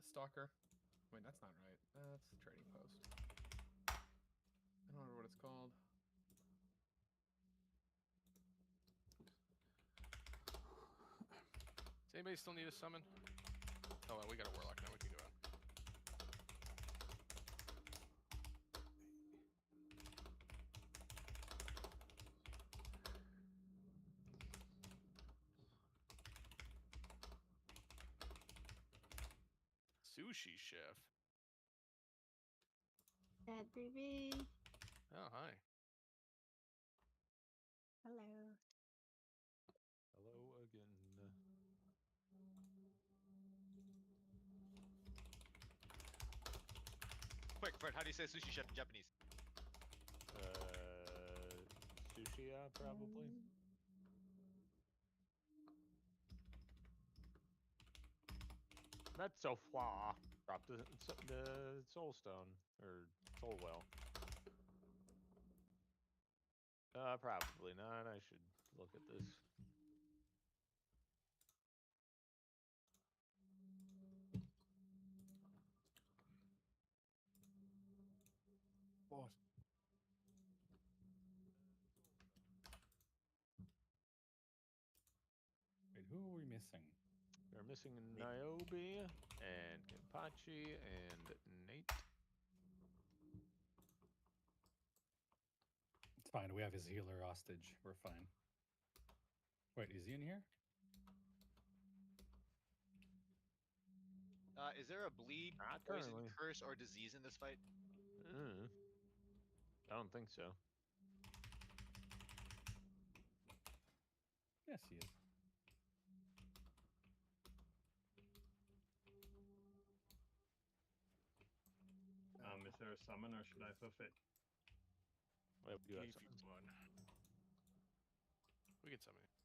Stalker. Wait, that's not right. That's Trading Post. I don't remember what it's called. Does anybody still need a summon? Oh, well, we got a Warlock now. We can go out. Sushi chef. Bad baby. Oh, hi. Hello. Hello again. Quick, Fred, how do you say sushi chef in Japanese? Sushi, probably. That's so far. Drop the soul stone or soul well. Probably not. I should look at this. What? Wait, who are we missing? We're missing Niobe and Kenpachi and Nate. It's fine. We have his healer hostage. We're fine. Wait, is he in here? Is there a bleed, Not poison, currently. curse, or disease in this fight? I don't think so. Yes, he is. Is there a summon or should I hoof it? Well, we do have If you summons. want. We can summon it.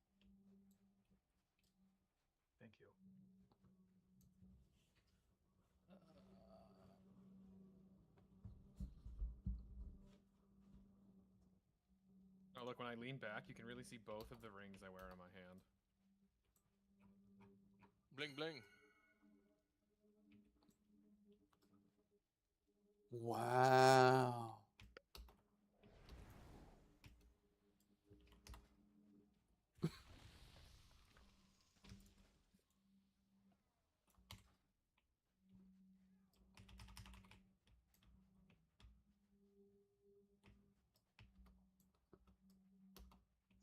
Thank you. Oh, look, when I lean back, you can really see both of the rings I wear on my hand. Bling, bling. Wow.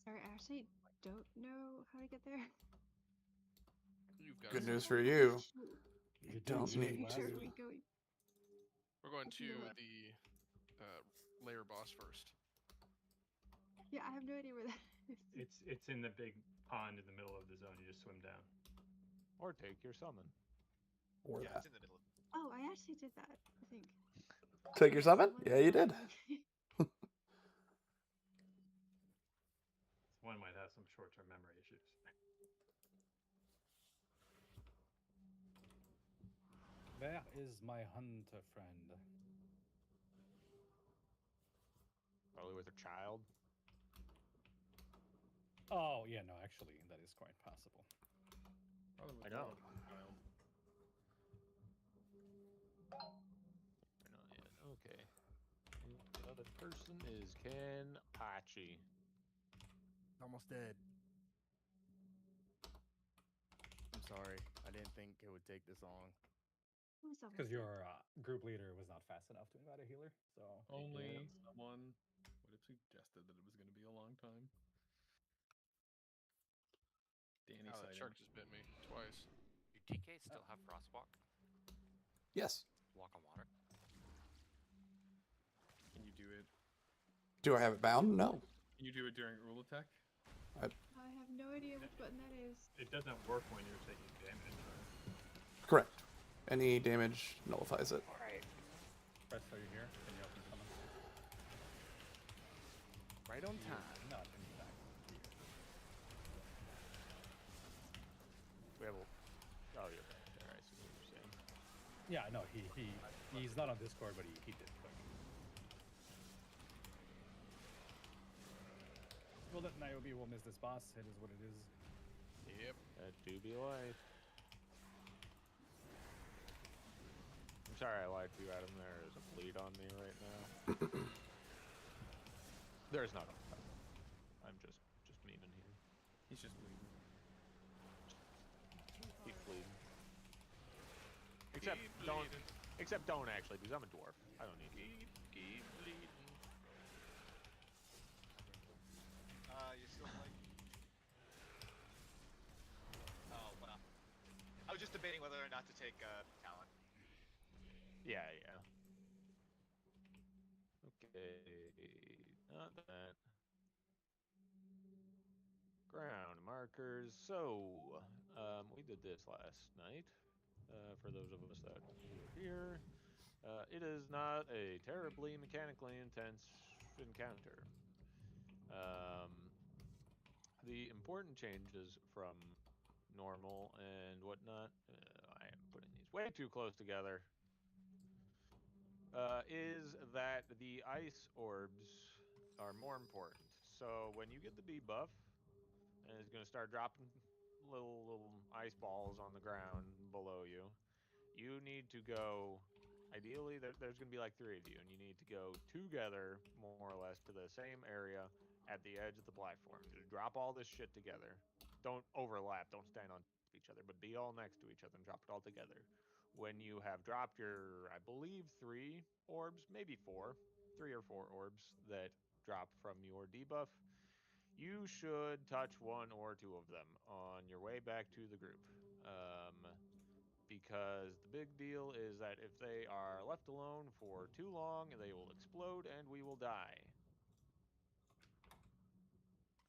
Sorry, I actually don't know how to get there. You've got Good us. news for you. Shoot. You don't really need well. Where to. are we going? We're going I to can go up. the layer boss first. Yeah, I have no idea where that is. It's in the big pond in the middle of the zone. You just swim down. Or take your summon. Or Yeah, that. it's in the middle. Oh, I actually did that, I think. Take your summon? One Yeah, you did. One might have some short-term memory issues. Where is my hunter friend? Probably with her child. Oh, yeah, no, actually, that is quite possible. Probably with I know. one child. Or not yet. Okay. The other person is Kenpachi. Almost dead. I'm sorry. I didn't think it would take this long. Who's up? Because your group leader was not fast enough to invite a healer, so... Only someone would have suggested that it was going to be a long time. Danny Oh, that sighting. shark just bit me twice. Do DK still have frostwalk? Yes. Walk on water? Can you do it? Do I have it bound? No. Can you do it during rule attack? I have no idea which button that is. It doesn't work when you're taking damage. Right? Correct. Any damage nullifies it. Alright. Press, are you here? Can you open summon? Right on time. Not in fact. We have a... Oh, you're back there. I see what you're saying. Yeah, no, he's not on Discord, but he did click. Well, that Niobe will miss this boss. It is what it is. Yep. That do be life. sorry I lied to you, Adam. There is a bleed on me right now. There's not a I'm just memeing here. He's just bleeding. Keep bleeding. Except don't actually, because I'm a dwarf. I don't need to. Keep bleeding. You still like? Oh wow. I was just debating whether or not to take talent. Yeah. Okay. Not that. Ground markers. So, we did this last night. For those of us that were here, it is not a terribly mechanically intense encounter. The important changes from normal and whatnot, I am putting these way too close together, is that the ice orbs are more important. So when you get the debuff, and it's going to start dropping little ice balls on the ground below you, you need to go. Ideally, there's going to be like 3 of you, and you need to go together, more or less, to the same area at the edge of the platform. To drop all this shit together. Don't overlap. Don't stand on each other, but be all next to each other and drop it all together. When you have dropped your, I believe, 3 orbs, maybe 4, 3 or 4 orbs that drop from your debuff, you should touch 1 or 2 of them on your way back to the group. Because the big deal is that if they are left alone for too long, they will explode and we will die.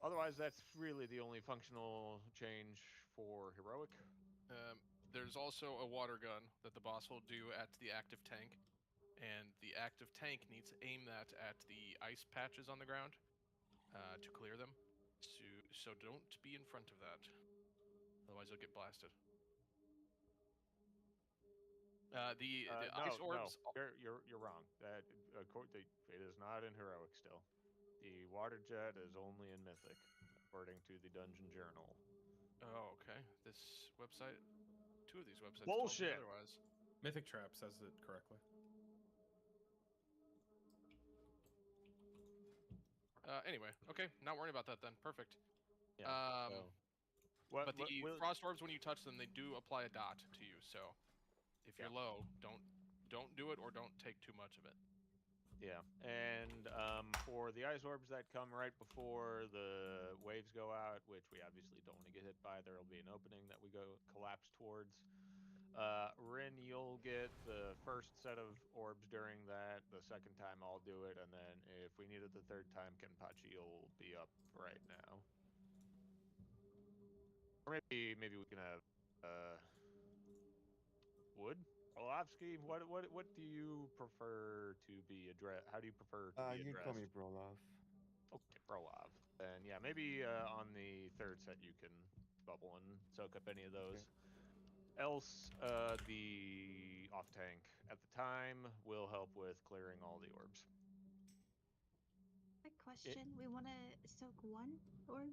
Otherwise, that's really the only functional change for heroic. There's also a water gun that the boss will do at the active tank, and the active tank needs to aim that at the ice patches on the ground to clear them. So don't be in front of that, otherwise you'll get blasted. The ice orbs. No, you're wrong. That it is not in heroic still. The water jet is only in mythic, according to the dungeon journal. Oh, okay. This website, 2 of these websites Bullshit. told me otherwise. Mythic Trap says it correctly. Anyway, okay, not worrying about that then. Perfect. Yeah. But the frost orbs, when you touch them, they do apply a dot to you. So if you're low, don't do it or don't take too much of it. Yeah, and for the ice orbs that come right before the waves go out, which we obviously don't want to get hit by, there will be an opening that we go collapse towards. Rin, you'll get the first set of orbs during that. The second time I'll do it, and then if we need it the third time, Kenpachi will be up right now. Or maybe we can have Wood? Orlovsky, what do you prefer to be addressed? How do you prefer to be You addressed? can call me Brolov. Okay, Brolov. Then yeah, maybe on the third set you can bubble and soak up any of those. Okay. Else, the off tank at the time will help with clearing all the orbs. Quick question: we want to soak 1 or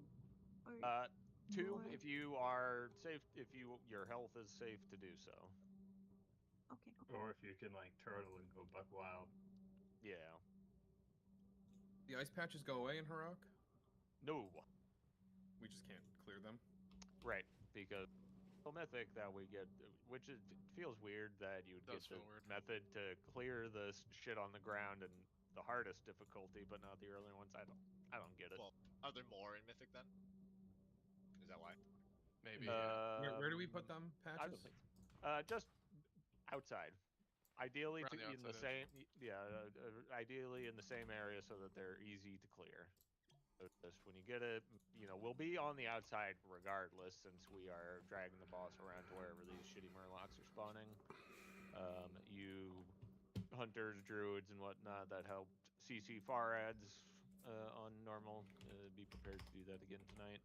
2 more? if you are safe, if your health is safe to do so. Okay. Or if you can like turtle and go buck wild. Yeah. The ice patches go away in heroic. No. We just can't clear them. Right, because mythic that we get, which feels weird that you'd get the method to clear the shit on the ground and the hardest difficulty, but not the earlier ones. I don't get it. Well, are there more in Mythic then? Is that why? Maybe. Where do we put them? Patches? I don't think just outside. Ideally in the same ideally in the same area so that they're easy to clear. So just when you get it, we'll be on the outside regardless since we are dragging the boss around to wherever these shitty murlocs are spawning. You hunters, druids, and whatnot that helped CC Farads on normal, be prepared to do that again tonight.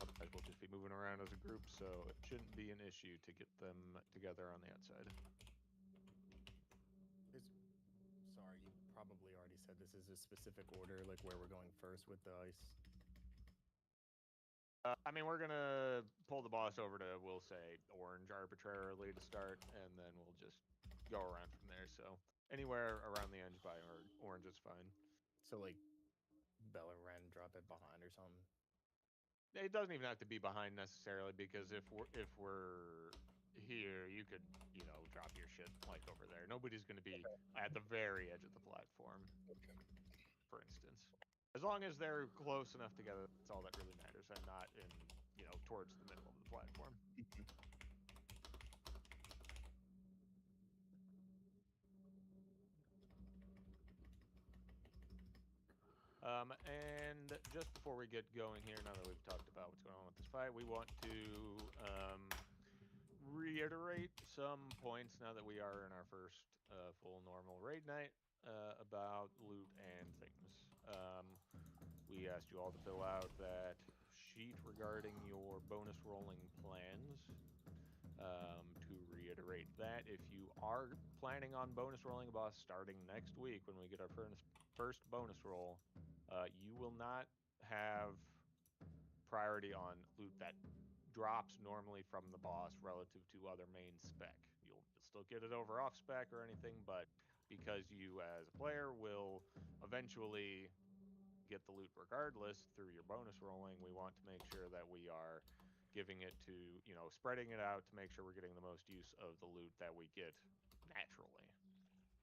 Otherwise, we'll just be moving around as a group, so it shouldn't be an issue to get them together on the outside. Sorry, you probably already said this is a specific order, like where we're going first with the ice. I mean, we're gonna pull the boss over to, we'll say, orange arbitrarily to start, and then we'll just go around from there. So anywhere around the edge by orange is fine. So like, Bellerin drop it behind or something. It doesn't even have to be behind necessarily, because if we're here, you could, you know, drop your shit like over there. Nobody's gonna be at the very edge of the platform, for instance. As long as they're close enough together, that's all that really matters, and not in, you know, towards the middle of the platform. And just before we get going here, now that we've talked about what's going on with this fight, we want to reiterate some points now that we are in our first full normal raid night about loot and things. We asked you all to fill out that sheet regarding your bonus rolling plans. To reiterate that, if you are planning on bonus rolling a boss starting next week when we get our first bonus roll, you will not have priority on loot that drops normally from the boss relative to other main spec. You'll still get it over off spec or anything, but because you as a player will eventually get the loot regardless through your bonus rolling, we want to make sure that we are giving it to, you know, spreading it out to make sure we're getting the most use of the loot that we get naturally.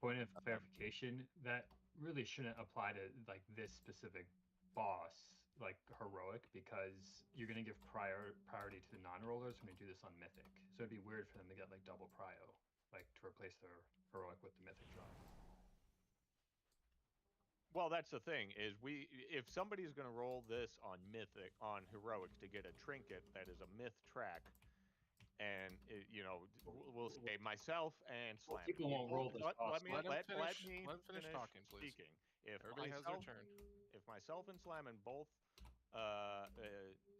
Point of clarification, that really shouldn't apply to like this specific boss, like heroic, because you're gonna give priority to the non-rollers when you do this on mythic. So it'd be weird for them to get like double prio, like to replace their heroic with the mythic drop. Well, that's the thing, is if somebody's going to roll this on mythic, on heroic to get a trinket that is a myth track, and you know, we'll say myself and Slam. People won't roll this boss. Let me finish talking, please. speaking. If Everybody has their turn. If myself and Slam and both,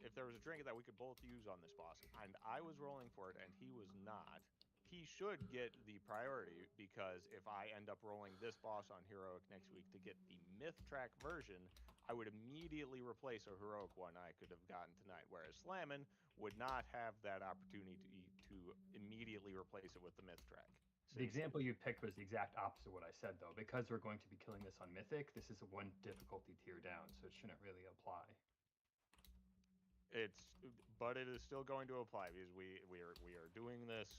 if there was a trinket that we could both use on this boss, and I was rolling for it and he was not, he should get the priority, because if I end up rolling this boss on heroic next week to get the myth track version, I would immediately replace a heroic one I could have gotten tonight, whereas Slammin would not have that opportunity to immediately replace it with the myth track. The example you picked was the exact opposite of what I said, though. Because we're going to be killing this on mythic, this is a one difficulty tier down, so it shouldn't really apply. But it is still going to apply, because we are doing this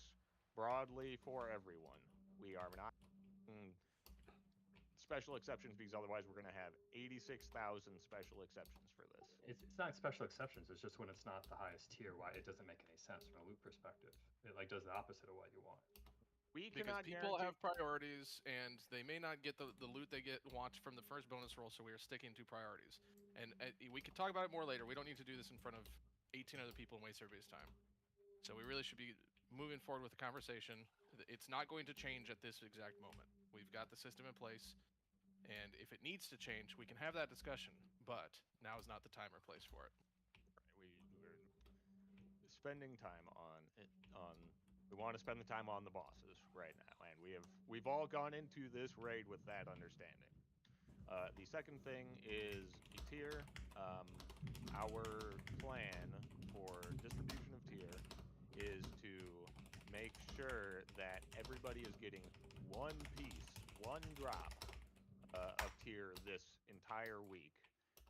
broadly for everyone. We are not special exceptions, because otherwise we're going to have 86,000 special exceptions for this. It's not special exceptions. It's just when it's not the highest tier, why it doesn't make any sense from a loot perspective. It like does the opposite of what you want. Because people have priorities, and they may not get the loot they want from the first bonus roll, so we are sticking to priorities. And we can talk about it more later. We don't need to do this in front of 18 other people and waste everybody's time. So we really should be moving forward with the conversation. It's not going to change at this exact moment. We've got the system in place, and if it needs to change, we can have that discussion, but now is not the time or place for it. Right. We're spending time on we want to spend the time on the bosses right now, and we've all gone into this raid with that understanding. The second thing is tier. Our plan for distribution of tier is to make sure that everybody is getting one piece, one drop of tier this entire week,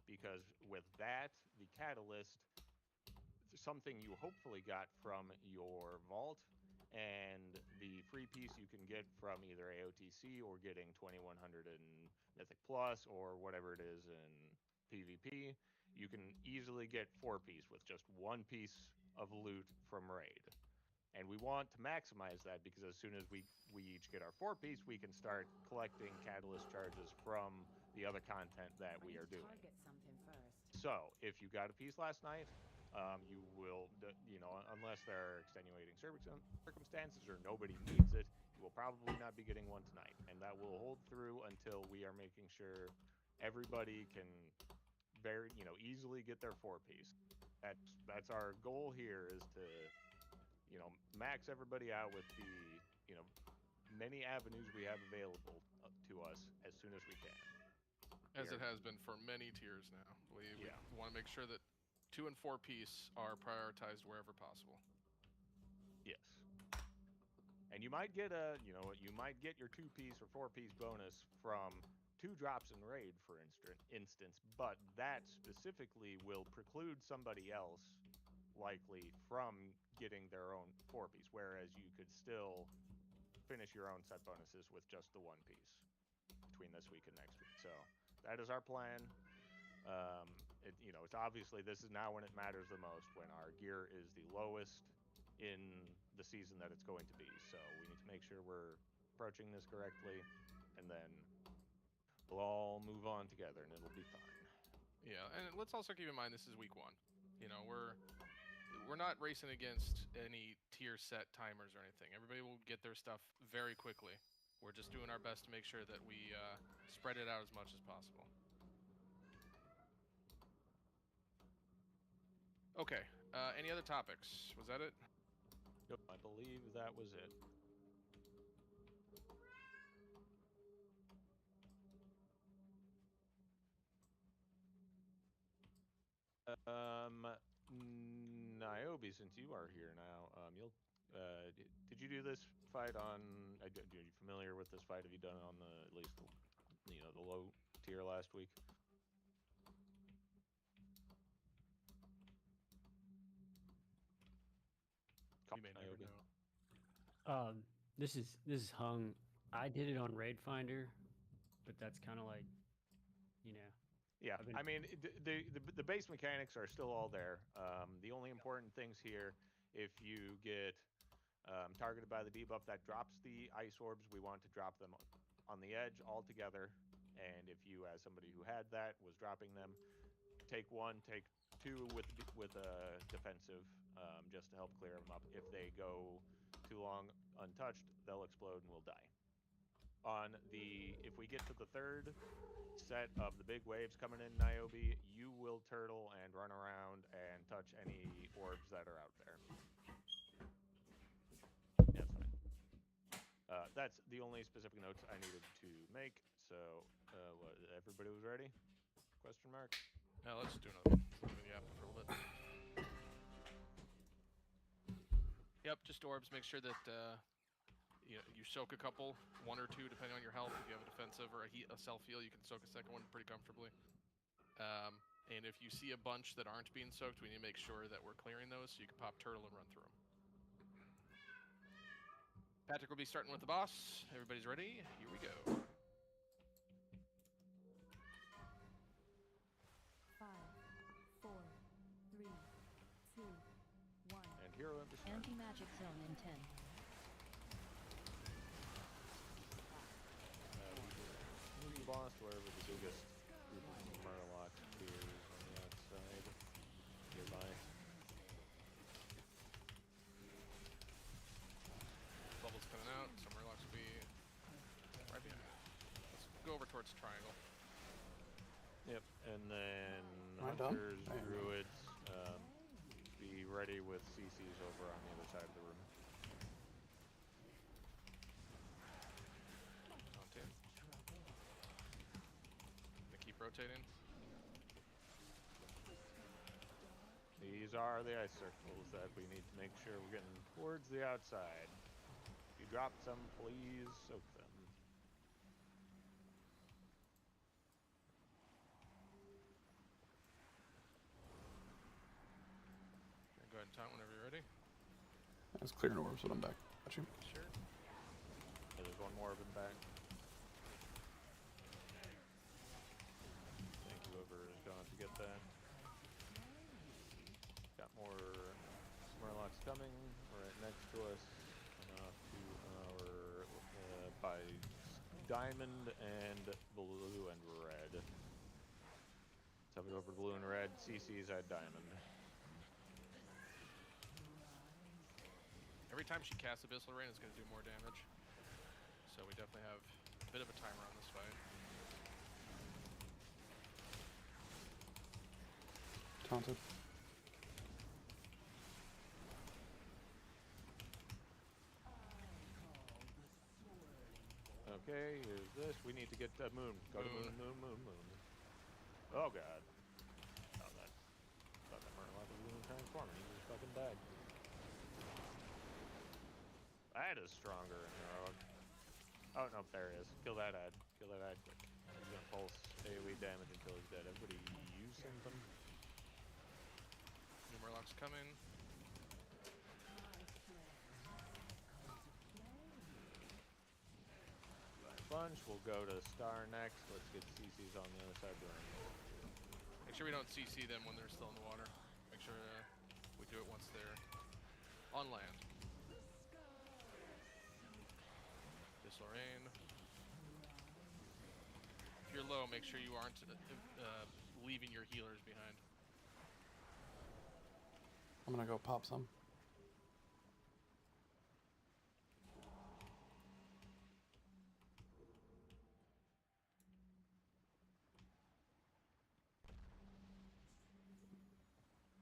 because with that, the catalyst, something you hopefully got from your vault, and the free piece you can get from either AOTC or getting 2100 in Mythic Plus or whatever it is in PvP, you can easily get 4-piece with just one piece of loot from raid. And we want to maximize that, because as soon as we each get our 4-piece, we can start collecting catalyst charges from the other content that we are doing. So if you got a piece last night, you will, you know, unless there are extenuating circumstances or nobody needs it, you will probably not be getting one tonight. And that will hold through until we are making sure everybody can easily get their 4-piece. That's our goal here, is to, you know, max everybody out with the, you know, many avenues we have available to us as soon as we can. As it has been for many tiers now. We want to make sure that 2 and 4 piece are prioritized wherever possible. Yes. And you might get a, you know, you might get your 2-piece or 4-piece bonus from 2 drops in raid, for instance, but that specifically will preclude somebody else likely from getting their own 4-piece, whereas you could still finish your own set bonuses with just the 1-piece between this week and next week. So that is our plan. You know, it's obviously this is now when it matters the most, when our gear is the lowest in the season that it's going to be. So we need to make sure we're approaching this correctly, and then we'll all move on together, and it'll be fine. Yeah, and let's also keep in mind this is week 1. You know, we're not racing against any tier set timers or anything. Everybody will get their stuff very quickly. We're just doing our best to make sure that we spread it out as much as possible. Okay. Any other topics? Was that it? Yep, I believe that was it. Niobe, since you are here now, did you do this fight on? Are you familiar with this fight? Have you done it on the at least the low tier last week? You may never Niobe. know. This is Hung. I did it on Raid Finder, but that's kind of like, you know. Yeah, I've been- I mean, the base mechanics are still all there. The only important things here, if you get targeted by the debuff that drops the ice orbs, we want to drop them on the edge altogether. And if you, as somebody who had that, was dropping them, take 1, take 2 with a defensive, just to help clear them up. If they go too long untouched, they'll explode and we'll die. If we get to the 3rd set of the big waves coming in Niobe, you will turtle and run around and touch any orbs that are out there. Yeah, that's fine. That's the only specific notes I needed to make. So, everybody was ready? Question mark? Now let's do another one. Yeah, for a little bit. Yep, just orbs. Make sure that you soak a couple, 1 or 2, depending on your health. If you have a defensive or a self heal, you can soak a second one pretty comfortably. And if you see a bunch that aren't being soaked, we need to make sure that we're clearing those so you can pop turtle and run through them. Patrick will be starting with the boss. Everybody's ready? Here we go. 5, 4, 3, 2, 1. And hero at the start. Anti-magic zone in 10. Boss, wherever the biggest group of Murloc appears on the outside, nearby. Bubbles coming out, so Murlocs will be right behind. Let's go over towards triangle. Yep, and then Am I done? Hunters, I am. Druids, be ready with CCs over on the other side of the room. Rotating. These are the ice circles that we need to make sure we're getting towards the outside. If you drop some, please soak them. Go ahead and taunt whenever you're ready. It's clearing orbs, but I'm back. Got you. Sure. Yeah, there's one more of them back. Whoever has gone to get that. Got more Murlocs coming right next to us. Off to our by diamond and blue and red. Let's have it over blue and red. CC's at diamond. Every time she casts Abyssal Rain, it's going to do more damage. So we definitely have a bit of a timer on this fight. Taunted. Okay, here's this. We need to get to moon. Go to moon, moon, moon, moon. Oh god. Oh, that. Thought that transforming. He just fucking died. That is stronger and heroic. Oh no, there he is. Kill that ad. Kill that ad quick. He's gonna pulse AoE damage until he's dead. Everybody use something. New Murlocs coming. Bunch. We'll go to Star next. Let's get CCs on the other side of the ring. Make sure we don't CC them when they're still in the water. Make sure we do it once they're on land. This Lorraine. If you're low, make sure you aren't leaving your healers behind. I'm gonna go pop some.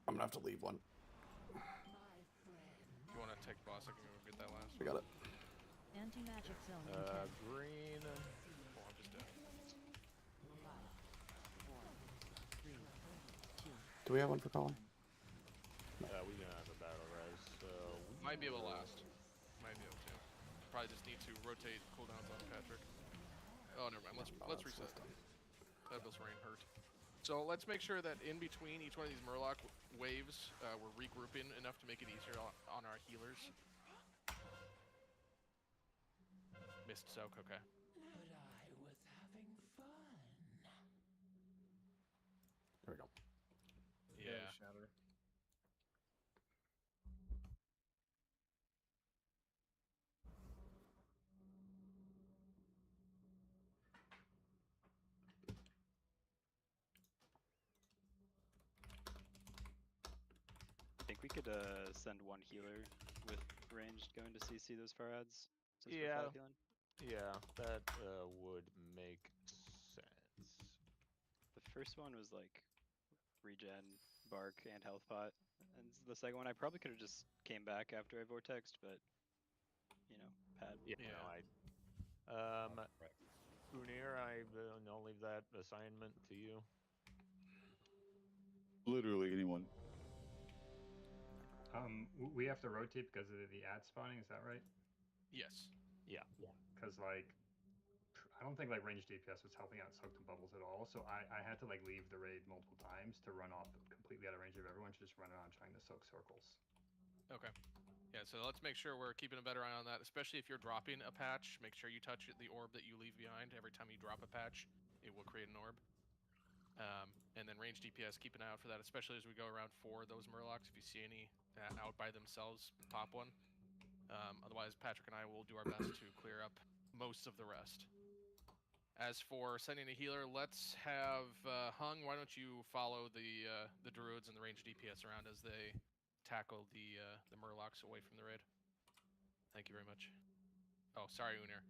I'm gonna have to leave one. If you want to take boss, I can go get that last. We got it. Anti-magic zone in 10. Green. Oh, I'm just dead. 5, 4, 3, 2. Do we have one for calling? We don't have a battle res, so Might be able to last. Might be able to. Probably just need to rotate cooldowns on Patrick. Oh, never mind. Let's reset. That Bills Rain hurt. So let's make sure that in between each one of these Murloc waves, we're regrouping enough to make it easier on our healers. Missed soak, okay. There we go. Yeah. Shatter. I think we could send one healer with ranged going to CC those far ads. Since we're Yeah. flat healing. yeah, that would make sense. The first one was like regen, bark, and health pot. And the second one I probably could have just came back after I vortexed, but you know, pad. Yeah. Yeah. No, Unir, I'll leave that assignment to you. Literally anyone. We have to rotate because of the ad spawning. Is that right? Yes. Yeah. Because like, I don't think like ranged DPS was helping out soak the bubbles at all. So I had to like leave the raid multiple times to run off completely out of range of everyone, to just run around trying to soak circles. Okay. Yeah, so let's make sure we're keeping a better eye on that, especially if you're dropping a patch. Make sure you touch the orb that you leave behind. Every time you drop a patch, it will create an orb. And then range DPS, keep an eye out for that, especially as we go around for those Murlocs. If you see any out by themselves, pop one. Otherwise, Patrick and I will do our best to clear up most of the rest. As for sending a healer, let's have Hung. Why don't you follow the druids and the range DPS around as they tackle the Murlocs away from the raid. Thank you very much. Oh, sorry, Unir.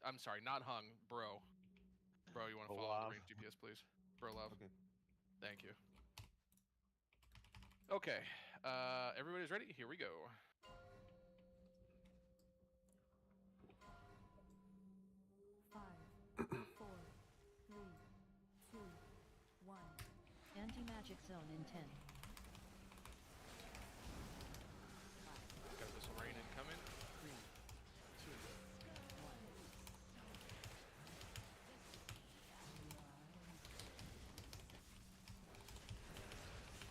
I'm sorry, not Hung. Bro. Bro, you want to follow the range DPS, please? Bro, love. Okay. Thank you. Okay. Everybody's ready? Here we go. Five, 4, 3, 2, 1. Anti-magic zone in 10. Got this rain incoming. 3, 2, 1.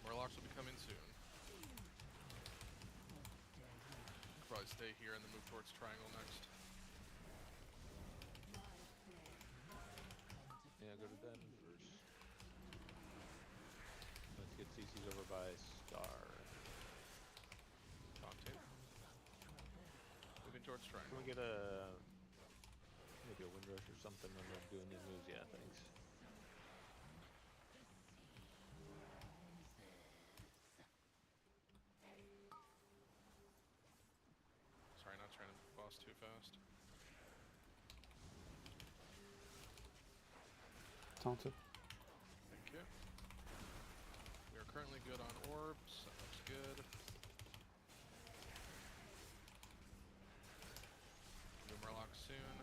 Murlocs will be coming soon. Probably stay here and then move towards triangle next. Yeah, go to that first. Let's get CC's over by Star. Top two. Moving towards triangle. Can we get maybe a Windrush or something when they're doing these moves? Yeah, thanks. Sorry, not trying to boss too fast. Taunted. Thank you. We are currently good on orbs. That looks good. New Murloc soon.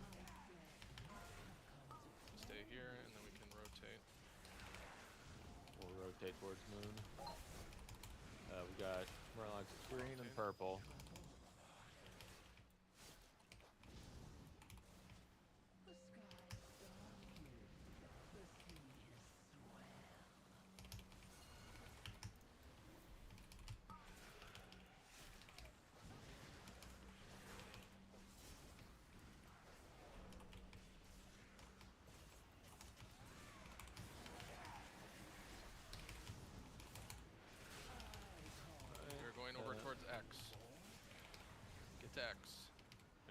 Stay here, and then we can rotate. We'll rotate towards Moon. We got Murlocs green and purple. We're going over towards X. Get to X.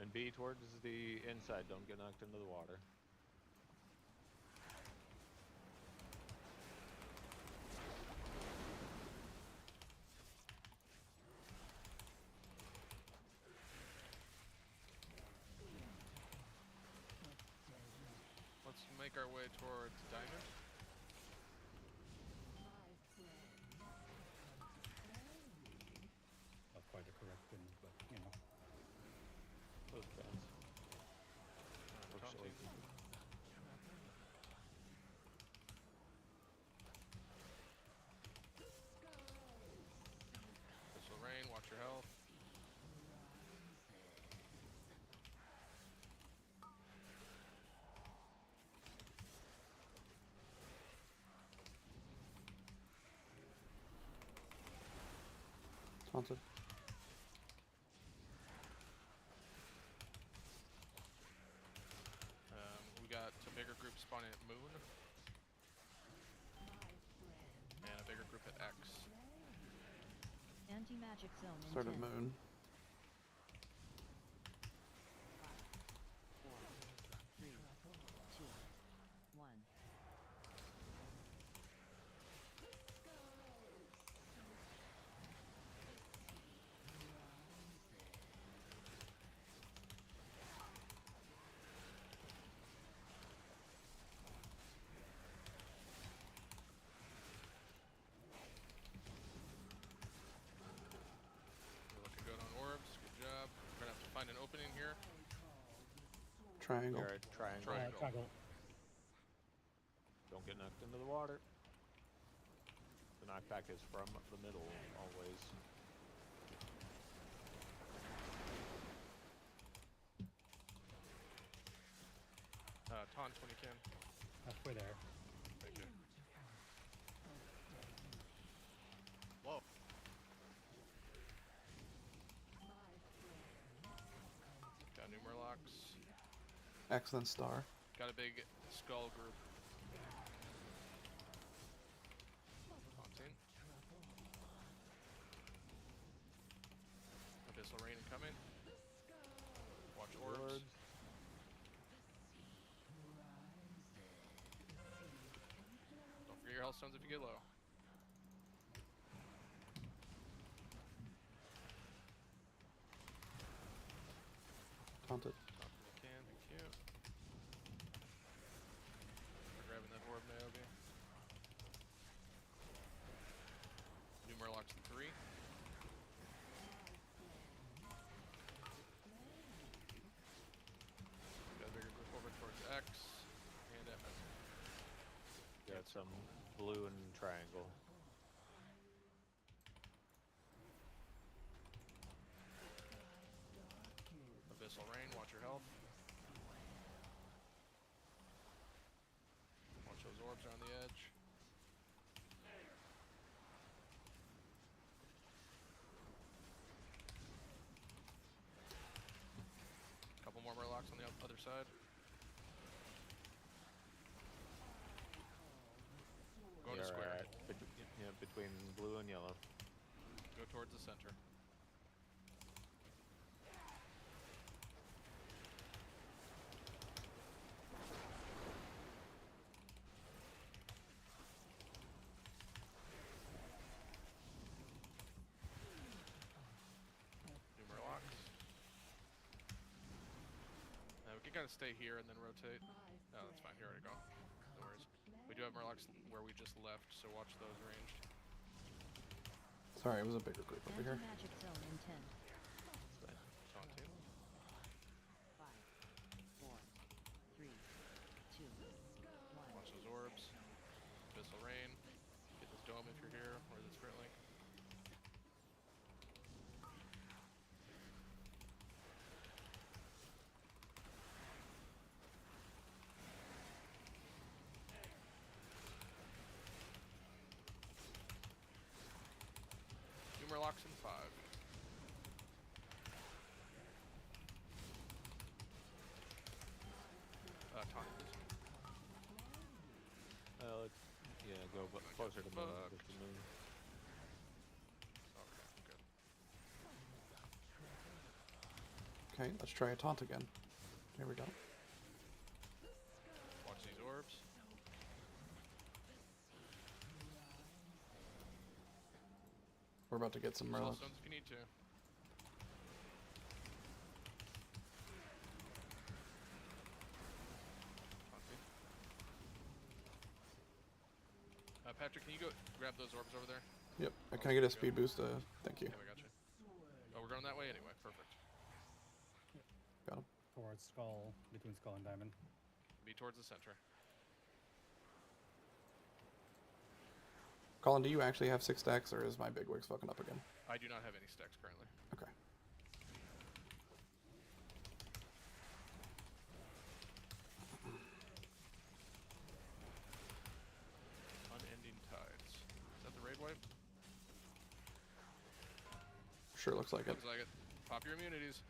And B towards the inside. Don't get knocked into the water. Let's make our way towards Diamond. Not quite a correct thing, but you know. Those guys. Looks Taunting. like- This'll rain, watch your health. Taunted. We got a bigger group spawning at Moon. And a bigger group at X. Anti-magic zone in Start 10, at moon. 4, 3, 2, 1. We're looking good on orbs. Good job. We're gonna have to find an opening here. Triangle. You're at triangle. Triangle. Triangle. Don't get knocked into the water. The knockback is from the middle, always. Taunt when you can. Halfway there. Thank you. Whoa. Got new Murlocs. Excellent star. Got a big skull group. Taunting. Abyssal Rain coming. Watch orbs. Don't forget your health stones if you get low. Taunted. Top when you can, thank you. We're grabbing that orb, Niobe. New Murlocs in 3. Got a bigger group over towards X and MS. Got some blue and triangle. Abyssal Rain, watch your health. Watch those orbs around the edge. Couple more Murlocs on the other side. Going to You're square. between blue and yellow. Go towards the center. New Murlocs. We can kind of stay here and then rotate. No, that's fine. Here already go. No worries. We do have Murlocs where we just left, so watch those ranged. Sorry, it was a bigger group over here. Anti-magic zone in 10, Taunting. 5, 4, 3, 2, 1. Watch those orbs. Abyssal Rain. Get this dome if you're here, or the sprint link. Warlocks in 5. Taunt, please. Let's go closer to moon. Fuck. Just the moon. Okay, good. Okay, let's try a taunt again. Here we go. Watch these orbs. We're about to get some Spell Merlin. stones if you need to. Patrick, can you go grab those orbs over there? Yep. Can I get a speed boost? Thank you. Yeah, we got you. Oh, we're going that way anyway. Perfect. Got him. Towards Skull, between Skull and Diamond. Be towards the center. Colin, do you actually have 6 stacks, or is my big wigs fucking up again? I do not have any stacks currently. Okay. Unending Tides. Is that the raid wipe? Sure looks like it. Looks like it. Pop your immunities.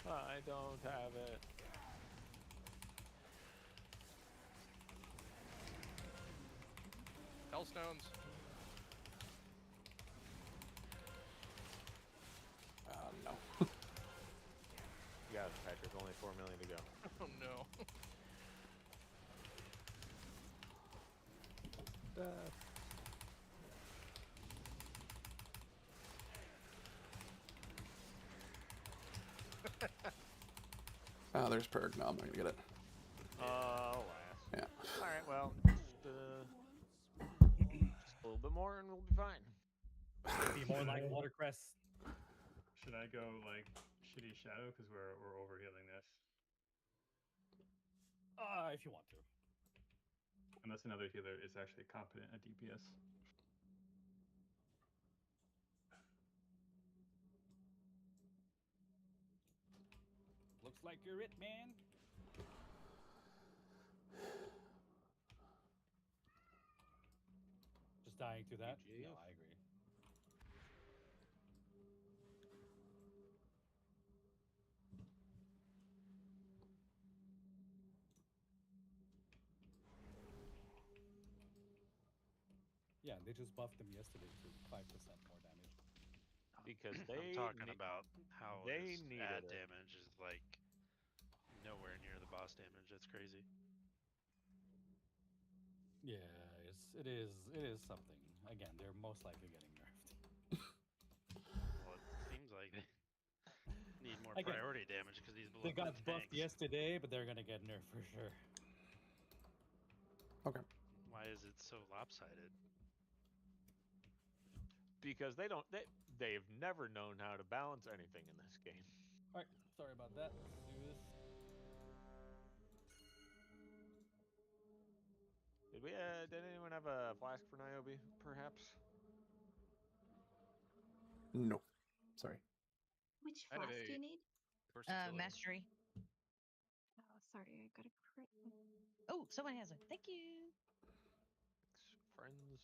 I don't have it. Hellstones. No. You got it, Patrick. Only 4 million to go. Oh no. There's Perg. No, I'm not gonna get it. Alas. Yeah. Alright, well, just a little bit more and we'll be fine. Be more like Watercress. Should I go like shitty shadow because we're overhealing this? If you want to. Unless another healer is actually competent at DPS. Looks like you're it, man. Just dying through that? GG. No, I agree. Yeah, they just buffed him yesterday to 5% more damage. Because they I'm talking about how they his needed ad it. damage is like nowhere near the boss damage. That's crazy. Yeah, it is something. Again, they're most likely getting nerfed. Well, it seems like they need more Again, priority damage because he's below They got the buffed tanks. yesterday, but they're gonna get nerfed for sure. Okay. Why is it so lopsided? Because they've never known how to balance anything in this game. Alright, sorry about that. Let's do this. Did anyone have a flask for Niobe, perhaps? No. Sorry. Which I had flask do a- you need? Versatility. Mastery. Oh, sorry, I got a crit. Oh, someone has it. Thank you. Friends.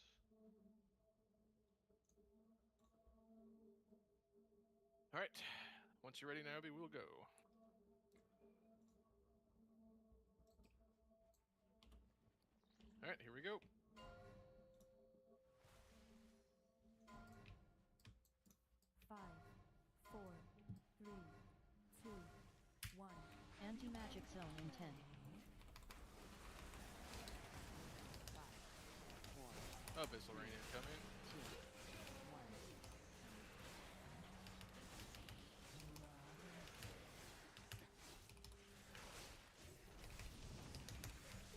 All right. Once you're ready, Niobe, we'll go. All right, here we go. Anti-magic zone in 10. Abyssal Rain incoming.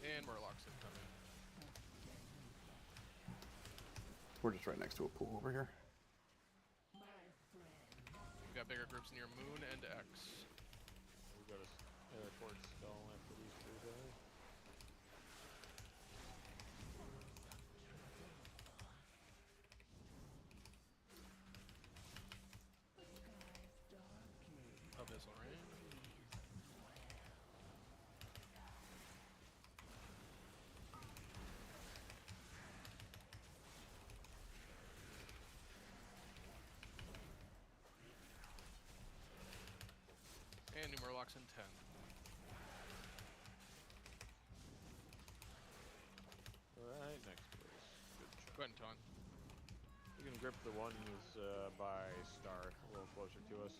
And Murloc's incoming. We're just right next to a pool over here. We've got bigger groups near Moon and X. We go towards Skull after these 3 guys. Abyssal Rain. Numerlocks in 10. Right next to us. Good job. Go ahead and Taunn. You can grip the one who's by Star, a little closer to us.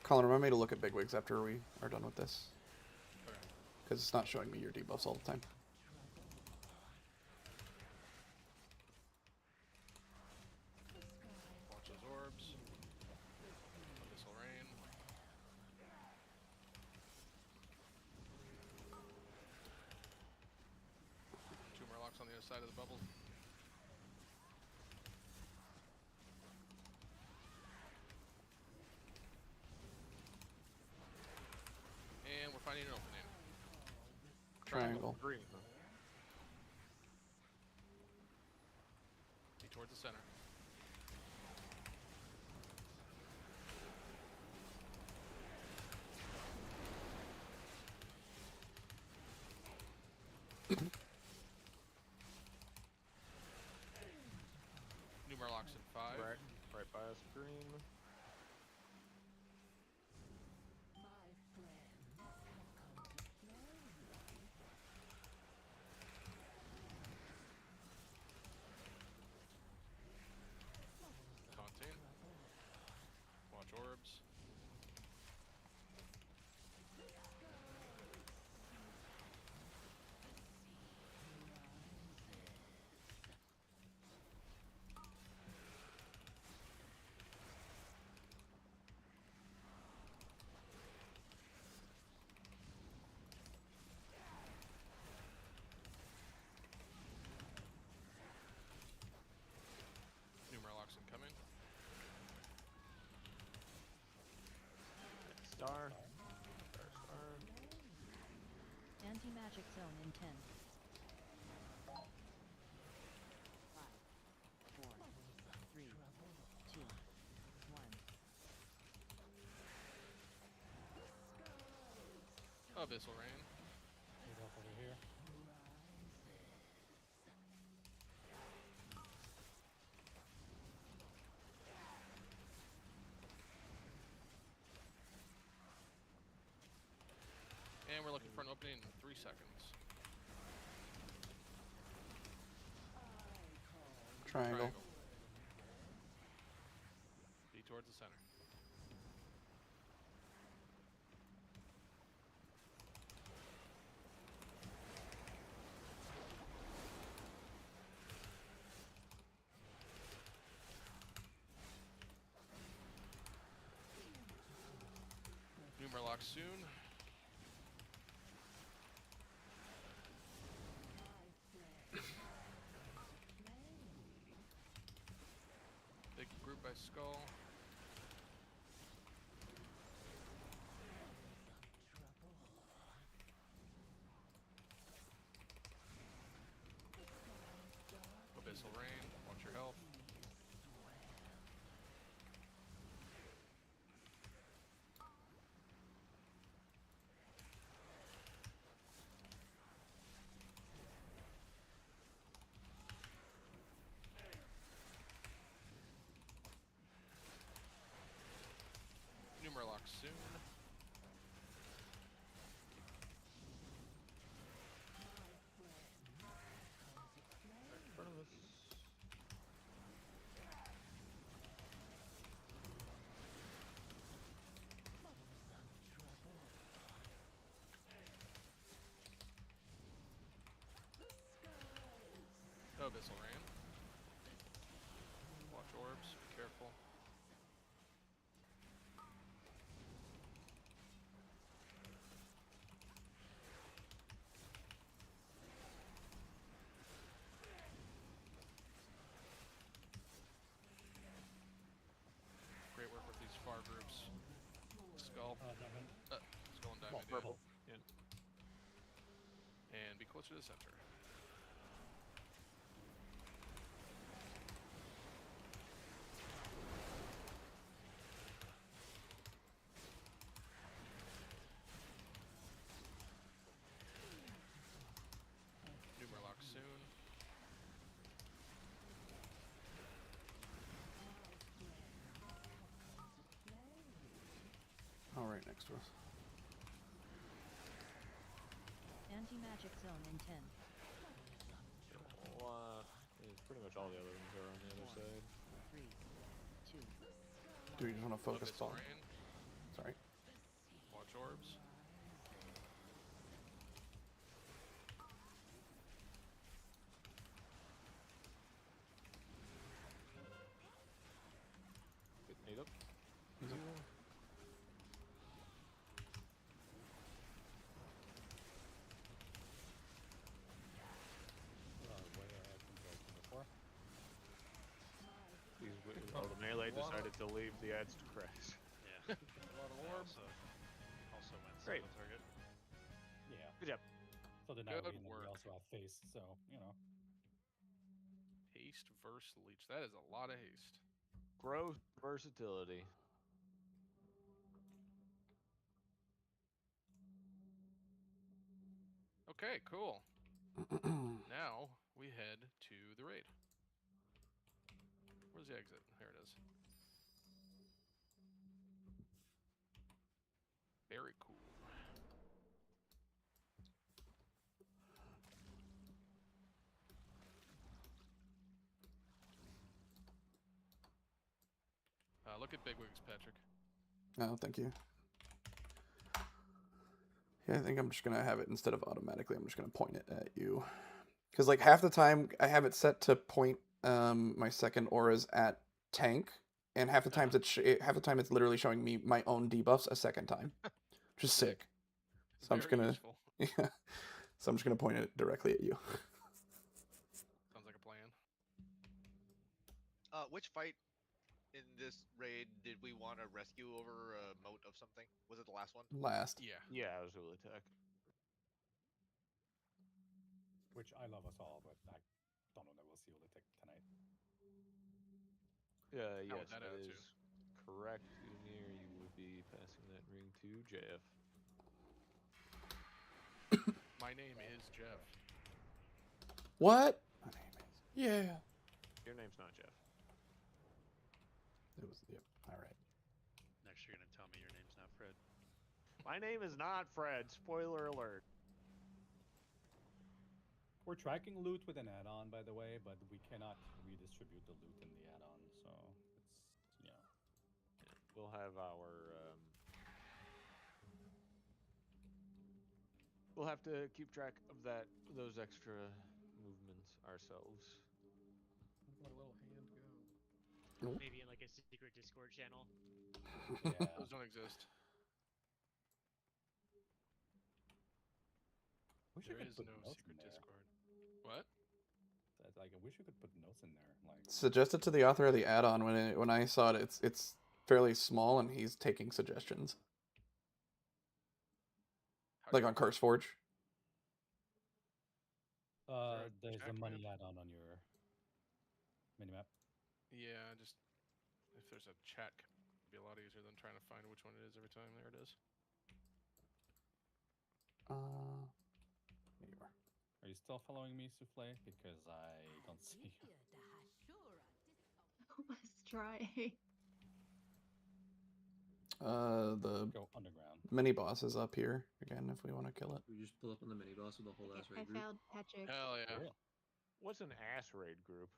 Colin, remind me to look at bigwigs after we are done with this. Okay. Because it's not showing me your debuffs all the time. Watch those orbs. Abyssal Rain. Two Murlocs on the other side of the bubble. And we're finding an opening. Triangle. Green. Be towards the center. New Murlocs in 5. Right by us, green. Taunting. Watch orbs. New Murlocs incoming. Star. Anti-magic zone in 10. 5, 4, 3, 2, 1. Abyssal Rain. Get up over here. And we're looking for an opening in 3 seconds. Triangle. Be towards the center. New Murloc soon. Big group by Skull. Abyssal Rain. Watch your health. New Murloc soon. Right in front of us. Abyssal Rain. Watch orbs. Be careful. Great work with these far groups. Skull. Nothing. Skull and Well, Diamond. purple. Yeah. And be closer to the center. New Murloc soon. right next to us. Anti-magic zone in 10. Pretty much all the other ones are on the other side. 3, 2. Do we just want to focus Focus ball? rain. Sorry. Watch orbs. Get made up. Way ahead compared to before. The melee decided to leave the edge to crash. Yeah. A lot of They orbs. also went Great. single target. Yeah. Good job. So then Good now we work. also have face, so, you know. Haste versus leech. That is a lot of haste. Growth, versatility. Okay, cool. Now we head to the raid. Where's the exit? There it is. Very cool. Look at Bigwigs, Patrick. No, thank you. Yeah, I think I'm just gonna have it instead of automatically. I'm just gonna point it at you, because like half the time I have it set to point my second auras at tank, and half the times half the time it's literally showing me my own debuffs a second time, which is sick. So I'm just Very gonna useful. yeah. So I'm just gonna point it directly at you. Sounds like a plan. Which fight in this raid did we want to rescue over a moat of something? Was it the last one? Last. Yeah. Yeah, it was Ul attack. Which I love us all, but I don't know that we'll see Ulitek tonight. How Yes, would that that attitude? is correct. Unir, you will be passing that ring to JF. My name is Jeff. What? My name is. Yeah. Your name's not Jeff. It was. Yep. All right. Next, you're gonna tell me your name's not Fred. My name is not Fred. Spoiler alert. We're tracking loot with an add-on, by the way, but we cannot redistribute the loot in the add-on, so it's, you know. We'll have our. We'll have to keep track of those extra movements ourselves. Let a little hand go. Maybe in like a secret Discord channel. Yeah. Those don't exist. Wish There I could is put no notes secret in there. Discord. What? Like, I wish we could put notes in there. Like, Suggested to the author of the add-on when I saw it. It's fairly small, and he's taking suggestions. How Like do on CurseForge. there's check a money map? add-on on your minimap. Yeah, just if there's a chat, it'd be a lot easier than trying to find which one it is every time. There it is. There you are. Are you still following me, Souffle? Because I don't see you. Let's try. The Go underground. mini boss is up here again. If we want to kill it. We just pull up on the mini boss with the whole ass I raid group. found Patrick. Hell yeah. Cool. What's an ass raid group?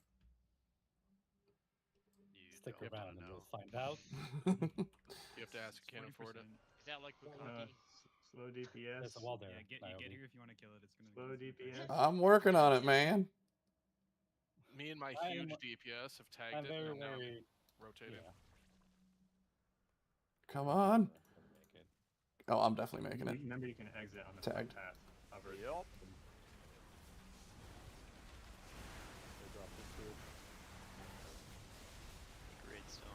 You Stick don't around wanna and know. we'll find out. You have to ask. You can't afford it. Is that like Bukkake? Slow DPS. There's a wall there. Yeah, you Niobe. get here if you want to kill it. It's gonna. Slow DPS. I'm working on it, man. Me and my I'm- huge DPS have tagged I'm it, very, and now I'm very. rotating. Yeah. Come on. We'll make it. Oh, I'm definitely making it. Remember, you can exit on the Tagged. path. Hover. Yep. They dropped this too. Great stone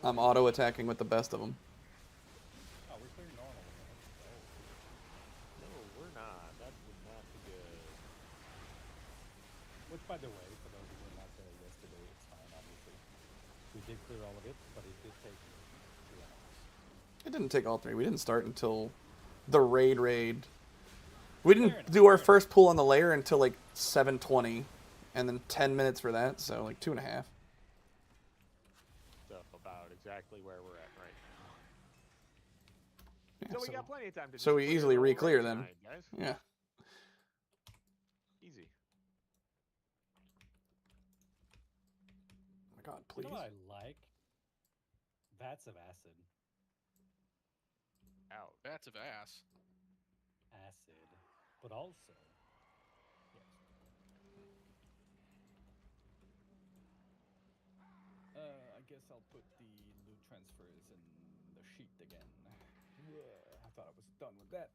I'm auto attacking with the best of them. Oh, we're clearing normal. No, we're not. That would not be good. Which, by the way, for those who were not there yesterday, it's fine, obviously. We did clear all of it, but it did take 2 hours. It didn't take all 3. We didn't start until the raid. We didn't do our first pull on the layer until like 7:20, and then 10 minutes for that, so like 2.5. So exactly where we're at right now. Yeah, So we got plenty of time to. So just we clear easily the whole re-clear raid then. tonight, guys. Yeah. Easy. Oh my God, You please. know what I like? Vats of acid. Out. Vats of ass. Acid. But also. Yes. I guess I'll put the loot transfers in the sheet again. I thought I was done with that.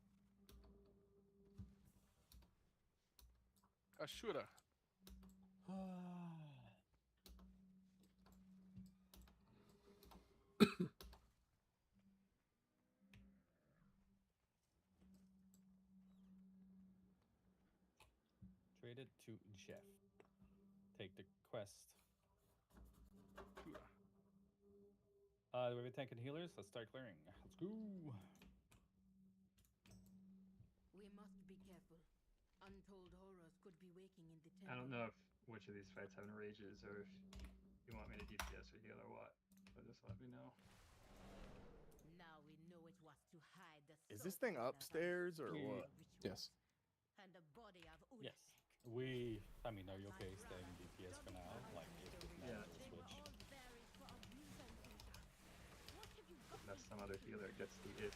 Ashura. Traded to Jeff. Take the quest. We have tank and healers. Let's start clearing. Let's go. We must be careful. Untold horrors could be waking in the temple. I don't know if which of these fights have rages or if you want me to DPS or heal or what. So just let me know. Now we know it was to hide the Is this thing upstairs or Yeah. what? Yes. and the body of Yes. I mean, are you okay staying DPS for now? Like, if the commander will switch. Unless some other healer gets the itch.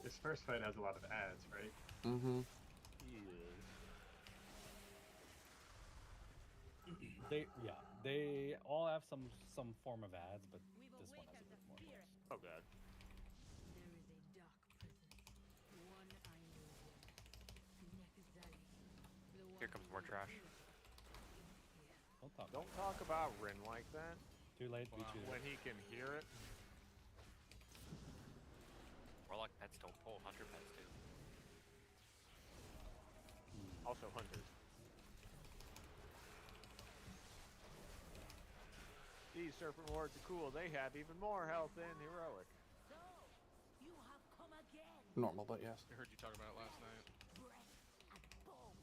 This first fight has a lot of ads, right? Mm-hmm. They all have some form of ads, but this one has a bit more. Oh god. There is a dark presence. One I know well. Here comes more trash. Don't talk about Rin like that. Too late. Wow. When he can hear it. Warlock pets don't pull, hunter pets do. Also hunters. These serpent wards are cool. They have even more health than heroic. So, you have come again. Normal, but yes. I heard you talk about it last night. Breath and bone.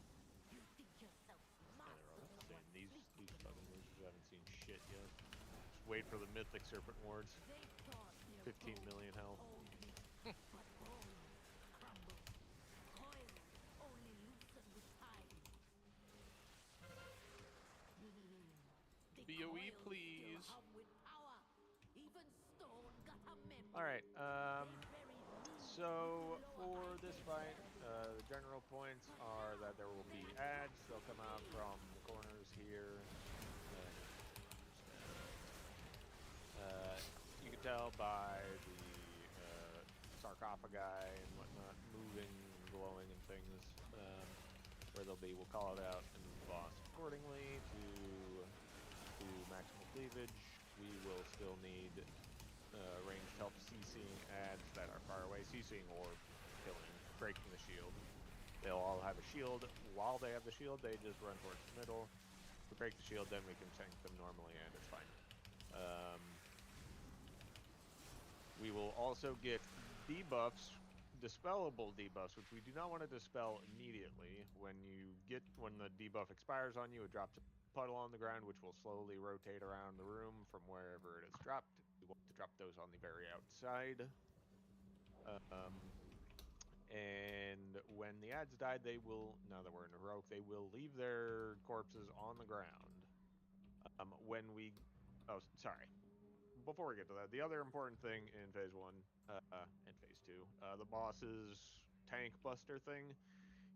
You think yourself smart. These fucking losers haven't seen shit yet. Just wait for the mythic serpent wards. 15 million health. But bone crumble. Coil only loosen with time. The BOE, coils please. still hum with power. Even stone got a memory. Alright, so for this fight, the general points are that there will be ads. They'll come out from the corners here. You can tell by the sarcophagi and whatnot moving and glowing and things. Where they'll be, we'll call it out and the boss accordingly to do maximal cleavage. We will still need ranged help CCing ads that are far away, CCing or killing, breaking the shield. They'll all have a shield. While they have the shield, they just run towards the middle. If we break the shield, then we can tank them normally, and it's fine. We will also get debuffs, dispellable debuffs, which we do not want to dispel immediately. When the debuff expires on you, it drops a puddle on the ground, which will slowly rotate around the room from wherever it is dropped. We want to drop those on the very outside. And when the ads die, they will, now that we're in heroic, they will leave their corpses on the ground. Before we get to that, the other important thing in Phase 1 and Phase 2, the boss's tank buster thing,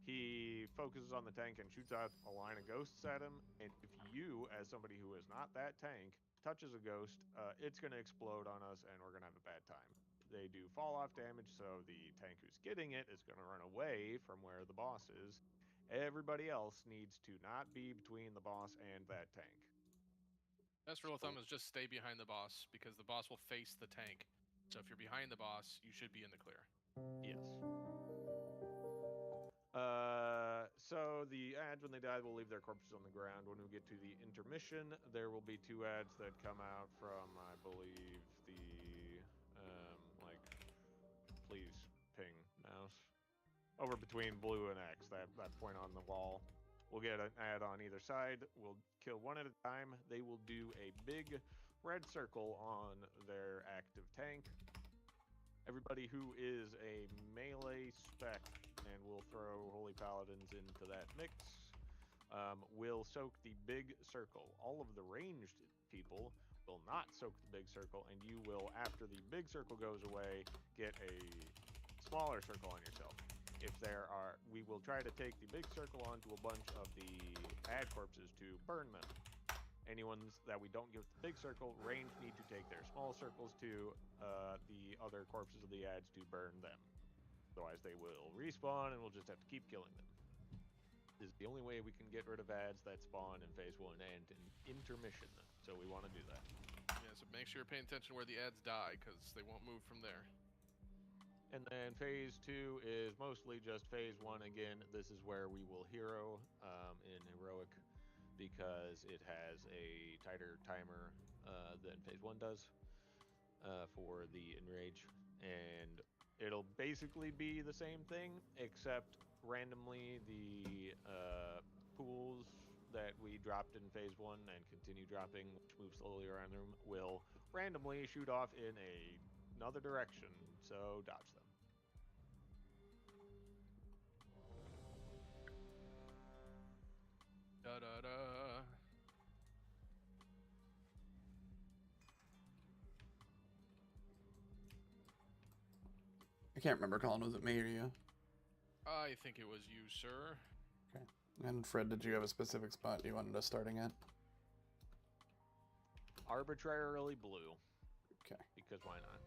he focuses on the tank and shoots out a line of ghosts at him, and if you, as somebody who is not that tank, touches a ghost, it's going to explode on us and we're going to have a bad time. They do fall-off damage, so the tank who's getting it is going to run away from where the boss is. Everybody else needs to not be between the boss and that tank. Best rule of thumb is just stay behind the boss, because the boss will face the tank. So if you're behind the boss, you should be in the clear. Yes. So the ads, when they die, will leave their corpses on the ground. When we get to the intermission, there will be 2 ads that come out from, I believe, the like, please ping mouse over between blue and X. That point on the wall. We'll get an ad on either side. We'll kill one at a time. They will do a big red circle on their active tank. Everybody who is a melee spec, and we'll throw Holy Paladins into that mix, will soak the big circle. All of the ranged people will not soak the big circle, and you will, after the big circle goes away, get a smaller circle on yourself. If there are, we will try to take the big circle onto a bunch of the ad corpses to burn them. Anyone that we don't give the big circle, ranged need to take their small circles to the other corpses of the ads to burn them. Otherwise they will respawn and we'll just have to keep killing them. This is the only way we can get rid of ads that spawn in phase 1 and in intermission, so we want to do that. Yeah, so make sure you're paying attention where the ads die, because they won't move from there. And then phase 2 is mostly just phase 1 again. This is where we will hero in heroic, because it has a tighter timer than phase 1 does for the enrage, and it'll basically be the same thing, except randomly the pools that we dropped in phase 1 and continue dropping, which move slowly around the room, will randomly shoot off in another direction, so dodge them. Da da da. I can't remember, Colin. Was it me or you? I think it was you, sir. Okay. And Fred, did you have a specific spot you wanted us starting at? Arbitrarily blue. Okay. Because why not?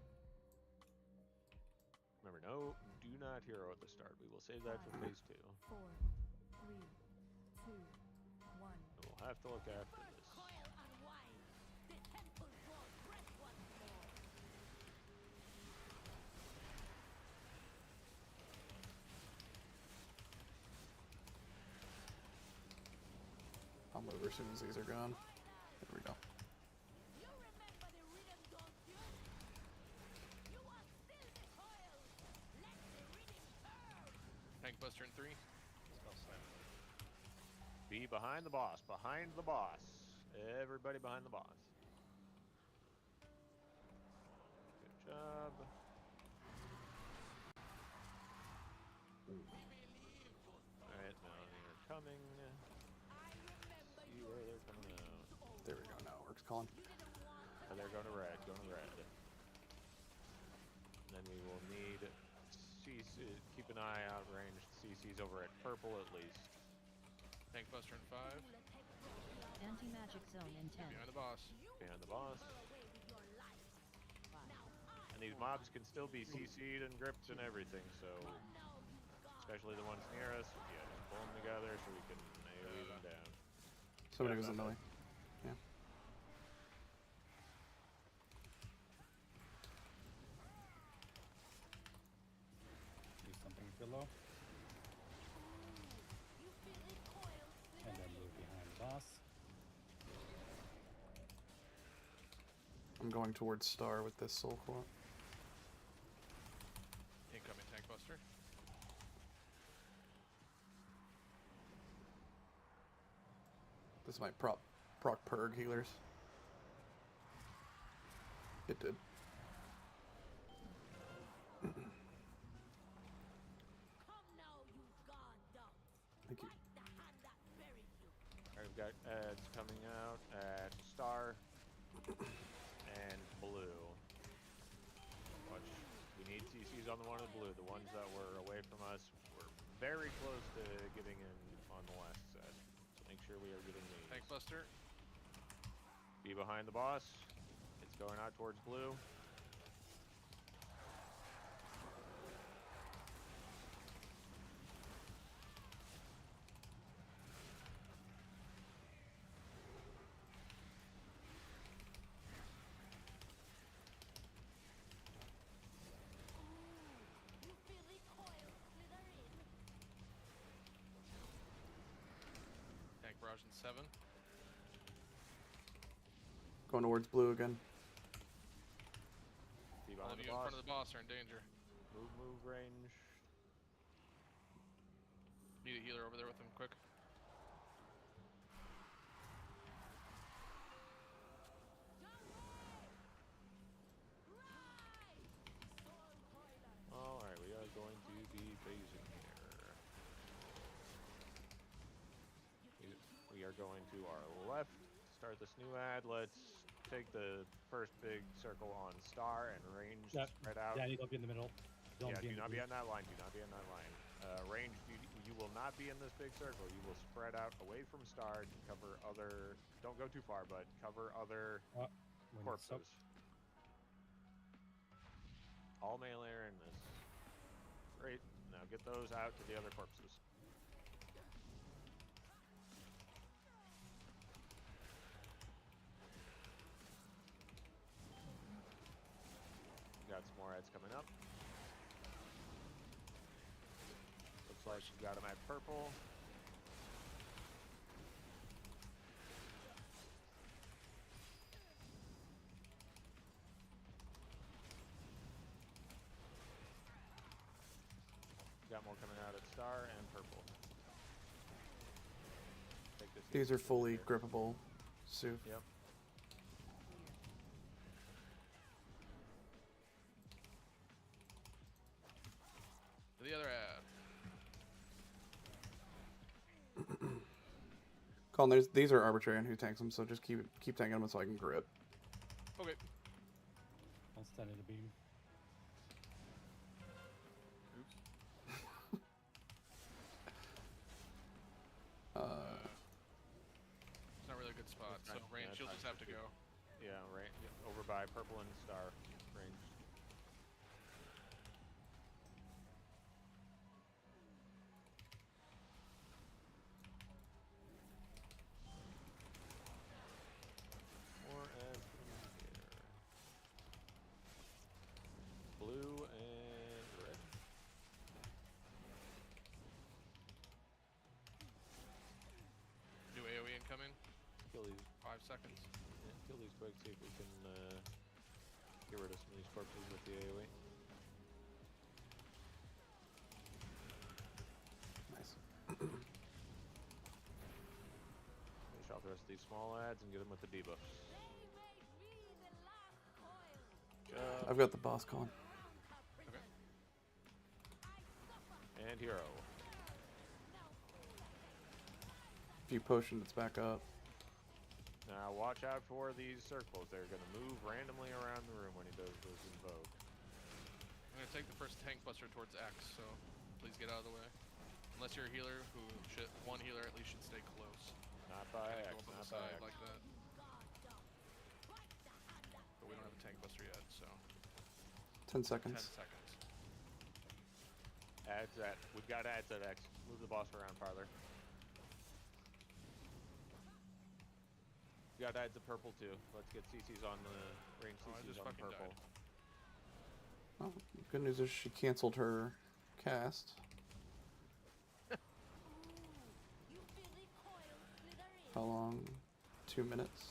Remember, no, do not hero at the start. We will save that for phase 2. 4, 3, 2, 1. We'll have to look after this. I'll move as soon as these are gone. There we go. Tank Buster in 3. Be behind the boss. Behind the boss. Everybody behind the boss. Good job. Alright, now they're coming. See where they're coming out. There we go. Now it works, Colin. Oh, they're going to red. Going to red. And then we will need CC. Keep an eye out, ranged CCs over at purple at least. Tank Buster in 5. Anti-magic zone in 10. Behind the boss. Behind the boss. And these mobs can still be CC'd and gripped and everything, so especially the ones near us, yeah, just pull them together so we can AoE them down. Somebody was in the way. Yeah. Do something below. And then move behind the boss. I'm going towards Star with this Soul Core. Incoming Tank Buster. This might proc Purg healers. It did. Thank you. Alright, we've got ads coming out at Star and Blue. Watch. We need CCs on the one of the blue. The ones that were away from us were very close to getting in on the last set. So make sure we are getting these. Tank Buster. Be behind the boss. It's going out towards blue. barrage in 7. Going towards blue again. Be All of behind the you in boss. front of the boss are in danger. Move range. Need a healer over there with him, quick. Alright, we are going to be phasing here. We are going to our left. Start this new ad. Let's take the first big circle on star and range spread out. Danny, don't be in the middle. Do not be on that line. Do not be on that line. Range, you will not be in this big circle. You will spread out away from star to cover other. Don't go too far, but cover other corpses. All melee are in this. Great. Now get those out to the other corpses. Got some more ads coming up. Looks like you got them at purple. Got more coming out at star and purple. These are fully grippable, Sue. Yep. To the other ad. Colin, these are arbitrary on who tanks them, so just keep tanking them so I can grip. Okay. I'll stand in the beam. Oops. It's not really a good spot, so range, you'll just have to go. Yeah, right. Over by purple and star range. More ads from here. Blue and red. New AoE incoming. Kill these. 5 seconds. Yeah, kill these quick. See if we can get rid of some of these corpses with the AoE. Nice. Finish off the rest of these small ads and get them with the debuffs. I've got the boss, Colin. Okay. And hero. If you potion, it's back up. Now watch out for these circles. They're going to move randomly around the room when he does this invoke. I'm going to take the first tank buster towards X, so please get out of the way. Unless you're a healer, one healer at least should stay close. Not by Kinda X, go up on not the by side X. like that. But we don't have a tank buster yet, so 10 seconds. 10 seconds. Ads at. We've got ads at X. Move the boss around farther. We got ads at purple too. Let's get CCs on the range. Oh, I CCs just on fucking purple. died. Oh, good news is she canceled her cast. How long? 2 minutes.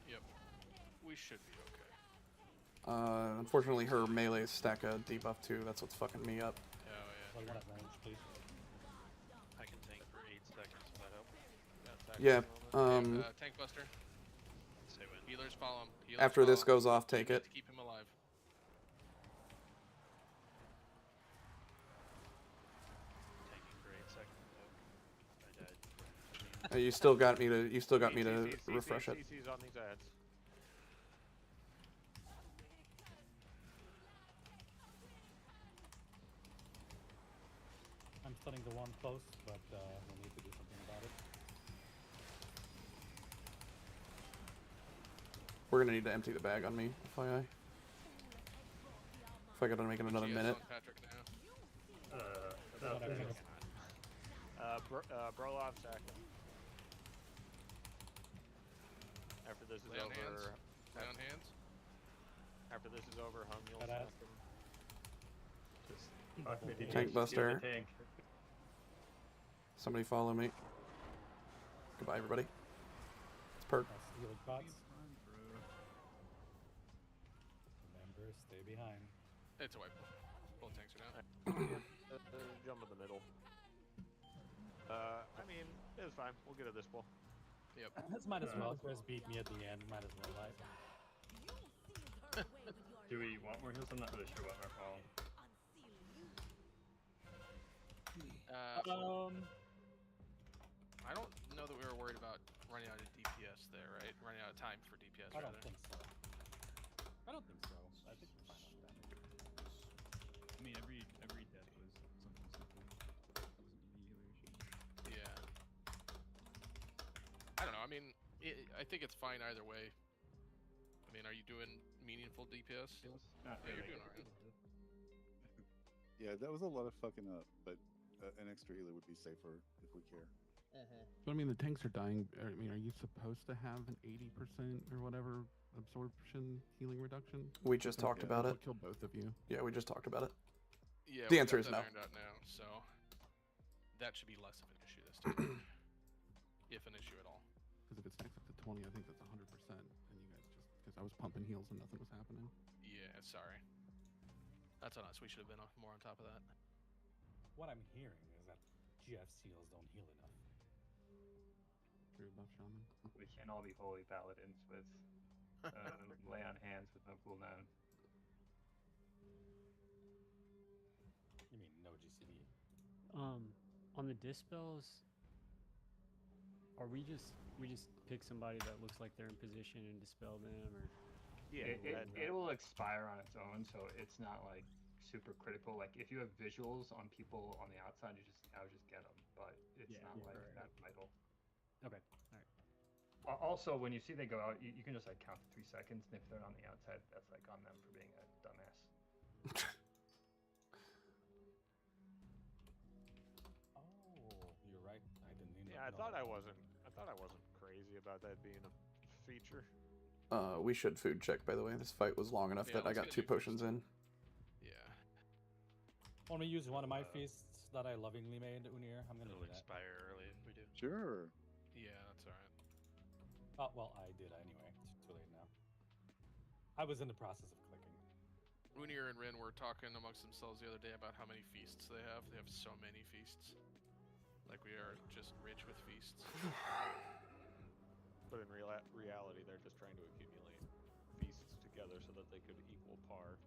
Yep. We should be okay. Unfortunately, her melee stack a debuff too. That's what's fucking me up. Oh, yeah. I want at range, please. I can tank for 8 seconds if that helps. Yeah. Tank buster. Say when. Healers follow him. Healers After this follow him. goes off, take You need it. to keep him alive. Tanking for 8 seconds. Oh, I died. You still got me to. You still got me to CC, refresh it. CCs on these ads. I'm stunning the one close, but we'll need to do something about it. We're gonna need to empty the bag on me, FYI. If I gotta make it another GS minute. on Patrick now. About 3 minutes. Brolov second. After this is Lay on over. hands. Lay on hands. After this is over, Hung you'll Got ads. second. Fuck me, Tank DPS, buster. steal the tank. Somebody follow me. Goodbye, everybody. It's perk. That's healing pots. Fine, bro. Remember, stay behind. It's a wipe. Both tanks are down. Jump in the middle. I mean, it's fine. We'll get a dispo. Yep. This might as well. Chris beat me at the end. Might as well, right? Do we want more heals? I'm not really sure about our call. I don't know that we were worried about running out of DPS there, right? Running out of time for DPS. I don't rather. think so. I don't think so. I think we're fine on damage. I mean, every death was something simple. That wasn't an healer issue. Yeah. I don't know. I mean, I think it's fine either way. I mean, are you doing meaningful DPS? Not Yeah, you're really. doing alright. Yeah, that was a lot of fucking up, but an extra healer would be safer if we care. So I mean, the tanks are dying. I mean, are you supposed to have an 80% or whatever absorption healing reduction? We just talked about it. Kill both of you. Yeah, we just talked about it. Yeah. The we answer got is that no. ironed out now, so that should be less of an issue this time, if an issue at all. Because if it stacks up to 20, I think that's 100%. And you guys just because I was pumping heals and nothing was happening. Yeah. Sorry. That's on us. We should have been more on top of that. What I'm hearing is that GF seals don't heal enough. True buff shaman. We can't all be holy paladins with lay on hands with no cooldown. You mean no GCD? On the dispels, are we just pick somebody that looks like they're in position and dispel them, or? Yeah, It will expire on its own, so it's not like super critical. Like if you have visuals on people on the outside, I would just get them, but it's not like that vital. Okay, all right. Also, when you see they go out, you can just like count to 3 seconds, and if they're on the outside, that's like on them for being a dumbass. Oh, you're right. I didn't even. Yeah, I thought I wasn't crazy about that being a feature. We should food check, by the way. This fight was long enough Yeah, that I let's got get 2 it potions in. Yeah. Want me to use one of my feasts that I lovingly made, Unir? I'm gonna It'll do that. expire early if we do. Sure. Yeah, that's alright. Oh, well, I did anyway. It's too late now. I was in the process of clicking. Unir and Rin were talking amongst themselves the other day about how many feasts they have. They have so many feasts. Like we are just rich with feasts. But in reality, they're just trying to accumulate feasts together so that they could equal par.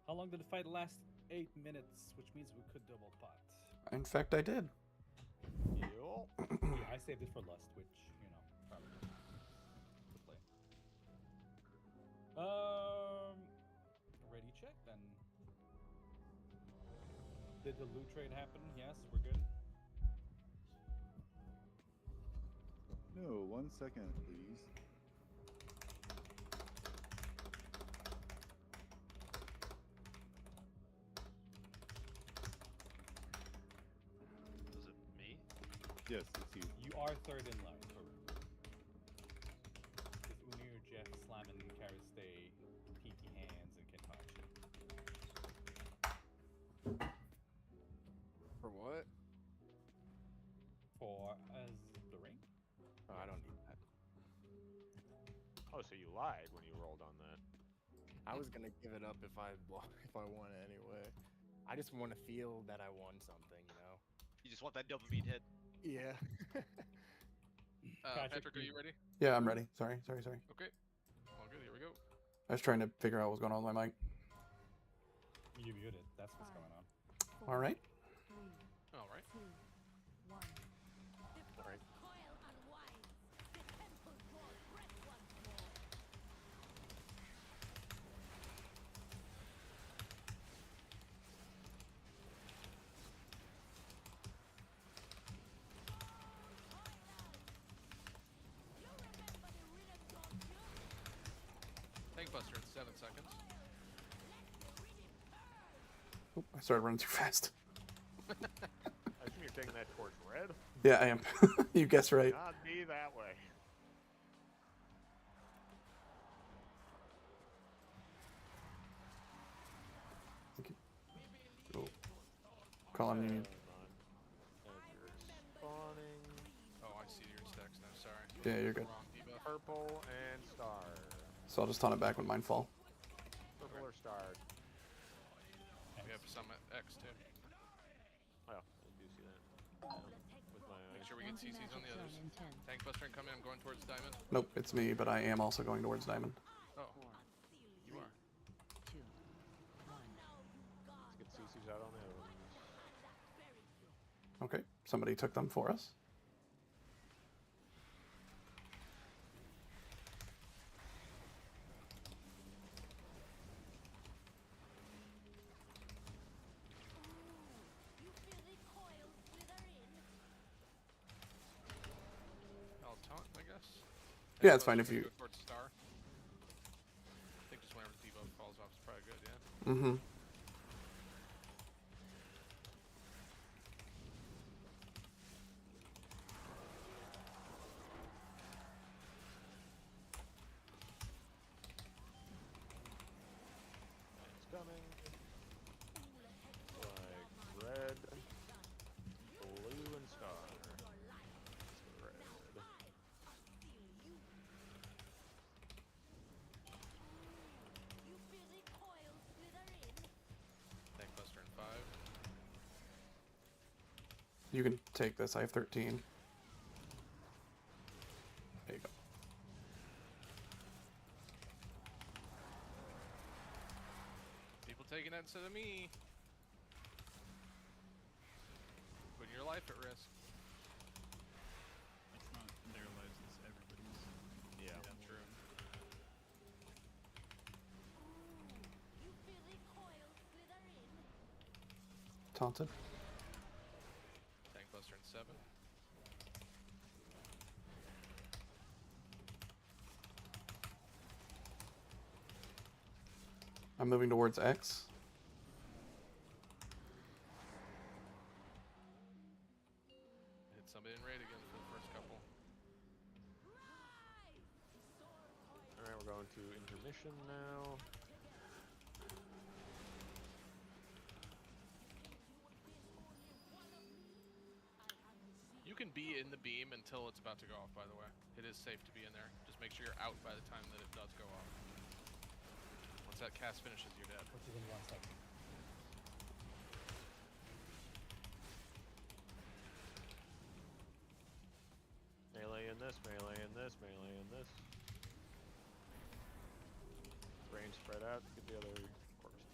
How long did the fight last? 8 minutes, which means we could double pot. In fact, I did. Yo. Yeah, I saved it for Lust, which, you know, probably could play. Ready check then. Did the loot trade happen? Yes, we're good. No, 1 second, please. Was it me? Yes, it's you. You are third in line. Because Unir, Jeff, Slammin, Karastay, Pinky Hands, and Kenpachi. For what? For as the ring? Oh, I don't need that. Oh, so you lied when you rolled on that. I was gonna give it up if I won anyway. I just want to feel that I won something, you know. You just want that dopamine hit. Yeah. Patrick, are you ready? Yeah, I'm ready. Sorry. Okay. All good. Here we go. I was trying to figure out what was going on with my mic. You muted. That's what's going on. All right. All right. All right. Tank Buster in 7 seconds. Oop, I started running too fast. I assume you're taking that towards red. Yeah, I am. You guessed right. Not be that way. Thank you. Oh. Call on you. As you're spawning. Yeah, you're good. Wrong debuff. Purple and star. So I'll just taunt it back when mine fall. Purple or star. We have some at X too. Oh, I do see that. With my Make sure we get CCs on the others. Tank Buster incoming. I'm going towards Diamond. Nope, it's me, but I am also going towards Diamond. Oh, you are. 2, 1. Let's get CC's out on the other ones. Okay, somebody took them for us. I'll taunt, I guess. Yeah, Tank it's fine Buster if you. go towards Star. I think just whenever the debuff falls off is probably good, yeah. Mm-hmm. It's coming. Like red, blue, and star. Red. Tank Buster in 5. You can take this. I have 13. There you go. People taking that instead of me. Putting your life at risk. It's not their lives, it's everybody's. Yeah. True. Taunted. Tank Buster in 7. I'm moving towards X. Hit somebody in raid again for the first couple. Alright, we're going to intermission now. You can be in the beam until it's about to go off, by the way. It is safe to be in there. Just make sure you're out by the time that it does go off. Once that cast finishes, you're dead. Which is in 1 second. Melee in this, melee in this, melee in this. Range spread out, get the other corpses.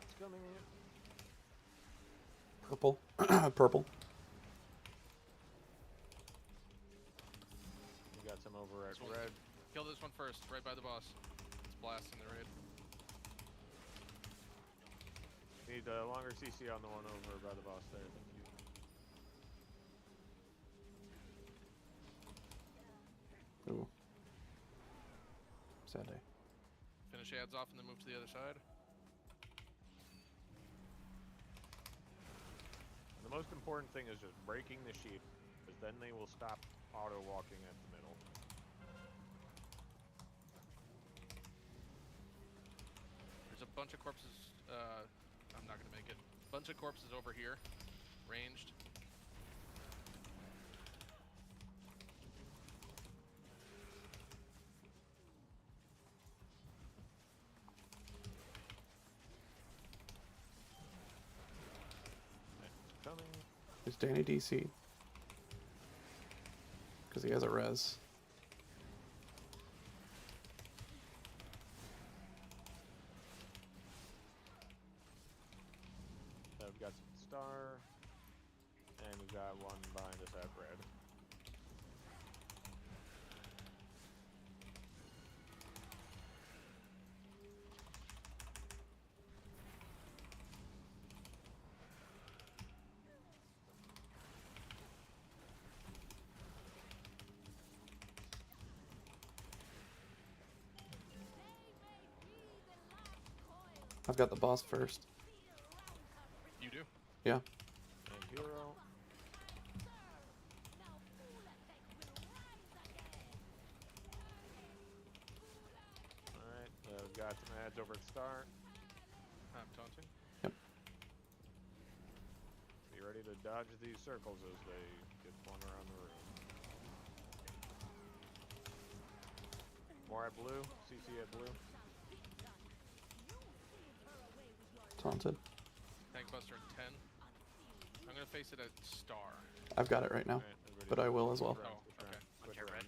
It's coming in. Purple. Purple. We got some over at This one- red. Kill this one first, right by the boss. It's blasting the raid. Need a longer CC on the one over by the boss there, thank you. Ooh. Sad day. Finish ads off and then move to the other side. And the most important thing is just breaking the sheep, because then they will stop auto-walking at the middle. There's a bunch of corpses. I'm not gonna make it. Bunch of corpses over here, ranged. It's coming. Is Danny DC? Because he has a res. We've got some star, and we've got one behind us at red. I've got the boss first. You do? Yeah. And hero. Alright, we've got some ads over at Star. I'm taunting. Yep. Be ready to dodge these circles as they get flung around the room. More at blue. CC at blue. Taunted. Tank Buster at 10. I'm gonna face it at Star. I've got it right now, Alright, but I will as well. Oh, okay. On your red.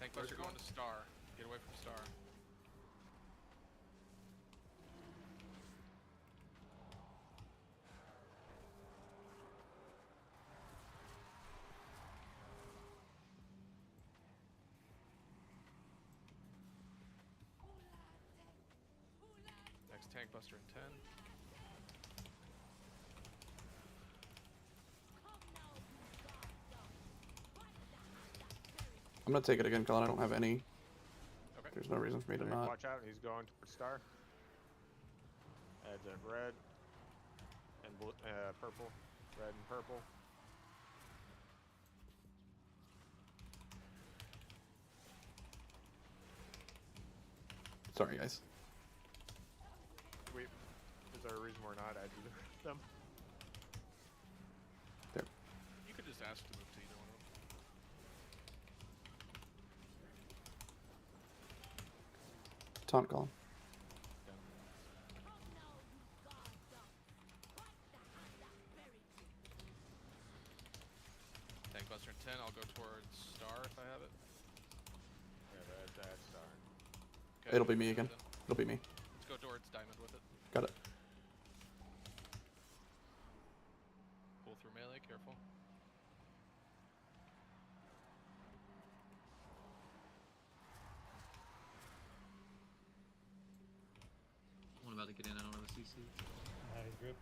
Tank Buster going to Star. Get away from Star. Next Tank Buster in 10. I'm gonna take it again, Colin. I don't have any. Okay. There's no reason for me to Alright, not. watch out, he's going to Star. Ads at red and blue, purple. Red and purple. Sorry, guys. Wait, is there a reason we're not at either of them? There. You could just ask to move to either one of them. Taunt, Colin. Tank Buster in 10. I'll go towards Star if I have it. Yeah, that's Star. Okay, It'll be me again. then. It'll be me. Let's go towards Diamond with it. Got it. Pull through melee, careful. One about to get in, I don't have a CC. Nice grip.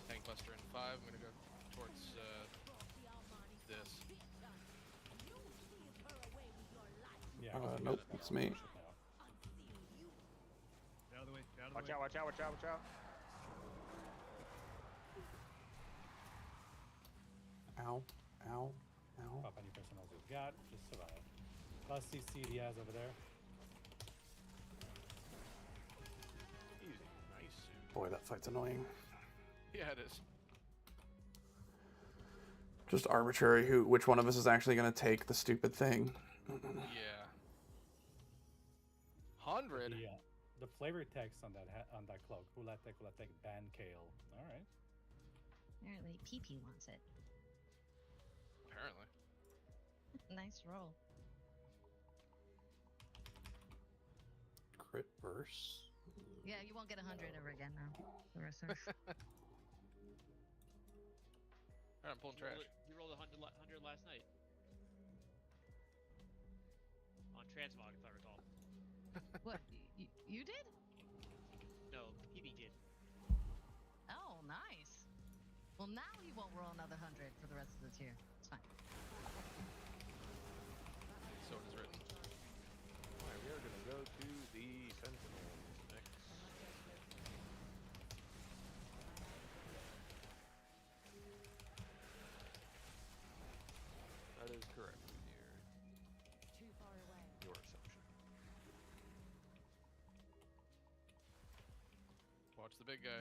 Tank Buster in 5. I'm gonna go towards this. Yeah. Nope, it's me. Get out of the way. Get out of the Watch way. out, watch out, watch out, watch out. Ow. Ow. Ow. Pop any person else you've got. Just survive. Plus CC the ads over there. Easy. Nice. Boy, that fight's annoying. Yeah, it is. Just arbitrary. Which one of us is actually gonna take the stupid thing? Yeah. 100? The flavor text on that cloak. Hulatek, ban kale. All right. Apparently, PP wants it. Apparently. Nice roll. Crit burst. Yeah, you won't get 100 ever again now. The rest of Alright, I'm pulling trash. You rolled 100 last night. On Transmog, if I recall. What? You did? No, PB did. Oh, nice. Well, now you won't roll another 100 for the rest of the tier. It's fine. So it is written. Alright, we are gonna go to the Sentinels next. That is correct, dear. Too far away. Your assumption. Watch the big guy.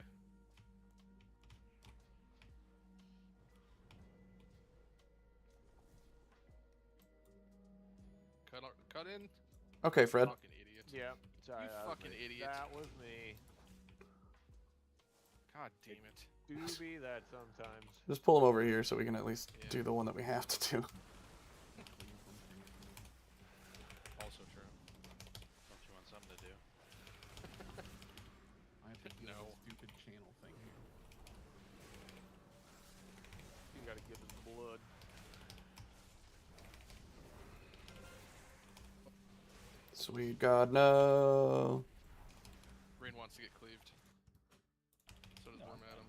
Cut in. Okay, Fred. Fucking idiot. Yeah, sorry, You that was fucking me. idiot. That was me. God damn it. Do be that sometimes. Just pull him over here so we can at least Yeah. do the one that we have to do. Also true. Don't you want something to do? I have to do No. a stupid channel thing here. You gotta give us blood. Sweet God, no. Rain wants to get cleaved. So does Worm Adam.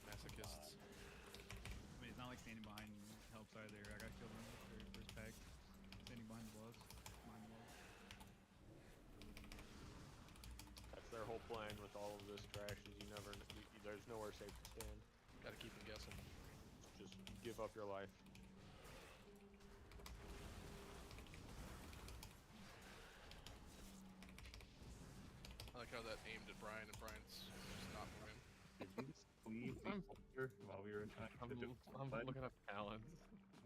Masochists. I mean, it's not like standing behind helps either. I got killed in the very first pack. Standing behind walls. Behind walls. That's their whole plan with all of this trash is you never, there's nowhere safe to stand. Gotta keep him guessing. Just just give up your life. I like how that aimed at Brian and Brian's just not moving. Did you just leave the folder while we were trying to do I'm but looking up talents.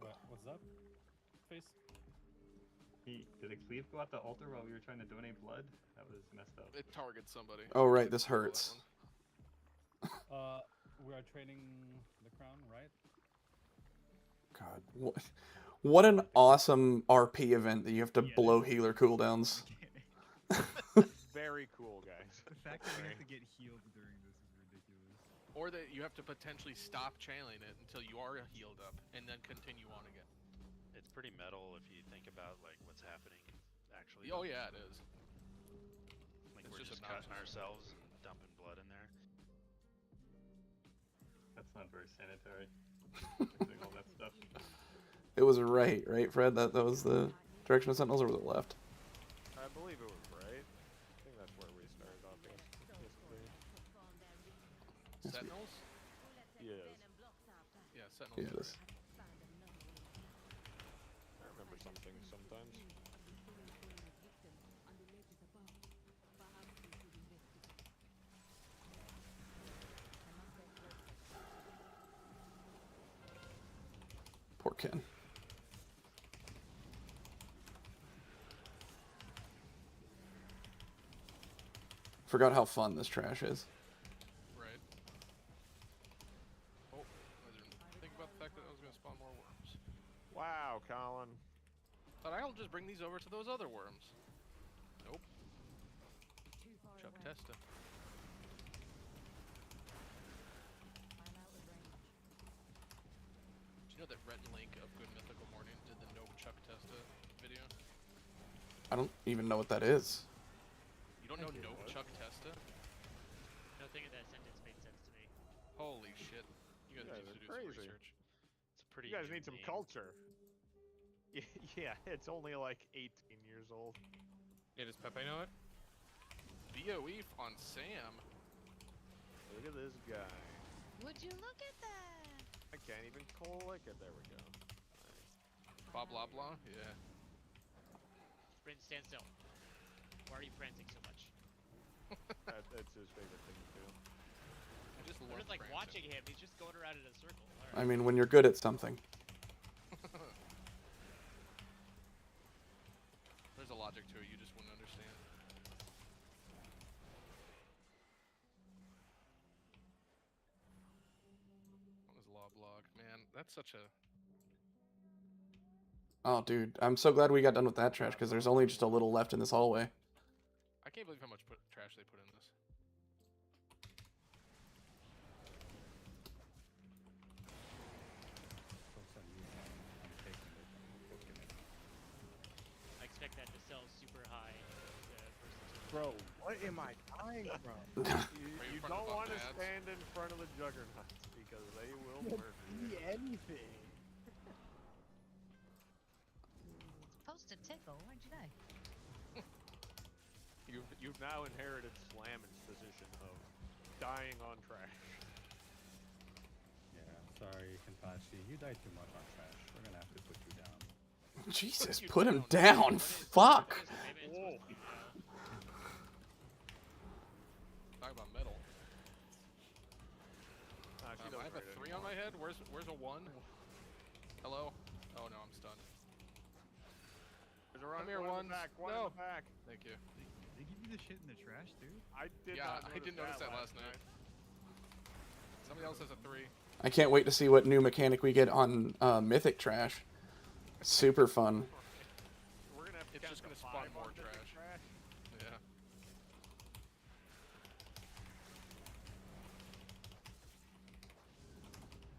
what's up? Face? Did a cleave go out the altar while we were trying to donate blood? That was messed up. It targets somebody. Oh right, this hurts. We are training the crown, right? God, what an awesome RP event that you have to blow healer cooldowns. Very cool, guys. The fact that we have to get healed during this is ridiculous. Or that you have to potentially stop channeling it until you are healed up, and then continue on again. It's pretty metal if you think about like what's happening actually. Oh yeah, it is. Like It's we're just just cutting obnoxious. ourselves and dumping blood in there. That's not very sanitary. Doing all that stuff. It was right, Fred? That was the direction of Sentinels, or was it left? I believe it was right. I think that's where we started off. Sentinels? Yes. Yeah, Sentinels. Yeah, it is. I remember some things sometimes. Poor Ken. Forgot how fun this trash is. Right. Oh, I didn't think about the fact that I was going to spawn more worms. Wow, Colin. But I'll just bring these over to those other worms. Nope. Chuck Testa. Do you know that Rhett and Link of Good Mythical Morning did the Nope Chuck Testa video? I don't even know what that is. You don't know Nope Chuck Testa? Nothing in that sentence made sense to me. Holy shit. You guys need to do some crazy. research. It's a pretty. You guys new need some name. culture. Yeah, it's only like 18 years old. Yeah, does Pepe know it? BOE on Sam. Look at this guy. Would you look at that? I can't even click it. There we go. Blah blah blah. Yeah. Bryn, stand still. Why are you prancing so much? That's his favorite thing to do. I just I'm love just like prancing. watching him. He's just going around in a circle. All I right. mean, when you're good at something. There's a logic to it you just wouldn't understand. What was Law Blog? Man, that's such a... Oh, dude, I'm so glad we got done with that trash, because there's only just a little left in this hallway. I can't believe how much trash they put in this. I expect that to sell super high. Bro, what am I dying from? You don't want to stand in front of the juggernauts because they will murder you. Be anything. Supposed to tickle. What'd you say? You've now inherited Slamon's position of dying on trash. Yeah, sorry, Kenpachi. You died too much on trash. We're gonna have to put you down. Jesus, put him down. Fuck. Whoa. Talk about metal. She I doesn't have a hurt 3 on my head. Where's a 1? Hello? Oh no, I'm stunned. There's a run, Come here, one ones. in the back, one No. in the back. Thank you. They give you the shit in the trash, dude? I did Yeah, not I didn't notice that last night. night. Somebody else has a 3. I can't wait to see what new mechanic we get on Mythic Trash. Super fun. We're gonna have to It's just gonna spawn more trash. Yeah.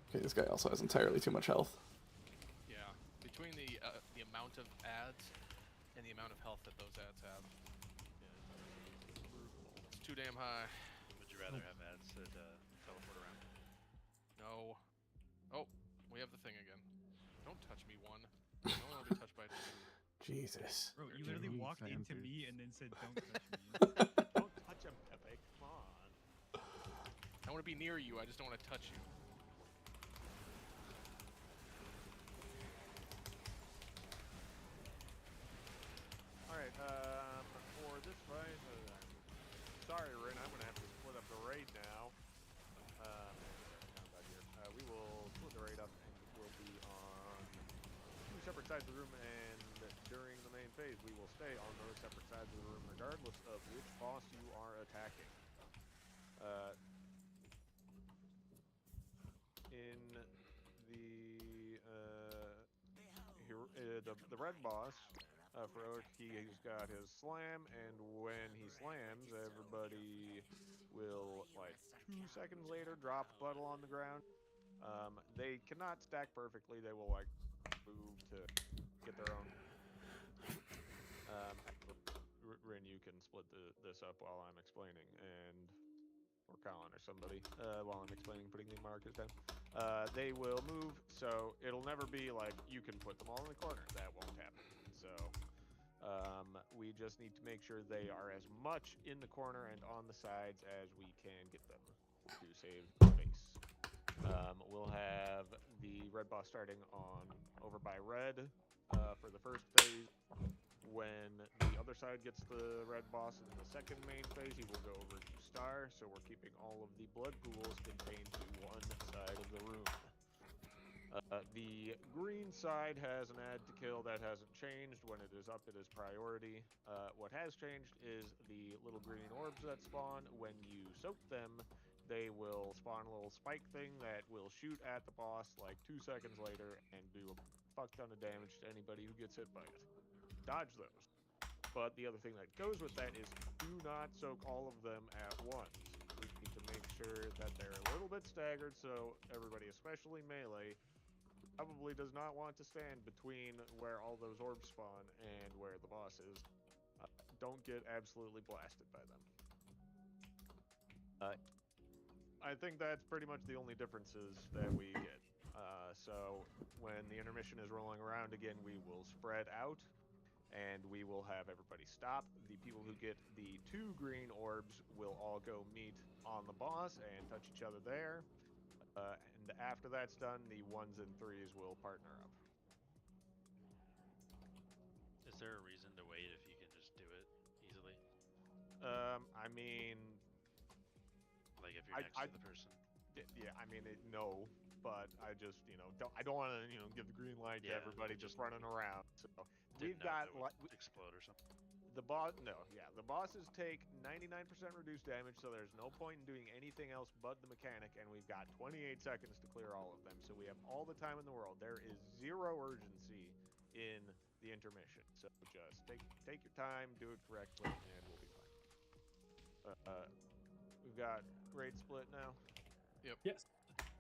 Okay, this guy also has entirely too much health. Yeah. Between the amount of ads and the amount of health that those ads have. It's too damn high. Would you rather have ads that teleport around? No. Oh, we have the thing again. Don't touch me, 1. I don't want to be touched by 2. Jesus. Bro, you literally walked into me and then said, "Don't touch me." Don't touch him, Pepe. Come on. I want to be near you. I just don't want to touch you. separate sides of the room, and during the main phase, we will stay on those separate sides of the room, regardless of which boss you are attacking. In the red boss, for Oak, he's got his slam, and when he slams, everybody will, like, 2 seconds later, drop a puddle on the ground. They cannot stack perfectly. They will, like, move to get their own. Rin, you can split this up while I'm explaining, or Colin or somebody, while I'm explaining, putting the markers down. They will move, so it'll never be like you can put them all in the corner. That won't happen. So we just need to make sure they are as much in the corner and on the sides as we can get them to save space. We'll have the red boss starting over by red for the first phase. When the other side gets the red boss in the second main phase, he will go over to star, so we're keeping all of the blood pools contained to one side of the room. The green side has an add to kill that hasn't changed. When it is up, it is priority. What has changed is the little green orbs that spawn. When you soak them, they will spawn a little spike thing that will shoot at the boss like 2 seconds later and do a fuck ton of damage to anybody who gets hit by it. Dodge those. But the other thing that goes with that is do not soak all of them at once. We need to make sure that they're a little bit staggered, so everybody, especially melee, probably does not want to stand between where all those orbs spawn and where the boss is. Don't get absolutely blasted by them. I think that's pretty much the only differences that we get. So when the intermission is rolling around again, we will spread out, and we will have everybody stop. The people who get the 2 green orbs will all go meet on the boss and touch each other there. And after that's done, the 1s and 3s will partner up. Is there a reason to wait if you can just do it easily? I mean, like if you're next to the person. Yeah, I mean, no, but I just, I don't want to, give the green light to everybody just running around. So we've got explode or something. The bosses take 99% reduced damage, so there's no point in doing anything else but the mechanic, and we've got 28 seconds to clear all of them, so we have all the time in the world. There is zero urgency in the intermission, so just take your time, do it correctly, and we'll be fine. We've got raid split now. Yep. Yes.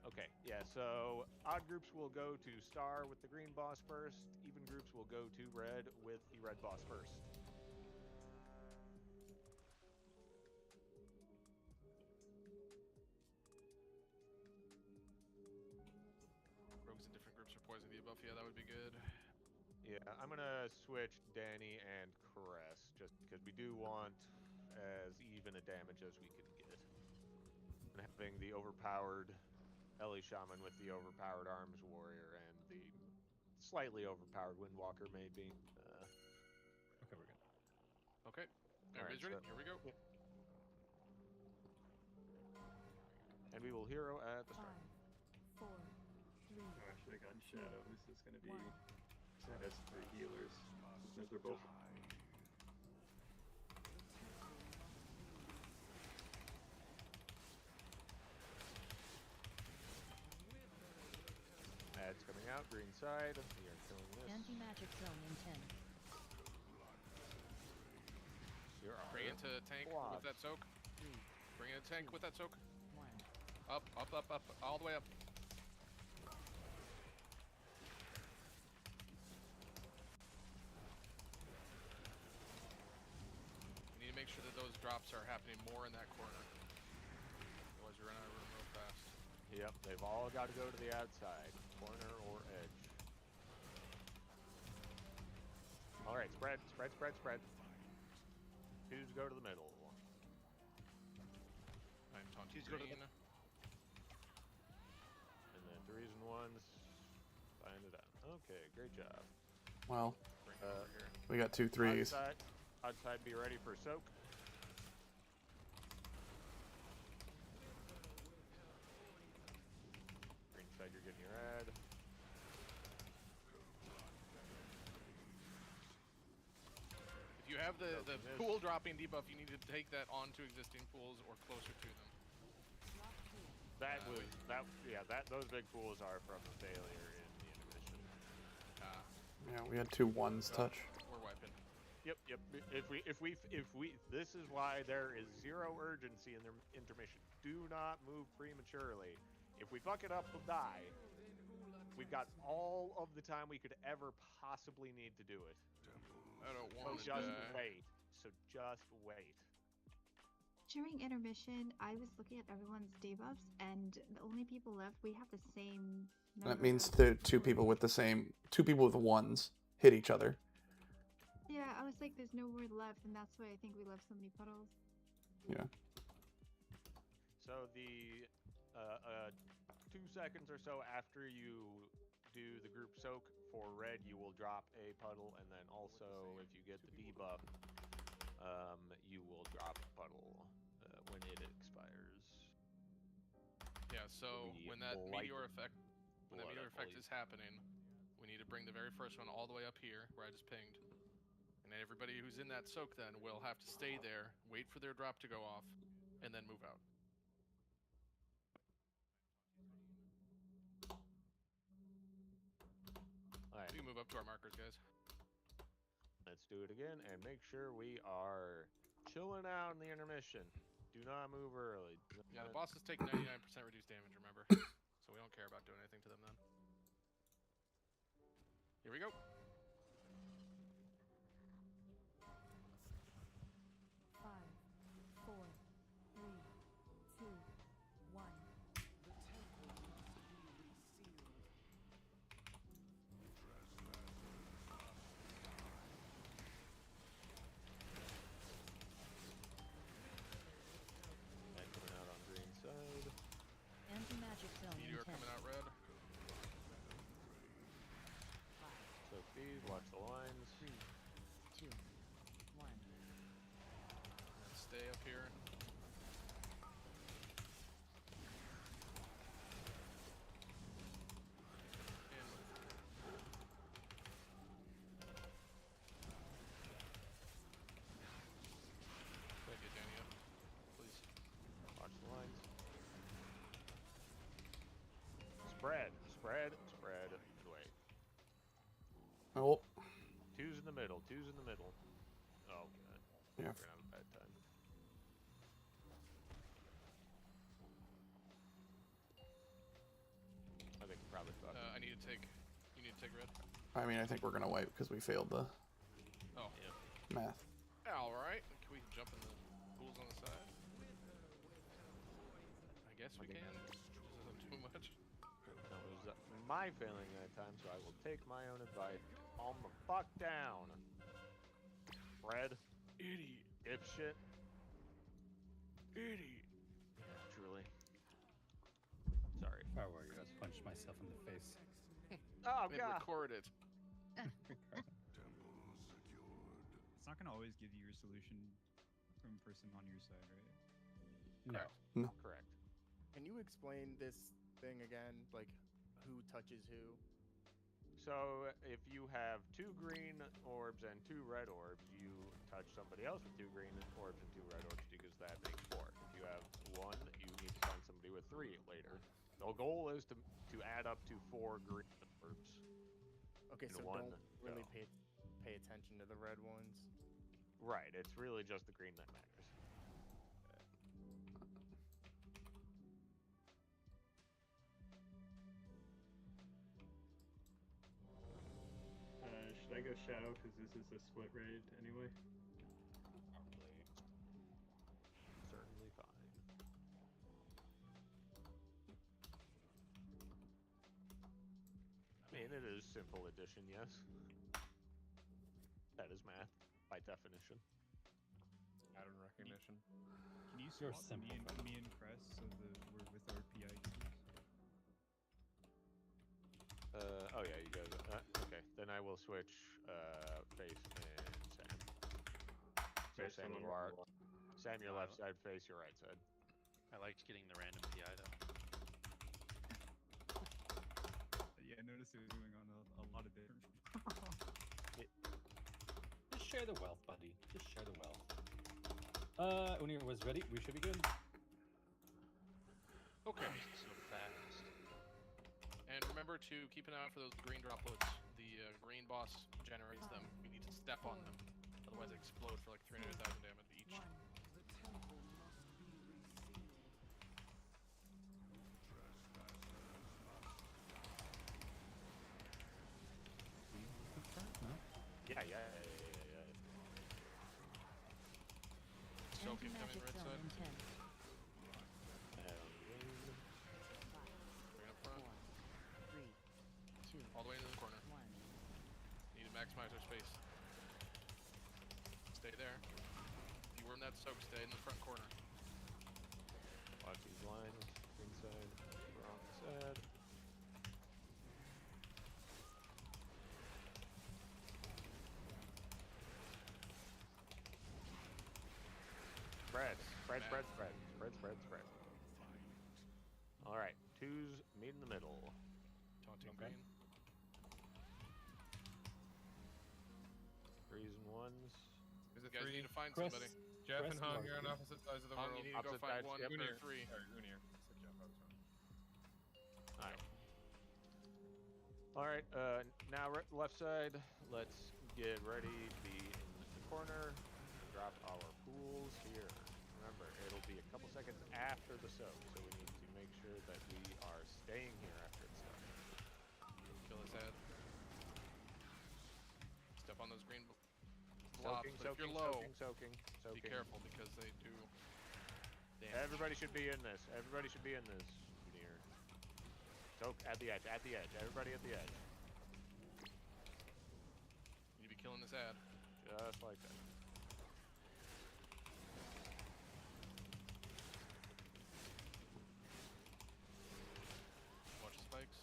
Okay, yeah, so odd groups will go to star with the green boss first, even groups will go to red with the red boss first. Rogues in different groups are poisoning the buff. Yeah, that would be good. Yeah, I'm gonna switch Danny and Cress, just because we do want as even a damage as we can get. And having the overpowered Ellie Shaman with the overpowered Arms Warrior and the slightly overpowered Windwalker maybe. Okay, we're good. Okay, everybody's ready. Here we go. Yep. And we will hero at the start. 5, 4, 3. Oh, I should have gotten Shadow. This is going to be Shadow's for healers. Since they're both. Ads coming out, green side. We are killing this. Anti-magic zone in 10. Bring it to tank with that soak. Bring in a tank with that soak. Up, up, up, up, all the way up. We need to make sure that those drops are happening more in that corner. Otherwise, we run out of room real fast. Yep, they've all got to go to the outside, corner or edge. All right, spread, spread, spread, spread. 2s go to the middle. I'm taunting 2s go to the green. And then 3s and 1s. Find it out. Okay, great job. Well, Bring it over here. we got 2 3s. Outside, be ready for soak. Green side, you're getting your ad. have the Soaking this. pool dropping debuff, you need to take that onto existing pools or closer to them. That was those big pools are from the failure in the intermission. Yeah, we had 2 1s touch. We're wiping. Yep. If we this is why there is 0 urgency in the intermission. Do not move prematurely. If we fuck it up, we'll die. We've got all of the time we could ever possibly need to do it. I don't So want to just die. wait. So just wait. During intermission, I was looking at everyone's debuffs, and the only people left, we have the same number. That means of the 2 people with the same 2 people with 1s hit each other. Yeah, I was like, there's no word left, and that's why I think we left so many puddles. Yeah. So the 2 seconds or so after you do the group soak for red, you will drop a puddle, and then also if you get the debuff, you will drop a puddle when it expires. Yeah, so when that meteor effect is happening, we need to bring the very first one all the way up here where I just pinged. And then everybody who's in that soak then will have to stay there, wait for their drop to go off, and then move out. Alright. We can move up to our markers, guys. Let's do it again and make sure we are chilling out in the intermission. Do not move early. Yeah, the bosses take 99% reduced damage, remember? So we don't care about doing anything to them then. Here we go. 5, 4, 3, 2, 1. And coming out on green side. Anti-magic zone. Meteor intense. coming out red. So these, watch the lines. 3, 2, 1. And stay up here. Thank you, Dania. Please. Watch the lines. Spread. Wait. Oh. 2's in the middle. 2's in the middle. Oh, God. Yeah. We're gonna have a bad time. I think we're probably fucked. I need to take. You need to take red. I mean, I think we're gonna wipe because we failed the Oh. math. All right. Can we jump in the pools on the side? I guess we can. This isn't too much. That was my failing that time, so I will take my own advice. Calm the fuck down. Fred. Idiot. Dipshit. Idiot. Truly. Sorry. If I were you, I'd punch myself in the face. Oh, And God. record it. It's not gonna always give you your solution from a person on your side, right? No. Correct. Can you explain this thing again? Like, who touches who? So, if you have 2 green orbs and 2 red orbs, you touch somebody else with 2 green orbs and 2 red orbs because that makes 4. If you have 1, you need to find somebody with 3 later. The goal is to add up to 4 green orbs. Okay, in so one don't really go. pay attention to the red ones. Right, it's really just the green that matters. Should I go shadow because this is a split raid anyway? Certainly fine. I mean, it is simple addition, yes. That is math, by definition. Pattern recognition. Can you You're swap me simple, and Cress so that we're with our PI users? Oh yeah, you guys. Okay, then I will switch face and Sam. So Okay, Sam, so you are Sam, your left side, face your right side. I liked getting the random PI though. Yeah, I noticed it was going on a lot of different. Just share the wealth, buddy. Just share the wealth. Unir was ready. We should be good. Okay. So fast. And remember to keep an eye out for those green droplets. The green boss generates them. You need to step on them. Otherwise they explode for like 300,000 damage each. Yeah. Soaking coming right side. Bring up front. 3, 2, All the way into the corner. 1. Need to maximize our space. Stay there. If you worm that soak, stay in the front corner. Watch these lines. Inside. Wrong side. Spread. Alright, 2s meet in the middle. Taunting green. 3s and 1s. Is it You guys three? need to find Chris. somebody. Jeff Chris and Hung Mark. are on opposite sides of the Hung, world. you need to go Opposite find sides, one. yep. We need Unir. 3. Sorry, Unir. I said Jeff, I was wrong. Alright, now left side. Let's get ready to be in the corner. Drop our pools here. Remember, it'll be a couple seconds after the soak, so we need to make sure that we are staying here after it starts. Kill his head. Step on those green blobs. But if you're low, soaking. be careful because they do damage. Everybody should be in this. Near. Soak at the edge. Everybody at the edge. You need to be killing this ad. Just like that. Watch the spikes.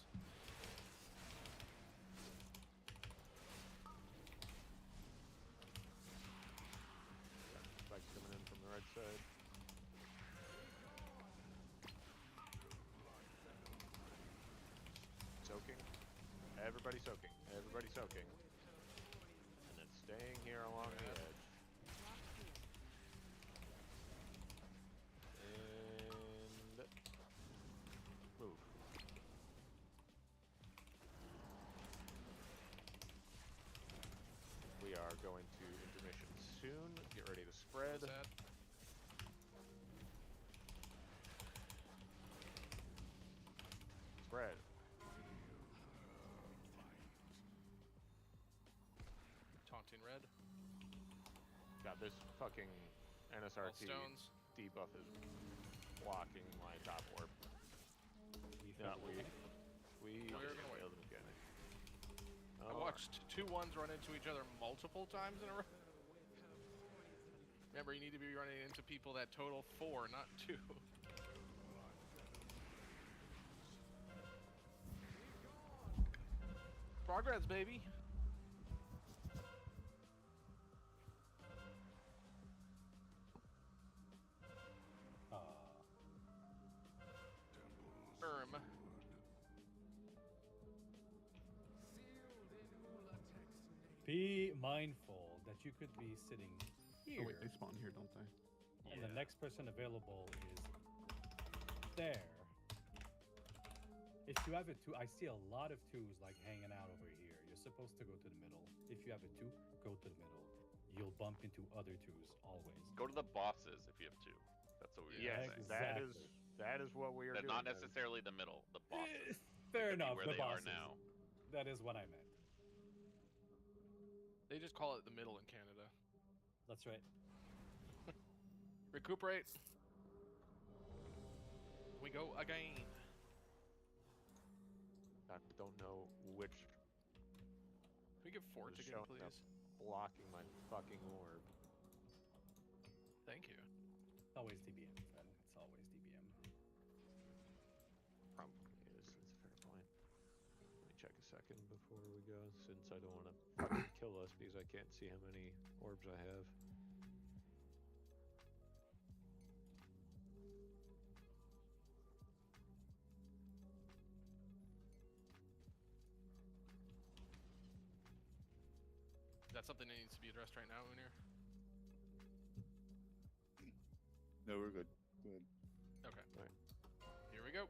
Spikes coming in from the right side. Soaking. Everybody soaking. And then staying here along the edge. And move. We are going to intermission soon. Get ready to spread. Spread. Taunting red. God, this fucking NSRT stones. debuff is blocking my top orb. We're gonna wait. Again. I watched 2 1s run into each other multiple times in a row. Remember, you need to be running into people that total 4, not 2. Progress, baby. Be mindful that you could be sitting here. Oh wait, they spawn here, don't they? And the next person available is there. If you have a 2, I see a lot of 2s like hanging out over here. You're supposed to go to the middle. If you have a 2, go to the middle. You'll bump into other 2s always. Go to the bosses if you have 2. That's what we're Yes, saying. that is what we are doing. Not necessarily the middle. The bosses. Fair That could be enough. Where the they bosses. are now. That is what I meant. They just call it the middle in Canada. That's right. Recuperate. We go again. I don't know which. Can we get Fort is again, showing up please? blocking my fucking orb. Thank you. It's always DBM, Fred. It's always DBM. Probably is. That's a fair point. Let me check a second before we go, since I don't want to fucking kill us because I can't see how many orbs I have. Is that something that needs to be addressed right now, Unir? No, we're good. Good. Okay. Here we go.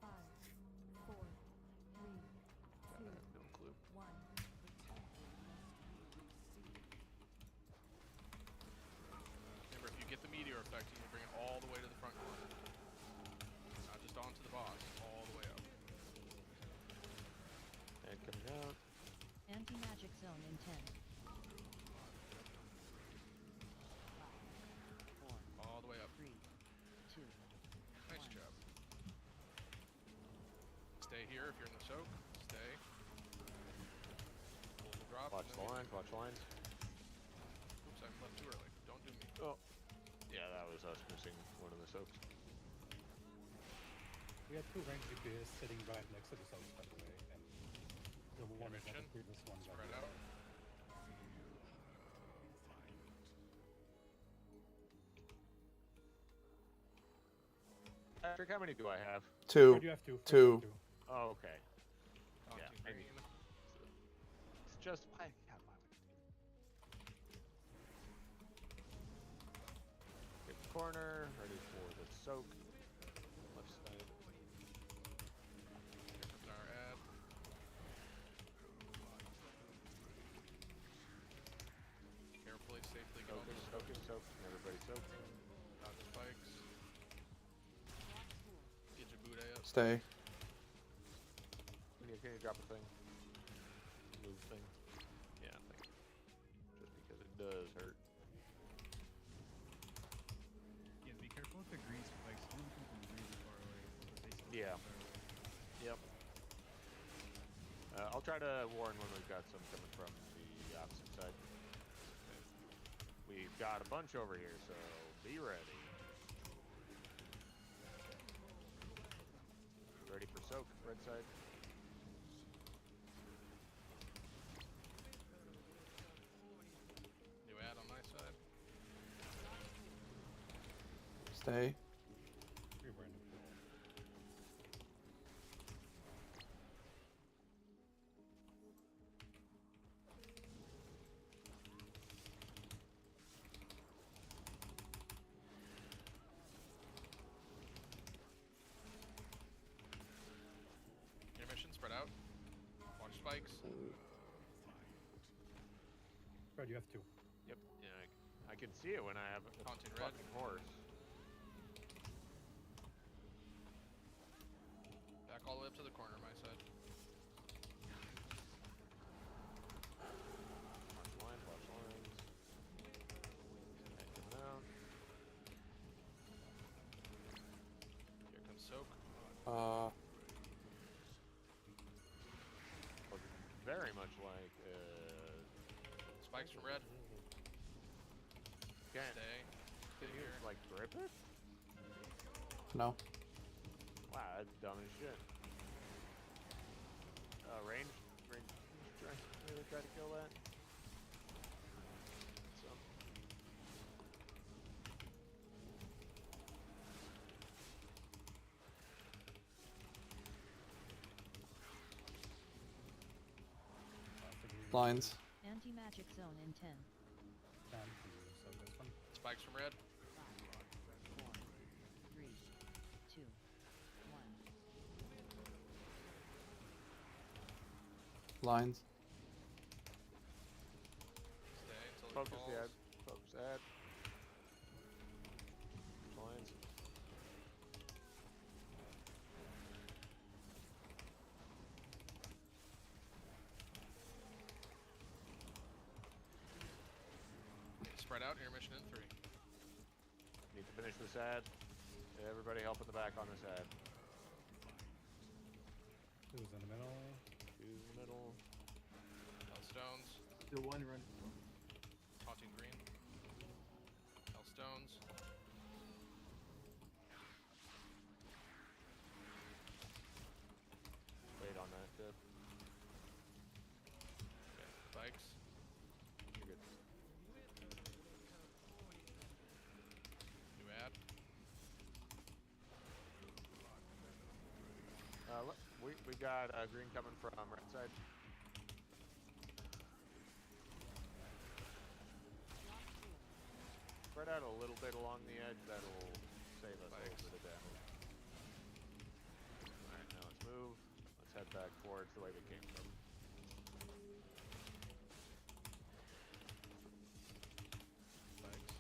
5, 4, 3, 2, No clue. 1. Remember, if you get the meteor effect, you can bring it all the way to the front corner. Not just onto the boss, all the way up. And coming out. Anti-magic zone in 10. 5, 4, All the way up. 3, 2. Nice job. Stay here if you're in the soak. Stay. We'll drop. Watch the lines. Watch lines. Oops, I left too early. Don't do me. Oh. Yeah, that was us missing one of the soaks. We had 2 ranged DPS sitting right next to the soaks, by the way, and the one is on the previous one. Spread out. Patrick, how many do I have? 2. You have 2. 2. Oh, okay. Taunting Yeah, maybe. green. It's just why would I do? Get the corner, ready for the soak. Left side. Here comes our ad. Carefully, safely get on the Soaking, soaking. Everybody soaking. Dodge spikes. Get your boot up. Stay. Can you drop a thing? Move thing? Yeah, thank you. Just because it does hurt. Yeah, be careful with the green spikes. Some of them come from really far away. Yeah. Yep. I'll try to warn when we've got some coming from the opposite side. We've got a bunch over here, so be ready. Ready for soak, red side. New ad on my side. Stay. Intermission, spread out. Watch spikes. Fred, you have 2. Yep. Yeah, I can see it when I have a Taunting red. fucking horse. Back all the way up to the corner, my side. Watch lines, watch lines. And coming out. Here comes soak. Looking very much like Spikes from red. Can't. Stay. Can you here. like grip it? No. Wow, that's dumb as shit. Range. Really try to kill that. Some. Lines. Anti-magic zone in 10. Spikes from red. 5, 4, 3, 2, 1. Lines. Stay until it Focus falls. the ad. Focus ad. Lines. Spread out, intermission in 3. Need to finish this ad. Everybody help in the back on this ad. 2's in the middle. 2's in the middle. Hellstones. Still one run. Taunting green. Hellstones. Wait on that, Dip. Okay, spikes. You're good. New ad. We got green coming from right side. Spread out a little bit along the edge. That'll save us a little bit of damage. Alright, now let's move. Let's head back towards the way we came from. Thanks.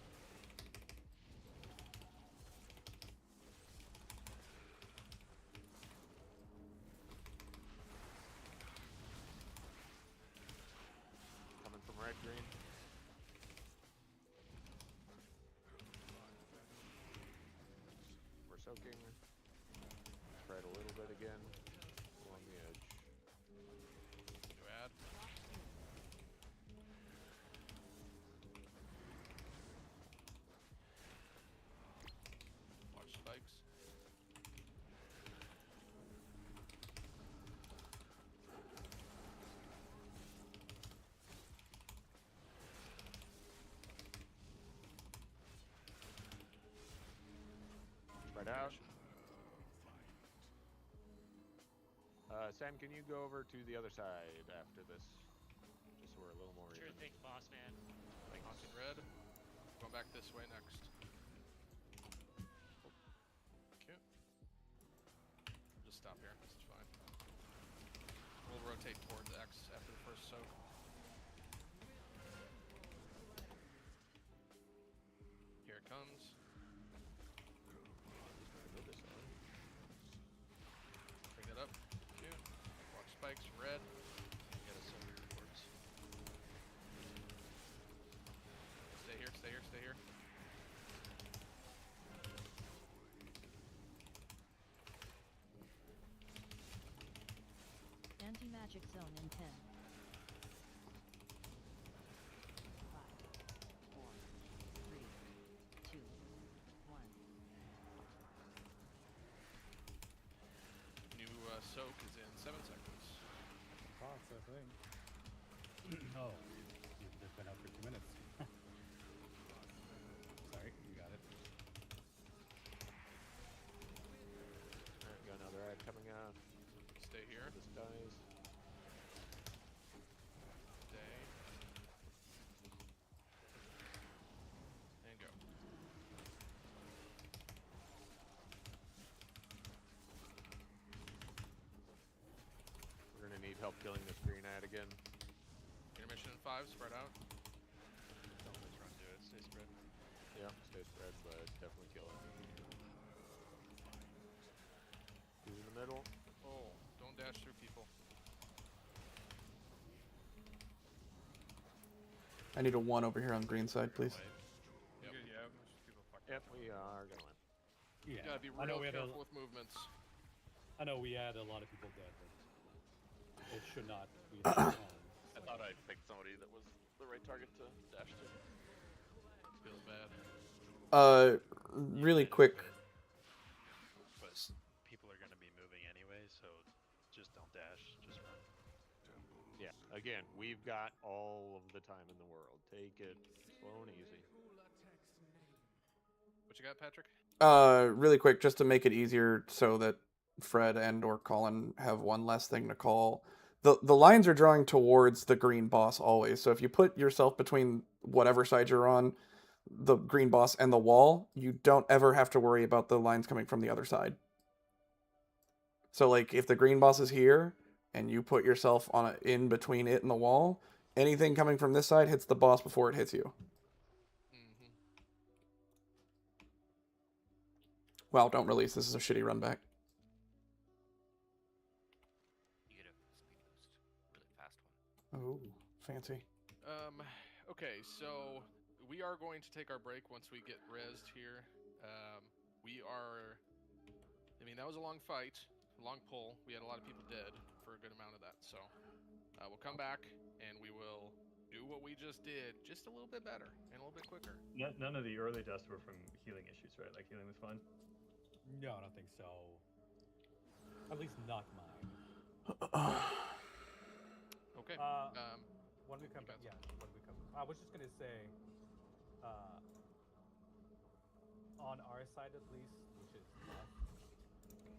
Coming from red, green. We're soaking. Spread a little bit again along the edge. You add. Watch spikes. Spread out. Sam, can you go over to the other side after this? Just so we're a little more Sure even. thing, boss man. Honking red. Going back this way next. Okay. Just stop here. This is fine. We'll rotate towards X after the first soak. Here it comes. Bring it up. Cute. Watch spikes. Red. Get a silver towards. Stay here. Stay here. Stay here. Anti-magic zone in 10. 5, 4, 3, 2, 1. New soak is in 7 seconds. Box, I think. Oh, they've been out for 2 minutes. Sorry, you got it. Alright, got another ad coming out. Stay here. This dies. Stay. And go. We're gonna need help killing this green ad again. Intermission in 5. Spread out. Don't let's run to it. Stay spread. Yeah, stay spread, but definitely kill it. Who's in the middle? Oh, don't dash through people. I need a 1 over here on the green side, please. Yep. Yeah, most people fucked Yep, we are gonna win. Yeah, You gotta be I know real we had careful with movements. I know we had a lot of people dead, but it should not be that long. I thought I picked somebody that was the right target to dash to. Feels bad. Really quick. But people are gonna be moving anyway, so just don't dash. Just run. Yeah, again, we've got all of the time in the world. Take it slow and easy. What you got, Patrick? Really quick, just to make it easier so that Fred and or Colin have one less thing to call. The lines are drawing towards the green boss always. So if you put yourself between whatever side you're on, the green boss and the wall, you don't ever have to worry about the lines coming from the other side. So like if the green boss is here and you put yourself on in between it and the wall, anything coming from this side hits the boss before it hits you. Mm-hmm. Wow, don't release. This is a shitty run back. You get a speed boost. Really fast one. Oh, fancy. Okay, so we are going to take our break once we get rezzed here. I mean, that was a long fight, a long pull. We had a lot of people dead for a good amount of that. So we'll come back and we will do what we just did, just a little bit better and a little bit quicker. None of the early deaths were from healing issues, right? Like healing was fine? No, I don't think so. At least not mine. Okay. When we come back, yeah, when we come. I was just gonna say, on our side at least, which is left,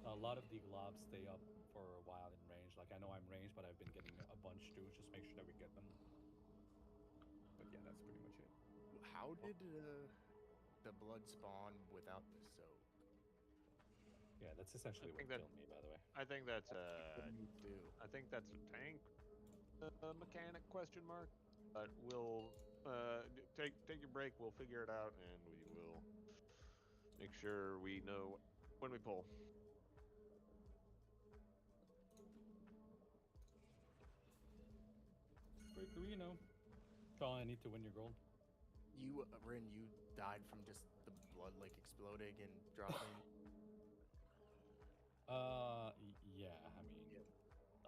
a lot of the globs stay up for a while in range. Like I know I'm ranged, but I've been getting a bunch too. Just make sure that we get them. But yeah, that's pretty much it. How did the blood spawn without the soak? Yeah, that's essentially what killed me, by the way. I think that's What do you do? I think that's a tank mechanic question mark. But we'll take your break. We'll figure it out, and we will make sure we know when we pull. Break arena. That's all I need to win your gold. You, Rin, you died from just the blood like exploding and dropping. Yeah. I mean,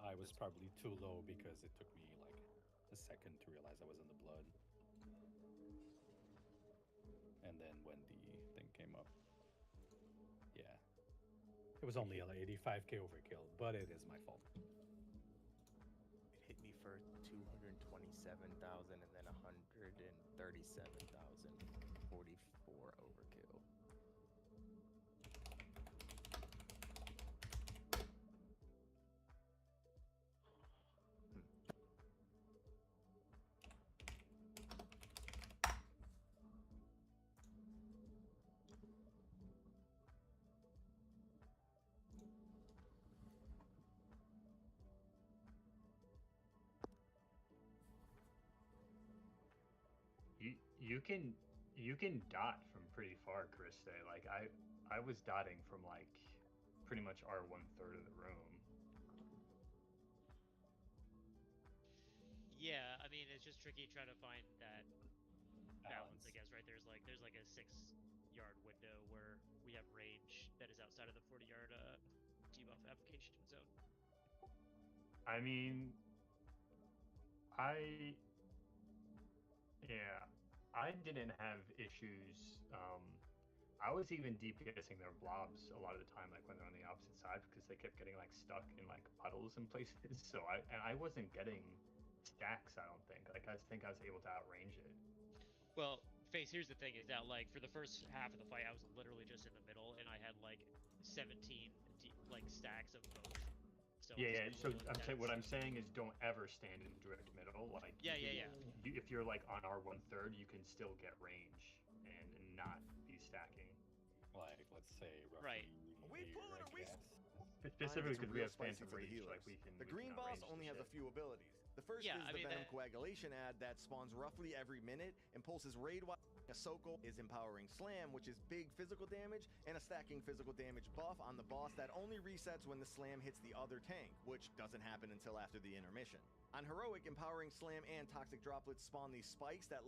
I was probably too low because it took me like a second to realize I was in the blood. And then when the thing came up, yeah, it was only like 85k overkill, but it is my fault. It hit me for 227,000 and then 137,044 overkill. You can dot from pretty far, Kriste. Like I was dotting from like pretty much our 1/3 of the room. Yeah, I mean it's just tricky trying to find that balance, I guess, right? There's like a 6-yard window where we have range that is outside of the 40-yard debuff application zone. I mean, I didn't have issues. I was even DPSing their blobs a lot of the time, like when they're on the opposite side, because they kept getting like stuck in like puddles and places. So I wasn't getting stacks. I don't think. Like I think I was able to outrange it. Well, Face, here's the thing: is that like for the first half of the fight, I was literally just in the middle, and I had like 17 like stacks of both. So Yeah. So what I'm saying is, don't ever stand in direct middle. Like if you're like on our 1/3, you can still get range and not be stacking. Like let's say roughly. Right. We pull it or we. Specifically because we have spicy phantom for the rage, healers. like we can. The green boss only has a few abilities. The first is the Venom Coagulation ad that spawns roughly every minute and pulses raid while a Soko is Empowering Slam, which is big physical damage, and a stacking physical damage buff on the boss that only resets when the slam hits the other tank, which doesn't happen until after the intermission. On Heroic, Empowering Slam and Toxic Droplets spawn these spikes that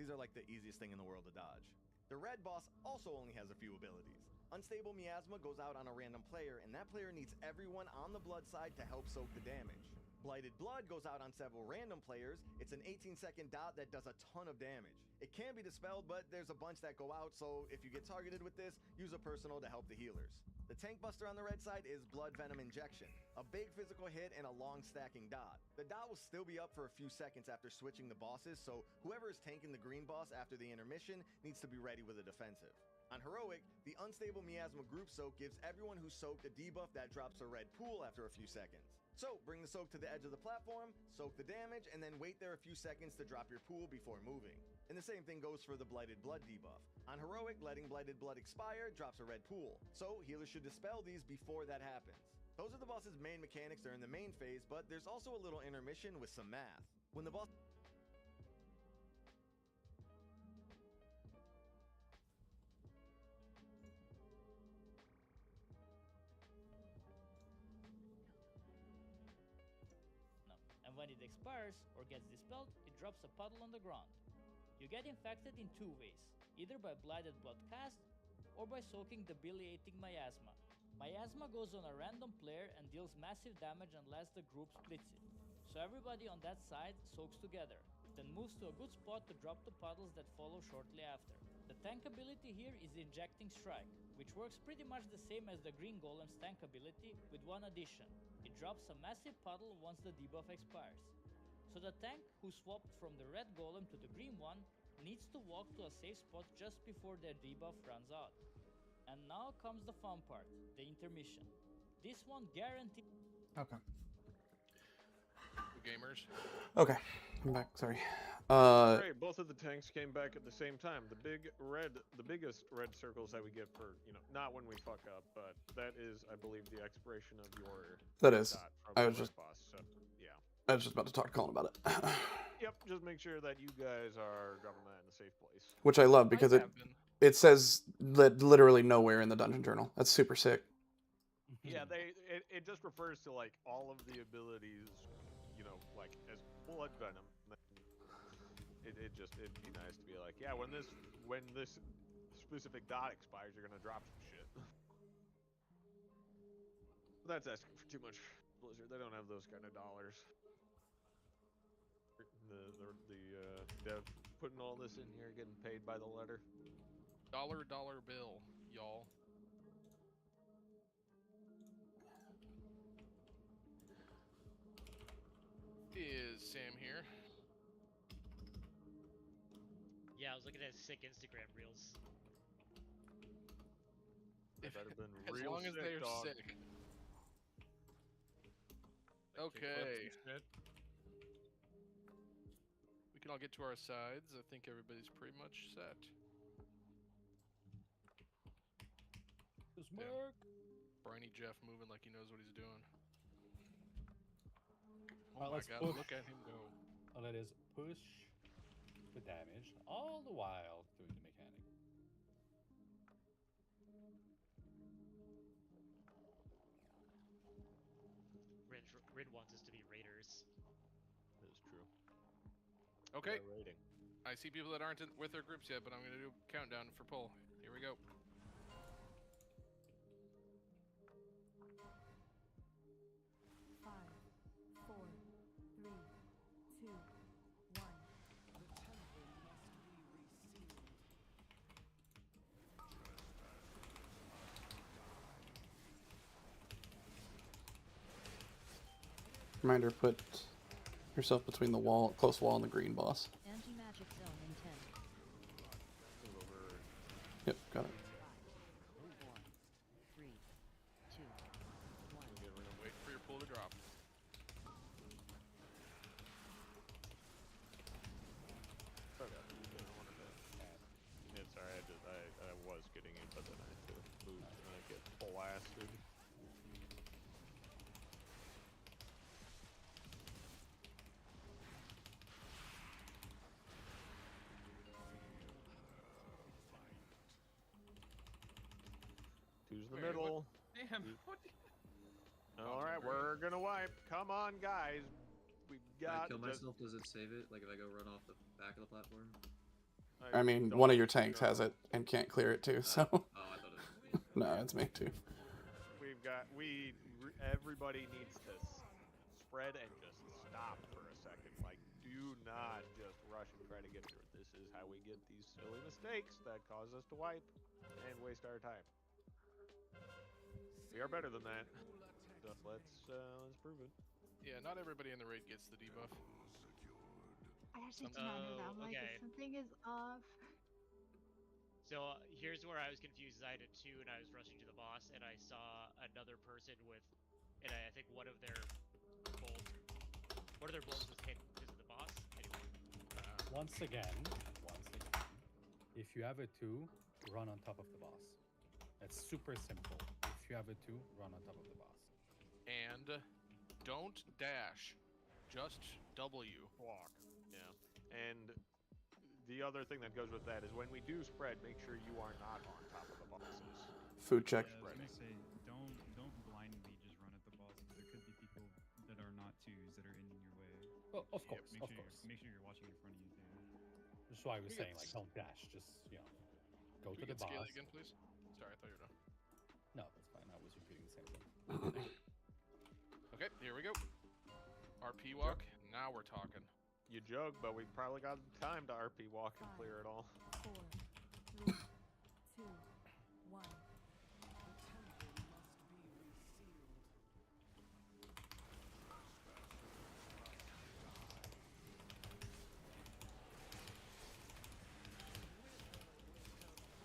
these are like the easiest thing in the world to dodge. The red boss also only has a few abilities. Unstable Miasma goes out on a random player, and that player needs everyone on the blood side to help soak the damage. Blighted Blood goes out on several random players. It's an 18-second dot that does a ton of damage. It can be dispelled, but there's a bunch that go out, so if you get targeted with this, use a personal to help the healers. The Tank Buster on the red side is Blood Venom Injection, a big physical hit and a long stacking dot. The dot will still be up for a few seconds after switching the bosses, so whoever is tanking the green boss after the intermission needs to be ready with a defensive. On Heroic, the Unstable Miasma Group Soak gives everyone who soaked a debuff that drops a red pool after a few seconds. So, bring the soak to the edge of the platform, soak the damage, and then wait there a few seconds to drop your pool before moving. And the same thing goes for the Blighted Blood debuff. On Heroic, letting Blighted Blood expire drops a red pool, so healers should dispel these before that happens. Those are the boss's main mechanics during the main phase, but there's also a little intermission with some math. When the boss... And when it expires or gets dispelled, it drops a puddle on the ground. You get infected in two ways, either by Blighted Blood cast or by soaking Debilitating Miasma. Miasma goes on a random player and deals massive damage unless the group splits it. So everybody on that side soaks together, then moves to a good spot to drop the puddles that follow shortly after. The tank ability here is Injecting Strike, which works pretty much the same as the Green Golem's tank ability with one addition. It drops a massive puddle once the debuff expires. So the tank who swapped from the red golem to the green one needs to walk to a safe spot just before their debuff runs out. And now comes the fun part, the intermission. This one guarantees... Okay. Gamers. Okay, I'm back. Sorry. Great, both of the tanks came back at the same time. The biggest red circles that we get for, not when we fuck up, but that is, I believe, the expiration of your That is. dot from I the was just. boss. So, yeah. I was just about to talk to Colin about it. Yep, just make sure that you guys are dropping that in a safe place. Which I love because it says literally nowhere in the dungeon journal. That's super sick. Yeah, it just refers to like all of the abilities, like as blood venom. It'd be nice to be like, yeah, when this specific dot expires, you're gonna drop some shit. That's asking for too much, Blizzard. They don't have those kind of dollars. The dev putting all this in here, getting paid by the letter. Dollar bill, y'all. Is Sam here? Yeah, I was looking at sick Instagram reels. They better been As real long as sick, they're dog. sick. Okay. We can all get to our sides. I think everybody's pretty much set. Mark. Briny Jeff moving like he knows what he's doing. Oh Alright, my let's god, push. look at him go. All that is push the damage, all the while doing the mechanic. Rid wants us to be raiders. That is true. Okay. Yeah, raiding. I see people that aren't with their groups yet, but I'm going to do a countdown for pull. Here we go. Reminder: put yourself between the close wall, and the green boss. Anti-magic zone in 10. Move over. Yep, got it. 3, 2, 1. We're going to wait for your pull to drop. It's alright. I was getting it, but then I had to move and I get blasted. Two's the middle. Damn. Alright, we're gonna wipe. Come on, guys. We've If I got. kill myself, does it save it? Like if I go run off the back of the platform? I mean, one of your tanks has it and can't clear it too, so. Oh, I thought it was No, it's me too. Everybody needs to spread and just stop for a second. Like, do not just rush and try to get through it. This is how we get these silly mistakes that cause us to wipe and waste our time. We are better than that. So let's prove it. Yeah, not everybody in the raid gets the debuff. I actually did not know that. I'm like, okay. something is off. So here's where I was confused. I had a 2 and I was rushing to the boss, and I saw another person with, and I think one of their blows was hit because of the boss. Anyway. Once again, if you have a 2, run on top of the boss. That's super simple. If you have a 2, run on top of the boss. And don't dash, just W. Walk. Yeah. And the other thing that goes with that is when we do spread, make sure you are not on top of the bosses. Food check. Yeah, I was gonna say, don't blindly just run at the boss because there could be people that are not 2s that are in your way. Well, of course, Make of sure course. Make sure you're watching in front of you too. That's why I was saying, like, don't dash. Just, go to the boss. Scale again, please? Sorry, I thought you were done. No, that's fine. I was repeating the same thing. Okay, here we go. RP walk. Now we're talking. You joke, but we probably got time to RP walk and clear it all. 4, 3, 2, 1.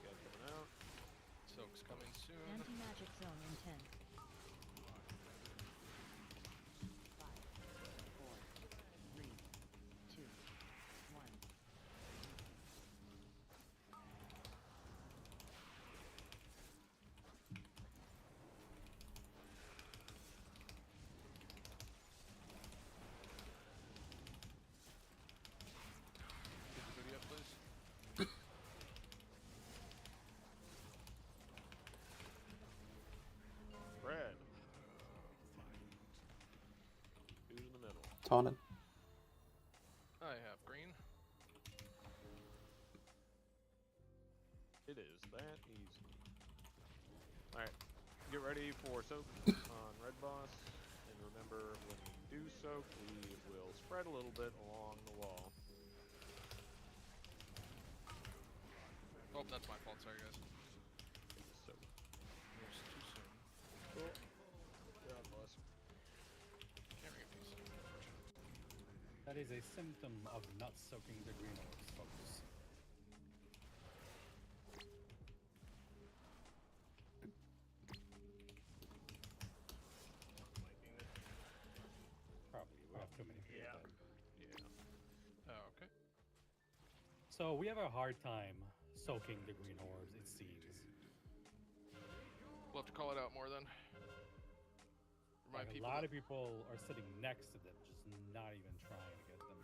Guys coming out. Soak's coming soon. Anti-magic zone in 10. 5, 4, 3, 2, 1. Taunted. I have green. It is that easy. Alright, get ready for soak on red boss. And remember, when we do soak, we will spread a little bit along the wall. Oh, that's my fault. Sorry, guys. Soak. Moves too soon. Cool. God bless. Can't ring a piece. That is a symptom of not soaking the green orbs, folks. Probably. We have too many people dead. Yeah. Oh, okay. So we have a hard time soaking the green orbs, it seems. We'll have to call it out more then. Remind Like a people lot that- of people are sitting next to them, just not even trying to get them.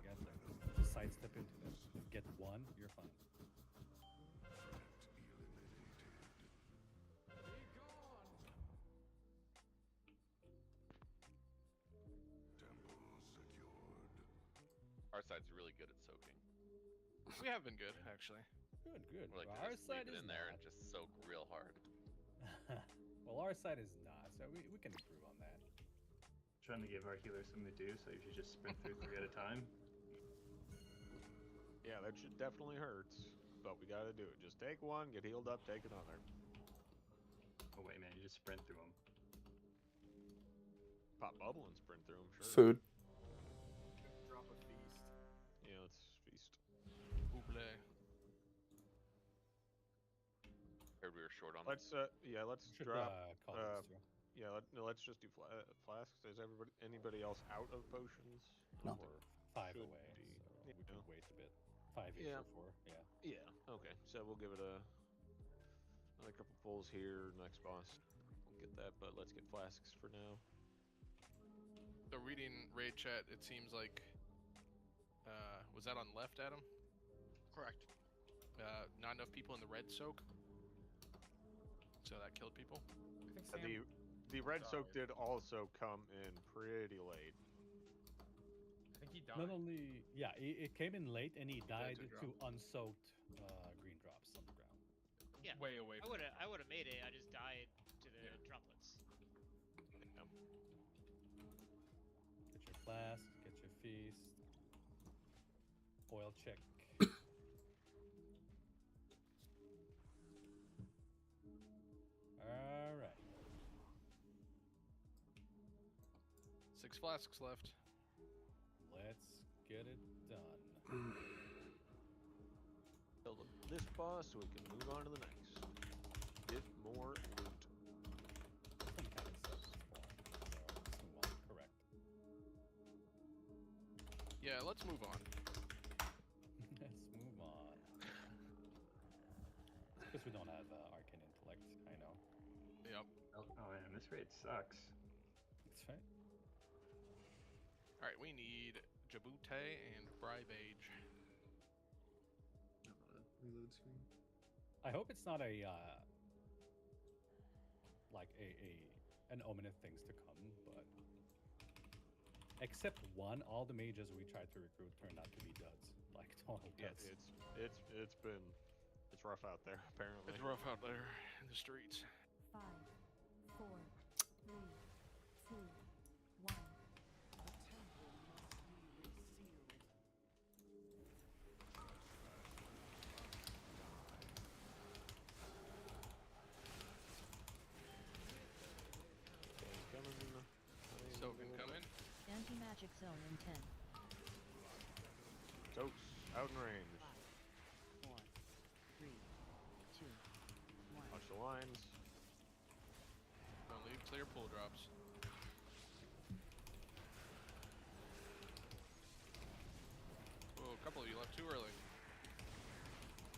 You have to get them. Just sidestep into them. Get one, you're fine. Our side's really good at soaking. We have been good, actually. Good, good. We're like Well, to our just side leave it is in there not. and just soak real hard. Well, our side is not, so we can improve on that. Trying to give our healers something to do, so you should just sprint through 3 at a time. Yeah, that shit definitely hurts. But we gotta do it. Just take one, get healed up, take another. Oh wait, man, you just sprint through them. Pop bubble and sprint through them, sure. Food. Drop a feast. Yeah, let's feast. Obloodia. Heard we were short on Let's let's Should, drop. call those two. Yeah, let's just do flasks. Is anybody else out of potions? No. Or 5 should away, be? so we can Yeah. wait a bit. 5 each Yeah. or 4, yeah. Yeah. Okay. So we'll give it another couple pulls here. Next boss, we'll get that. But let's get flasks for now. So reading raid chat, it seems like was that on left, Adam? Correct. Not enough people in the red soak, so that killed people. I think Sam The red soak died. did also come in pretty late. I think he died. Not only, yeah, it came in late and he died to to unsoaked green drops on the ground. Yeah. Way away I from would have made it. I just died to the droplets. Get your flask, get your feast. Oil check. Alright. 6 flasks left. Let's get it done. Kill this boss so we can move on to the next. Get more loot. This one kind of sucks for him, so let's move on. Correct. Yeah, let's move on. Let's move on. Because we don't have arcane intellect, I know. Yep. Oh man, this raid sucks. That's right. All right, we need Jabute and Bribage. Reload screen. I hope it's not a like an omen of things to come, but except one, all the mages we tried to recruit turned out to be duds, like total Yeah, duds. it's rough out there apparently. It's rough out there in the streets. 5, 4, 3, 2, 1. Soak incoming. Anti-magic zone in 10. Soaks out in range. 4, 3, 2, 1. Watch the lines. Don't leave till your pull drops. Oh, a couple of you left too early.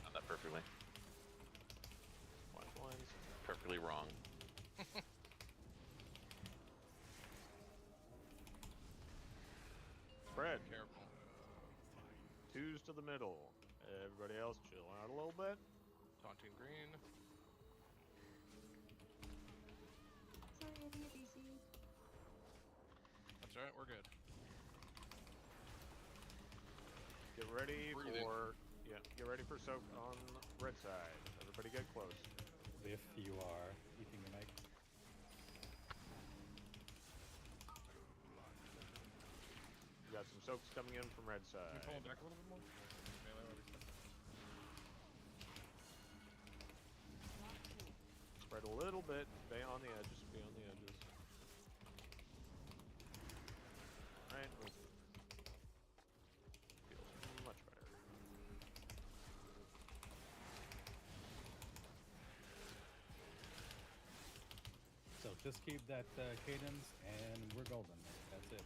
Not that perfectly. Watch the lines. Perfectly wrong. Spread. Careful. 2s to the middle. Everybody else chill out a little bit. Taunting green. Sorry, I think it's easy. That's alright, we're good. Get ready Breathing. get ready for soak on red side. Everybody get close. If you are eating your mic. We got some soaks coming in from red Can side. we pull him back a little bit more? Melee where we stuck. Spread a little bit. Be on the edges. Be on the edges. Alright, feels much better. So just keep that cadence, and we're golden. That's it.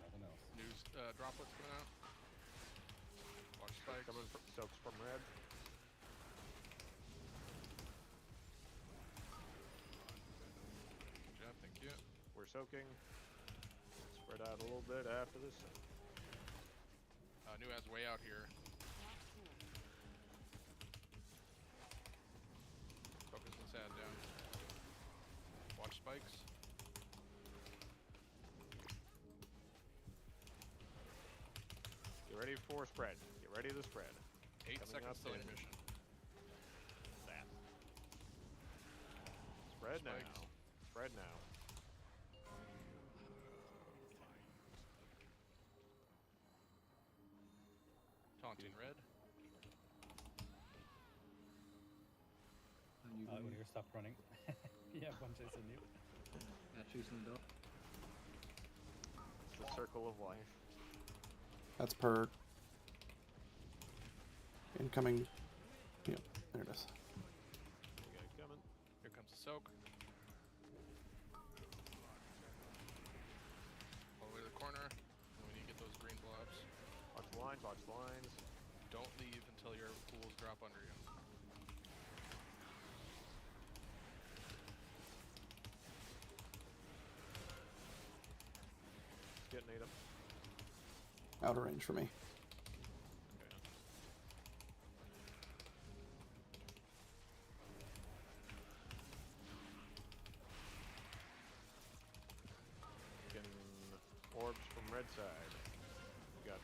Nothing else. News droplets coming out. Watch spikes. Coming from soaks from red. Good job, thank you. We're soaking. Spread out a little bit after this. New ad's way out here. Focus this ad down. Watch spikes. Get ready for spread. Get ready to spread. 8 Coming seconds up till in. intermission. That. Spread now. Spikes. Spread now. Taunting red. When you stop running. Yeah, one chasing you. Chasing the dog. It's the circle of life. That's per incoming. Yep, there it is. We got it coming. Here comes the soak. All the way to the corner. And we need to get those green blobs. Watch the lines, watch the lines. Don't leave until your pools drop under you. Getting ate up. Out of range for me. Getting orbs from red side. We got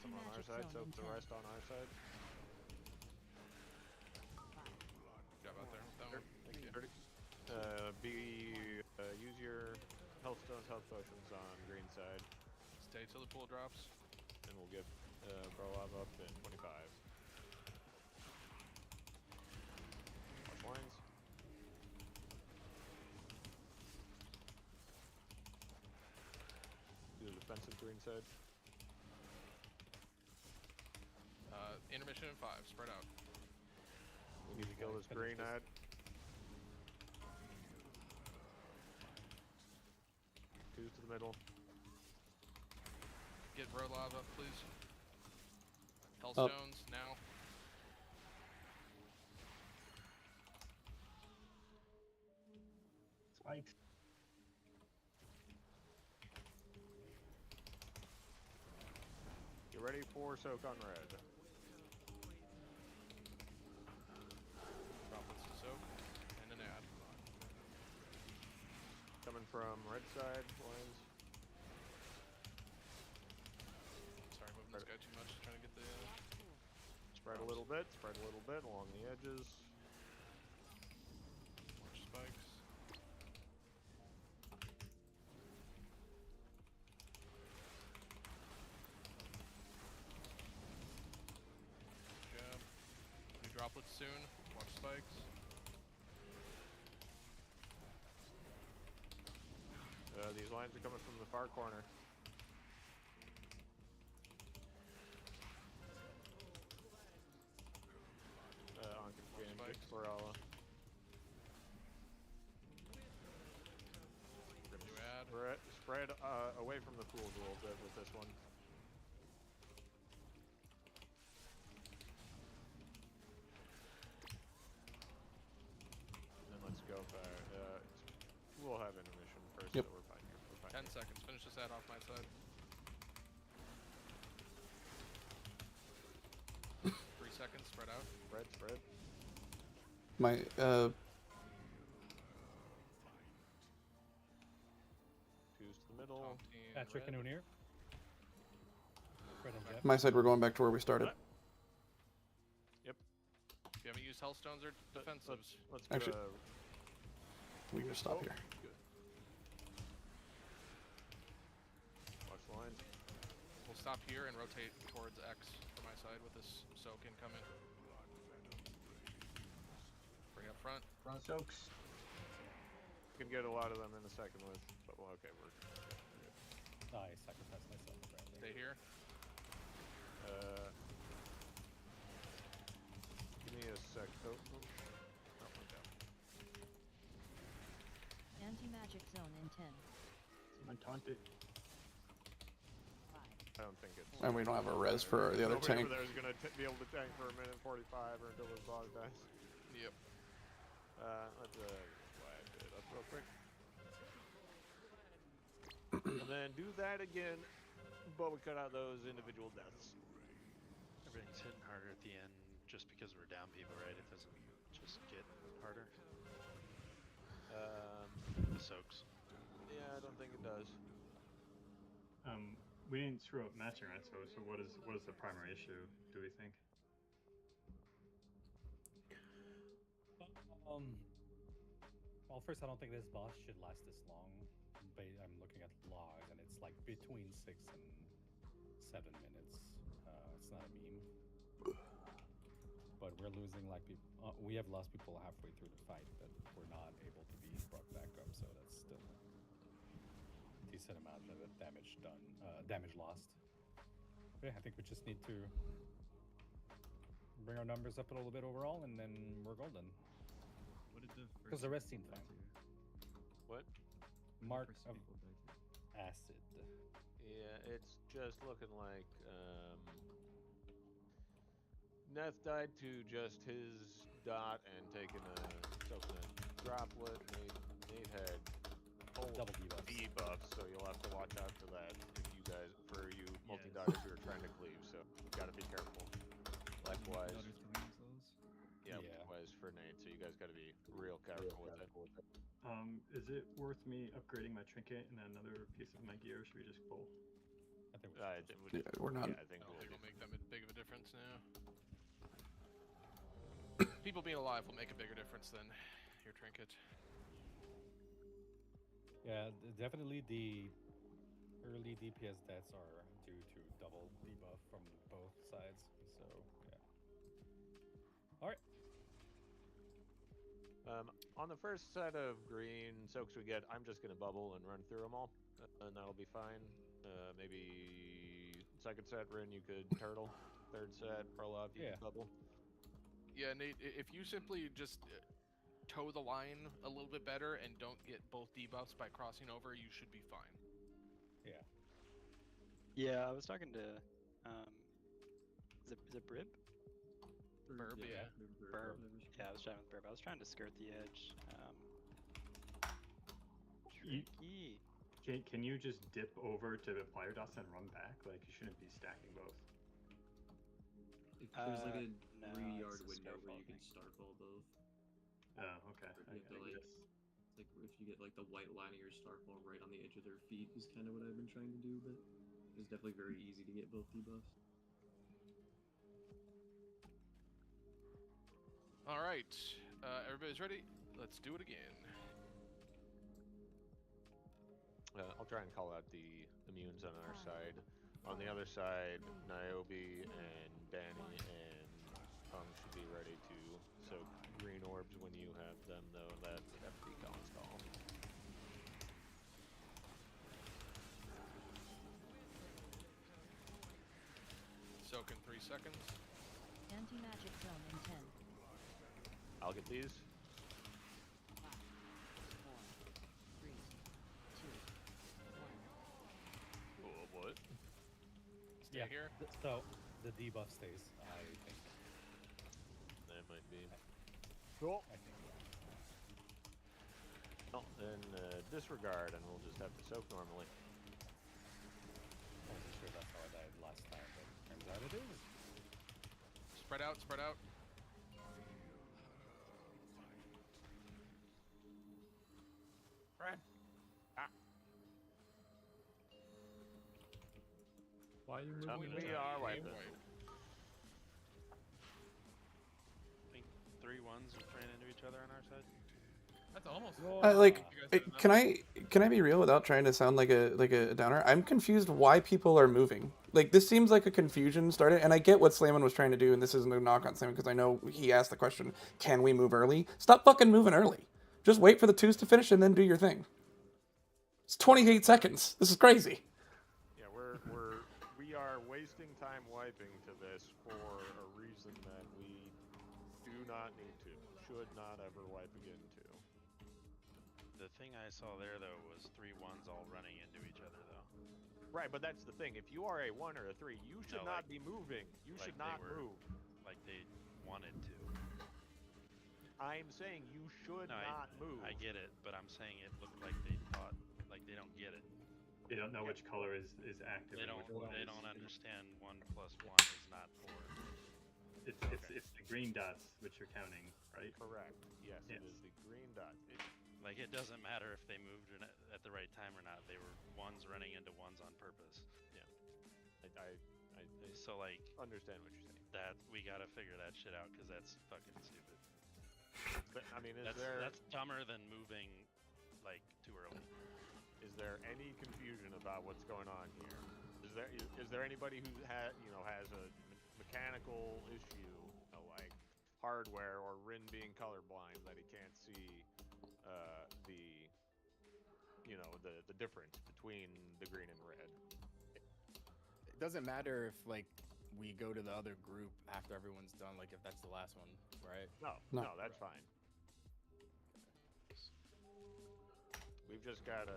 some on our side, so the rest on our side. Good job out there with that one. Thank you. Use your health stones, health potions on green side, Stay till the pool drops. and we'll get Brolov up in 25. Watch lines. Do the defensive green side. Intermission in 5. Spread out. We need to kill this green ad. Twos to the middle. Get Brolov up, please. Up. Hellstones now. Spikes. Get ready for soak on red. Droplets to soak. And an ad. Coming from red side lines. Sorry, moving this guy too much. Trying to get the. Spread a little bit along the edges. Watch spikes. Good job. New droplets soon. Watch spikes. These lines are coming from the far corner. On spikes. Corella. New ad. Spread away from the pools a little bit with this one. And then let's go for we'll have intermission first. Yep. So we're fine here. We're fine 10 seconds. Finish this ad off my side. 3 seconds. Spread out. Spread. My Twos to the middle. Taunting Patrick red. and Unir. My side, we're going back to where we started. Yep. If you haven't used Hellstones or defensives, Let's Actually, go. we can just stop here. Good. Watch the lines. we'll stop here and rotate towards X for my side with this soak incoming. Bring up front. Front soaks. We can get a lot of them in a second with, but well, okay, we're good. I sacrificed myself. Apparently. Stay here. Give me a sec. Oh, went down. Anti-magic zone in 10. Someone taunted. I don't think it's. And we don't have a res for the other nobody tank. over there is going to be able to tank for a minute 45 or until this boss dies. Yep. Let's wipe it up real quick. And then do that again, but we cut out those individual deaths. Everything's hitting harder at the end just because we're down people, right? It doesn't just get harder. The soaks. Yeah, I don't think it does. We didn't screw up matching, right? So what is the primary issue? Do we think? Well, first, I don't think this boss should last this long. But I'm looking at logs, and it's like between 6 and 7 minutes. It's not a meme. But we're losing like we have lost people halfway through the fight, but we're not able to be brought back up. So that's still a decent amount of damage done, damage lost. But yeah, I think we just need to bring our numbers up a little bit overall, and then we're golden. What did the Because the rest seemed fine. What? Mark of acid. Yeah, it's just looking like Neth died to just his dot and taking a droplet. Nate had double debuffs, so you'll have to watch out for that for you multi-dotters who are trying to cleave, so you gotta be careful. Likewise. Yeah, likewise for Nate, so you guys gotta be real careful with it. Is it worth me upgrading my trinket and another piece of my gear, or should we just pull? I think we're not. Yeah, I think it'll make that big of a difference now. People being alive will make a bigger difference than your trinket. Yeah, definitely the early DPS deaths are due to double debuff from both sides. So yeah. All right. On the first set of green soaks we get, I'm just gonna bubble and run through them all, and that'll be fine. Maybe second set, Rin, you could turtle. Third set, Perlov, you could bubble. Yeah, Nate, if you simply just toe the line a little bit better and don't get both debuffs by crossing over, you should be fine. Yeah. Yeah, I was talking to, is it Brib? Burb, yeah. Burb. Yeah, I was chatting with Burb. I was trying to skirt the edge. Tricky. Can you just dip over to apply your dots and run back? Like, you shouldn't be stacking both. There's like a no, 3-yard it's a window where Starfall you can thing. starfall both. Oh, okay. You have to, like, it's like if you get like the white line of your starfall right on the edge of their feet is kind of what I've been trying to do, but it's definitely very easy to get both debuffs. All right, everybody's ready? Let's do it again. I'll try and call out the immunes on our side. On the other side, Niobe and Danny and Pung should be ready to soak green orbs when you have them, though. That's FP Collins call. Soak in 3 seconds. Anti-magic zone in 10. I'll get these. 5, 4, 3, 2, 1. Oh, what? Stay here. So the debuff stays, I think. That might be. Cool. I think. Well, then disregard, and we'll just have to soak normally. I wasn't sure that's how I died last time, but turns out it is. Spread out, spread out. Brad. Ah. Why are you moving? We are wiping. I think 3 ones just ran into each other on our side. That's almost. Like, You guys did can I be real without trying to sound like a downer? I'm confused why people are moving. Like, this seems like a confusion started, and I get what Slayman was trying to do, and this isn't a knock on Slayman because I know he asked the question, can we move early? Stop fucking moving early. Just wait for the twos to finish and then do your thing. It's 28 seconds. This is crazy. Yeah, we are wasting time wiping to this for a reason that we do not need to, should not ever wipe again to. The thing I saw there though was 3 ones all running into each other though. Right, but that's the thing. If you are a 1 or a 3, you should not be moving. You like should not move. Like they wanted to. I'm saying you should not move. I get it, but I'm saying it looked like they thought, like they don't get it. They don't know which color is active. They and don't. which one They is- don't understand 1 + 1 is not 4. It's the green dots which you're counting, right? Correct. Yes, it is the green dot. Like it doesn't matter if they moved at the right time or not. They were ones running into ones on purpose. Yeah. I so like understand what you're saying. That we gotta figure that shit out because that's fucking stupid. But I mean, that's dumber than moving like too early. Is there any confusion about what's going on here? Is there anybody who has a mechanical issue, like hardware or Rin being colorblind that he can't see the difference between the green and red? It doesn't matter if like we go to the other group after everyone's done, like if that's the last one, right? No, that's fine. We've just gotta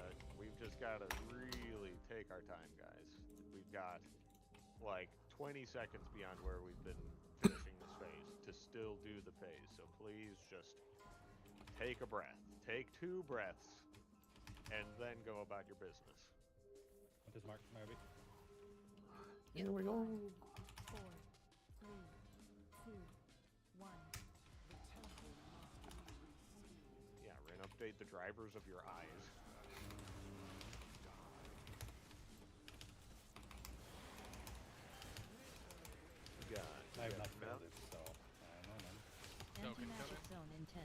really take our time, guys. We've got like 20 seconds beyond where we've been finishing this phase to still do the phase. So please just take a breath, take 2 breaths, and then go about your business. What is Mark, maybe? Here we go. 4, 3, 2, 1. Yeah, Rin, update the drivers of your eyes. I have not filled it, so I don't know, man. Anti-magic zone in 10.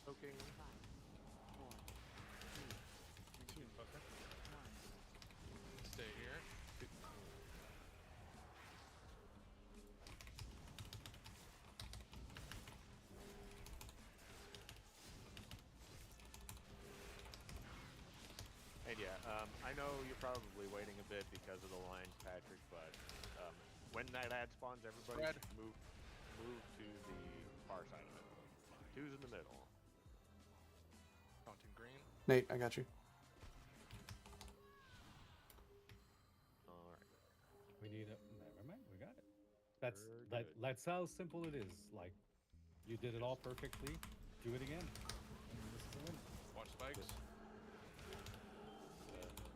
Soaking. 4, 3, 2, 1. Stay here. And yeah, I know you're probably waiting a bit because of the lines, Patrick, but when that ad spawns, everybody should move to the far side of it. 2's in the middle. Counting green. Nate, I got you. All right. We need a. Never mind, we got it. That's how simple it is. Like, you did it all perfectly. Do it again. And this is a win. Watch spikes.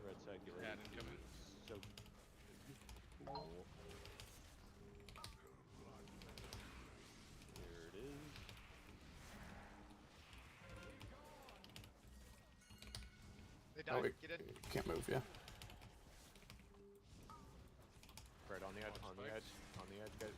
Red circulating. Ad incoming. So. Here it is. They Oh, died. wait, Get in. can't move, yeah. Right on the edge, on the edge, on the edge, guys.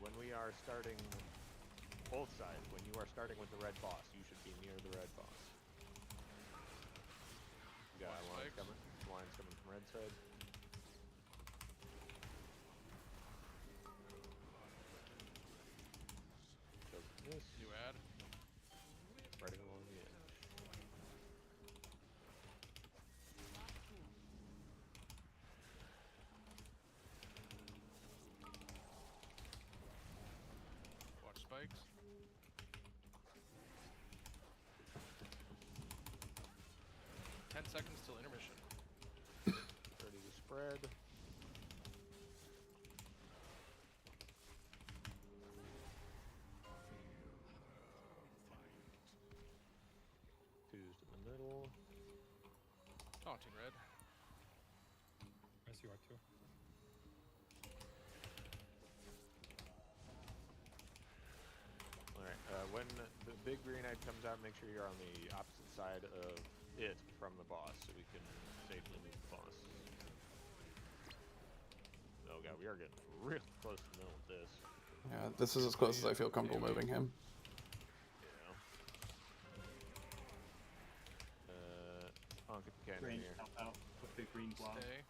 When we are starting both sides, when you are starting with the red boss, you should be near the red boss. You got lines coming. Lines coming from red side. This. New ad. Spreading along the edge. Watch spikes. Ten seconds till intermission. Ready to spread. Two's in the middle. Taunting red. Yes, you are too. when the big green egg comes out, make sure you're on the opposite side of it from the boss, so we can safely move the boss. Oh god, we are getting real close to the middle of this. Yeah, this is as close as I feel comfortable moving him. Honk if you can Green, here. help out with the green blob. Stay.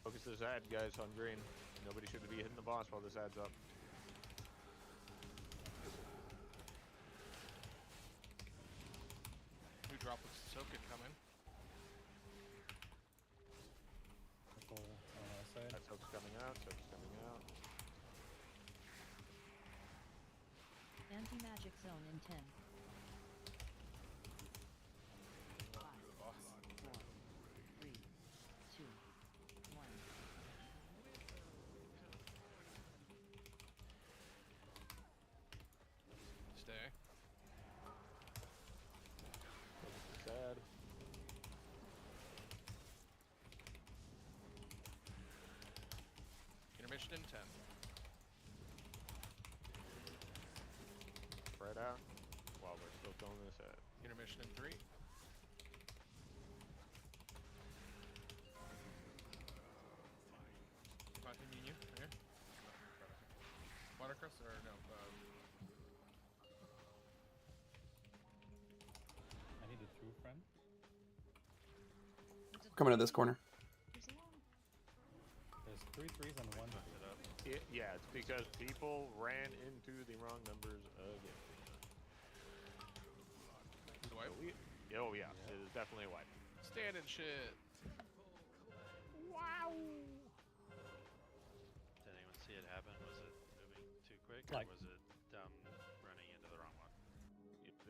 Focus this ad, guys, on green. Nobody should be hitting the boss while this ad's up. New drop with Soakin coming. Purple on our side. That soap's coming out, soap's coming out. Anti-magic zone in 10. 5, 4, 3, 2, 1. Stay. Focus this ad. Intermission in 10. Spread out while we're still filling this ad. Intermission in 3. Continue you here. Watercress or no? I need a true friend. Coming to this corner. There's 3 3s and 1 3. Yeah, it's because people ran into the wrong numbers again. The wipe? Oh yeah, it is definitely a wipe. Standing shit. Wow. Did anyone see it happen? Was it moving too quick, or was it running into the wrong one?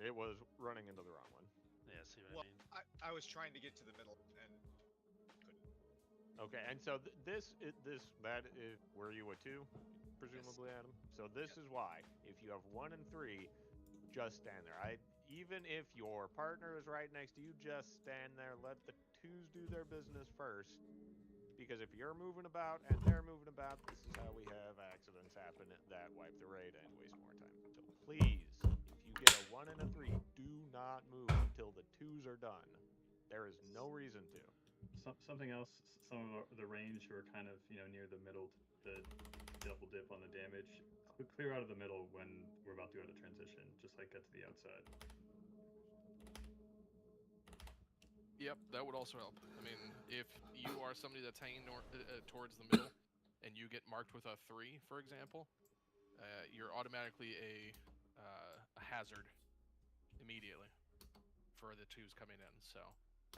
It was running into the wrong one. Yeah, see what I mean? I was trying to get to the middle and couldn't. Okay, and so that is were you a 2, presumably, Adam? So this is why, if you have 1 and 3, just stand there. Even if your partner is right next to you, just stand there. Let the 2s do their business first. Because if you're moving about and they're moving about, this is how we have accidents happen that wipe the raid and waste more time. So please, if you get a 1 and a 3, do not move until the 2s are done. There is no reason to. Something else, some of the range who are kind of, near the middle to double dip on the damage. Clear out of the middle when we're about to go to transition, just like get to the outside. Yep, that would also help. I mean, if you are somebody that's hanging towards the middle and you get marked with a 3, for example, you're automatically a hazard immediately for the 2s coming in. So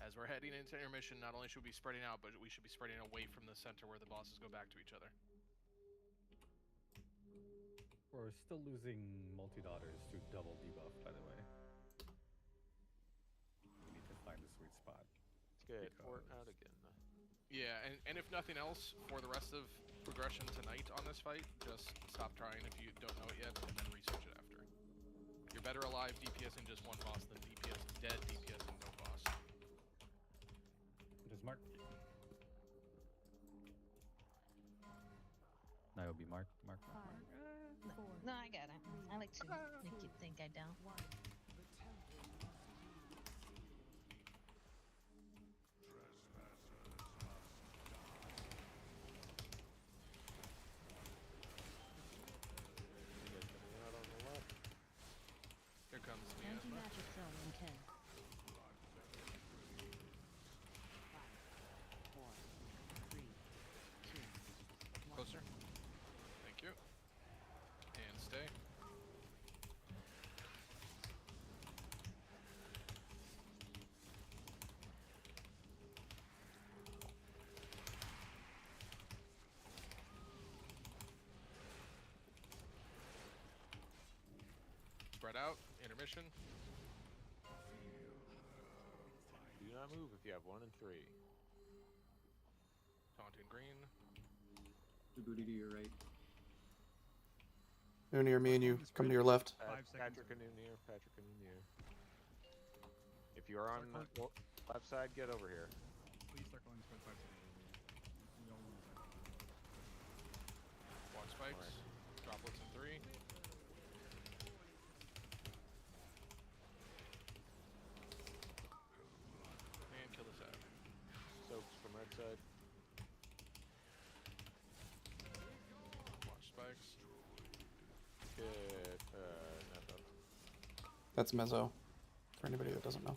as we're heading into intermission, not only should we be spreading out, but we should be spreading away from the center where the bosses go back to each other. We're still losing multi-daughters to double debuff, by the way. We need to find the sweet spot. Good. Port out again. Yeah, and if nothing else, for the rest of progression tonight on this fight, just stop trying if you don't know it yet, and then research it after. You're better alive DPSing just one boss than DPSing dead, DPSing no boss. There's Mark. I will be Mark. No, I got it. I like to make you think I don't. Here comes the Anti-magic zone in 10. 5, 4, 3, 2, 1. Closer. Thank you. And stay. Spread out. Intermission. Do not move if you have 1 and 3. Taunting green. Booty to your right. No near me and you. Come to your left. Patrick and near. If you're on the left side, get over here. Please circle and spread 5 seconds. We don't want to. Watch spikes. Droplets in 3. And kill this ad. Soaks from red side. Watch spikes. Get Nepo. That's Mezzo, for anybody that doesn't know.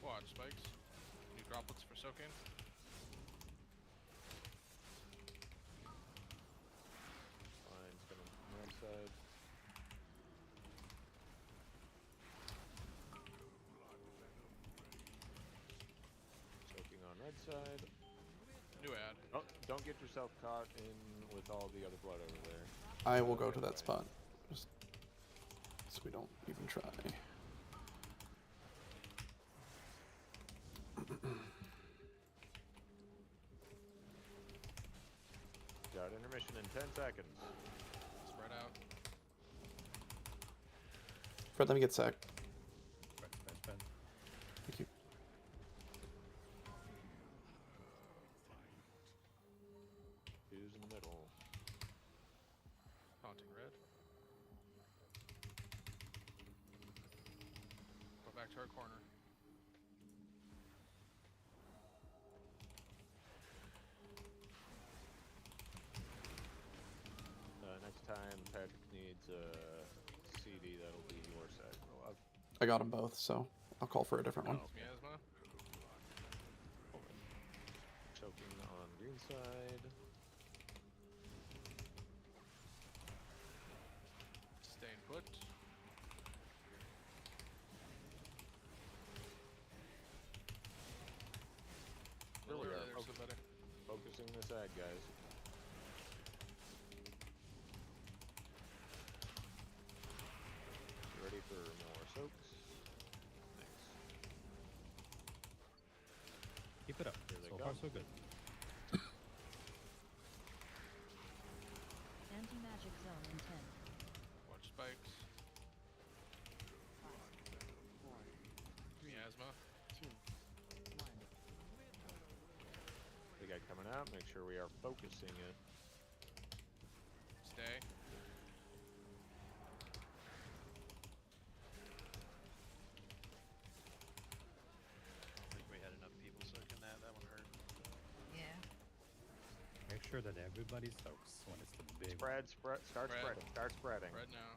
Watch spikes. New droplets for soaking. Line's coming from red side. Soaking on red side. New ad. Oh, don't get yourself caught in with all the other blood over there. I will go to that spot, just so we don't even try. Got intermission in 10 seconds. Spread out. Fred, let me get sacked. Thank you. Who's in the middle? Haunting red. Go back to our corner. Next time Patrick needs a CD, that'll be your side. Oh, I got them both, so I'll call for a different one. Miasma. Choking on green side. Staying put. Here we are. There's somebody. Focusing this ad, guys. Ready for more soaks? Thanks. Keep it up. Here they So go. far, so good. Anti-magic zone in 10. Watch spikes. 5, 4, 3, Miasma. 2, 1. Big guy coming out. Make sure we are focusing it. Stay. I think we had enough people soaking that. That one hurt. Yeah. Make sure that everybody soaks when it's the big Spread, start Spread. spreading. Start spreading. Red now.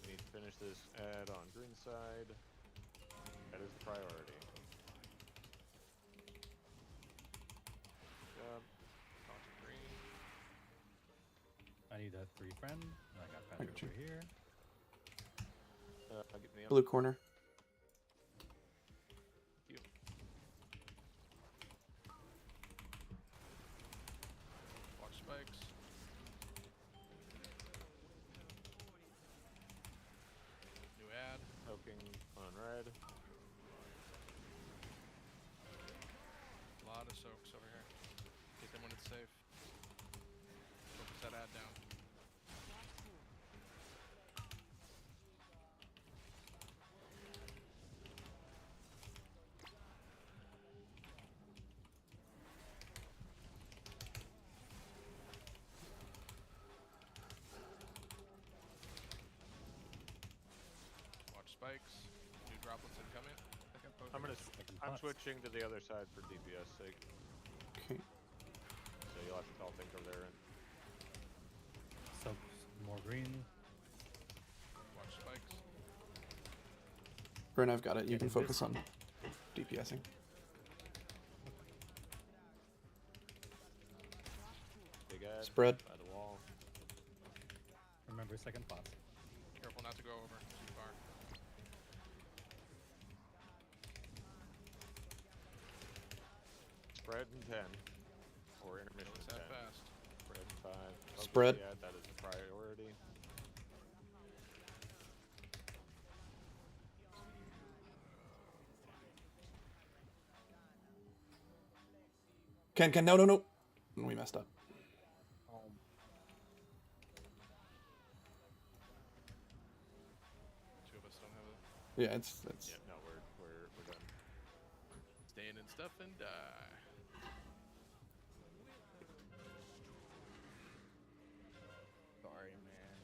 We need to finish this ad on green side. That is the priority. Haunting green. I need a 3 friend. I got Patrick got you. over here. Get me up. Blue corner. You. Watch spikes. New ad. Poking on red. A lot of soaks over here. Get them when it's safe. Focus that ad down. Watch spikes. New droplets incoming. I'm switching to the other side for DPS sake. Okay. So you'll have to call think over there. And Soaks. More green. Watch spikes. Bryn, I've got it. You Yeah, can this- focus on DPSing. big ad. Spread. By the wall. Remember second pots. Careful not to go over too far. Spread in 10. Or intermission Kill in this 10. ad fast. Spread in 5. Focus Spread. the ad, that is the priority. Ken, no. We messed up. Yeah, it's Yeah, no, we're done. Staying in stuff and die. Sorry, man.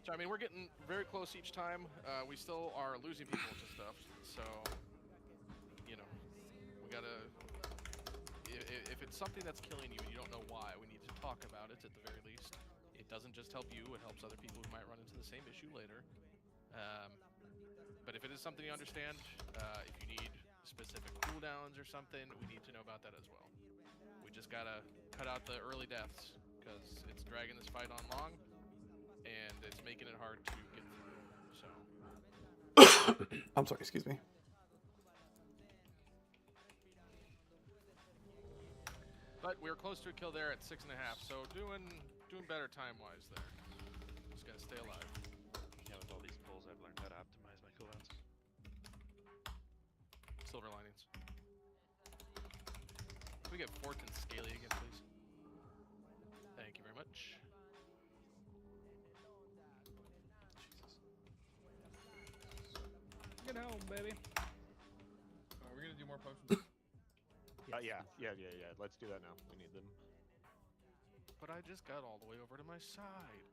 So I mean, we're getting very close each time. We still are losing people to stuff, so you know, we gotta. If it's something that's killing you and you don't know why, we need to talk about it at the very least. It doesn't just help you; it helps other people who might run into the same issue later. But if it is something you understand, if you need specific cooldowns or something, we need to know about that as well. We just gotta cut out the early deaths because it's dragging this fight on long, and it's making it hard to get through. So. I'm sorry, excuse me. But we were close to a kill there at 6.5, so doing better time-wise there. Just gotta stay alive. Yeah, with all these pulls, I've learned how to optimize my cooldowns. Silver linings. Can we get Fort and Scaly again, please? Thank you very much. Get home, baby. Are we gonna do more potions? Yeah. Let's do that now. We need them. But I just got all the way over to my side.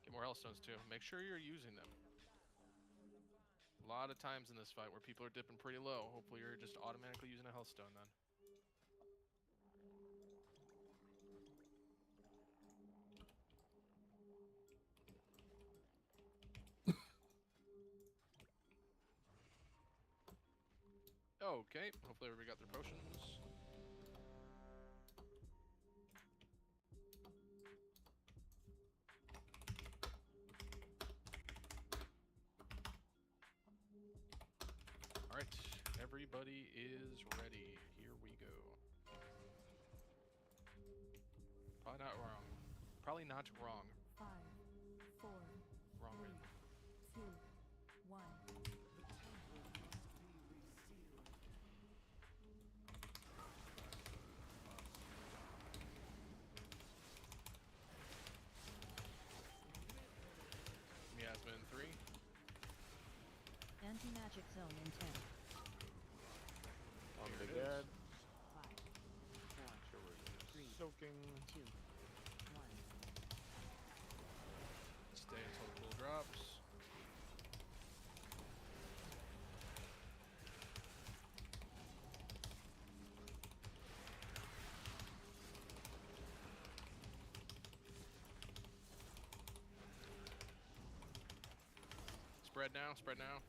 Get more Hellstones too. Make sure you're using them. A lot of times in this fight where people are dipping pretty low. Hopefully you're just automatically using a Hellstone then. Okay, hopefully everybody got their potions. Alright, everybody is ready. Here we go. Probably not wrong. Probably not wrong. 5, 4, Wrong 3, 2, 1. Miasma in 3. Anti-magic zone in 10. On Here the it is. dead. 5, 4, Sure, we're 3, soaking. 2, 1. Stay until the pool drops. Spread now, spread now.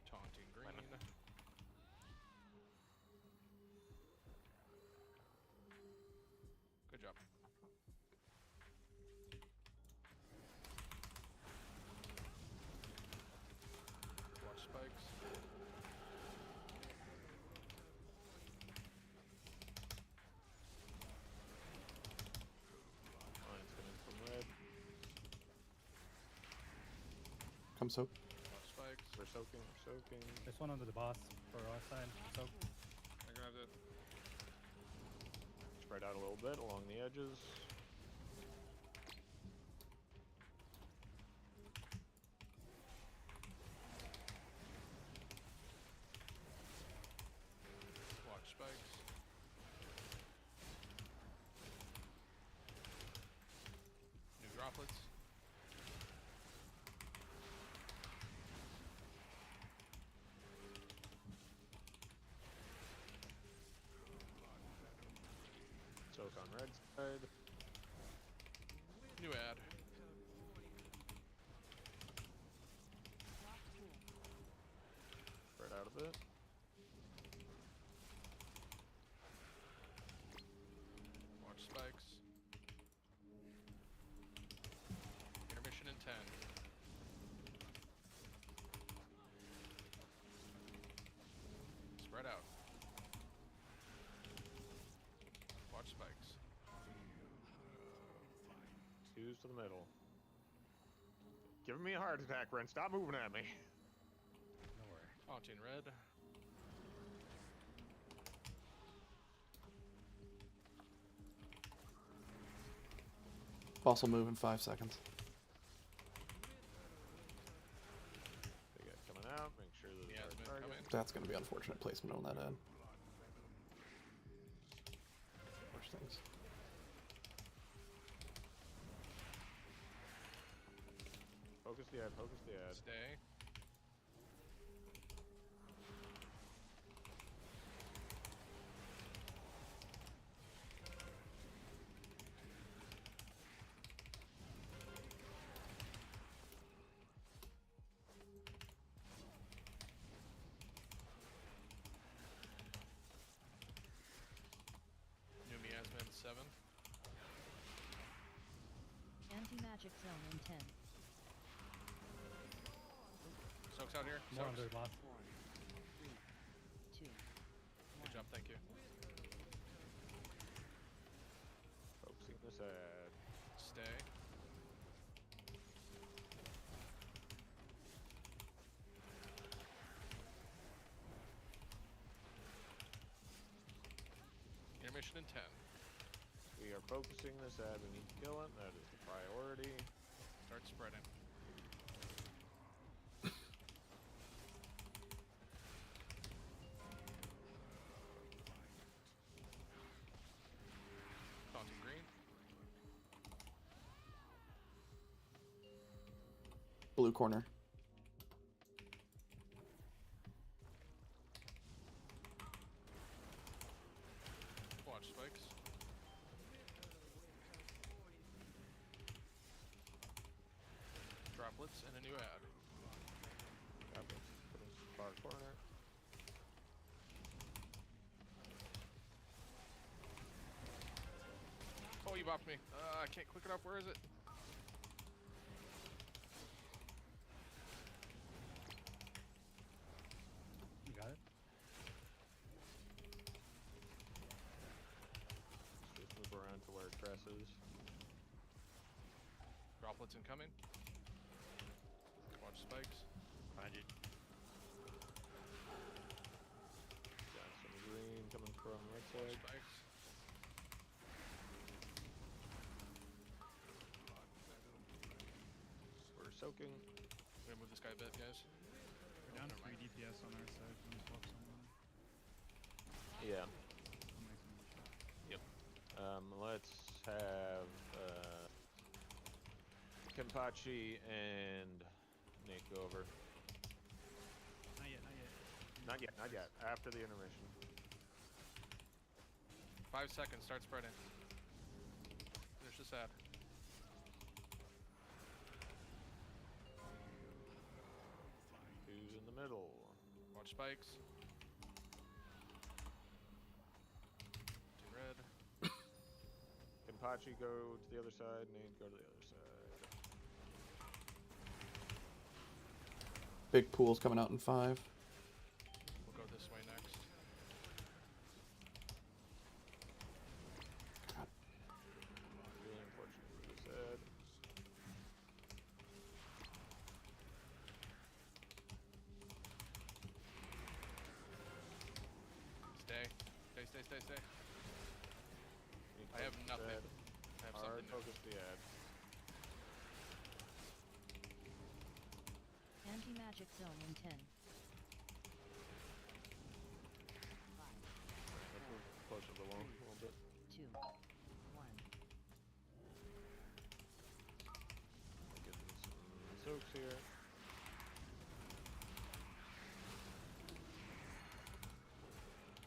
Taunting green. Good job. Watch spikes. Line's coming from red. Come soak. Watch spikes. We're soaking. There's one under the boss for our side. So I grabbed it. Spread out a little bit along the edges. Watch spikes. New droplets. Soak on red side. New ad. Spread out a bit. Watch spikes. Intermission in 10. Spread out. Watch spikes. Twos to the middle. giving me a heart attack, Ren. Stop moving at me. No worry. Taunting red. Boss will move in 5 seconds. They got coming out. Make sure that Yeah, it's it's our been target. That's going to be unfortunate placement on that end. Push things. Focus the ad. Focus the ad. Stay. New miasma in 7. Anti-magic zone in 10. Soaks out here. More Soaks. under boss. 2. Good job, thank you. Focusing this ad. Stay. Intermission in 10. We are focusing this ad. We need to kill it. That is the priority. Start spreading. Taunting green. Blue corner. Watch spikes. Droplets and a new ad. Droplets. Put in far corner. Oh, you bopped me. I can't click it off. Where is it? You got it? Just move around to where it presses. Droplets incoming. Watch spikes. Behind you. Got some green coming from right Watch side. spikes. We're soaking. I'm gonna move this guy a bit, guys. We're down 3 DPS on our side from this box someone. Yeah. I'll make some more shots. Yep. Let's have Kenpachi and Nate go over. Not yet, not yet. Not yet, not yet. After the intermission. 5 seconds. Start spreading. Finish this ad. Who's in the middle? Watch spikes. Taunting red. Kenpachi go to the other side. Nate go to the other side. Big pool's coming out in 5. We'll go this way next. Really unfortunate for this ad. Stay. Stay, stay, stay, stay. Need I have focus nothing. ad. I have Hard something new. focus the ad. Anti-magic zone in 10. 5. Let's move closer to the wall a little bit. 2. 1. Get some soaks here.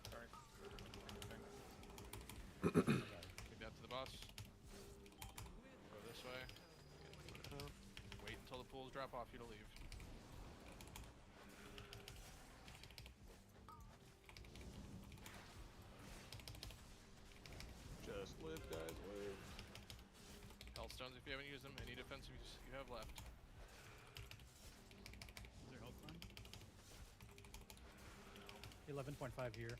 Sorry. Take that to the boss. Go this way. Wait until the pools drop off you to leave. Just live, guys, live. Health stones if you haven't used them. Any defense you have left. Is there health on? 11.5 here.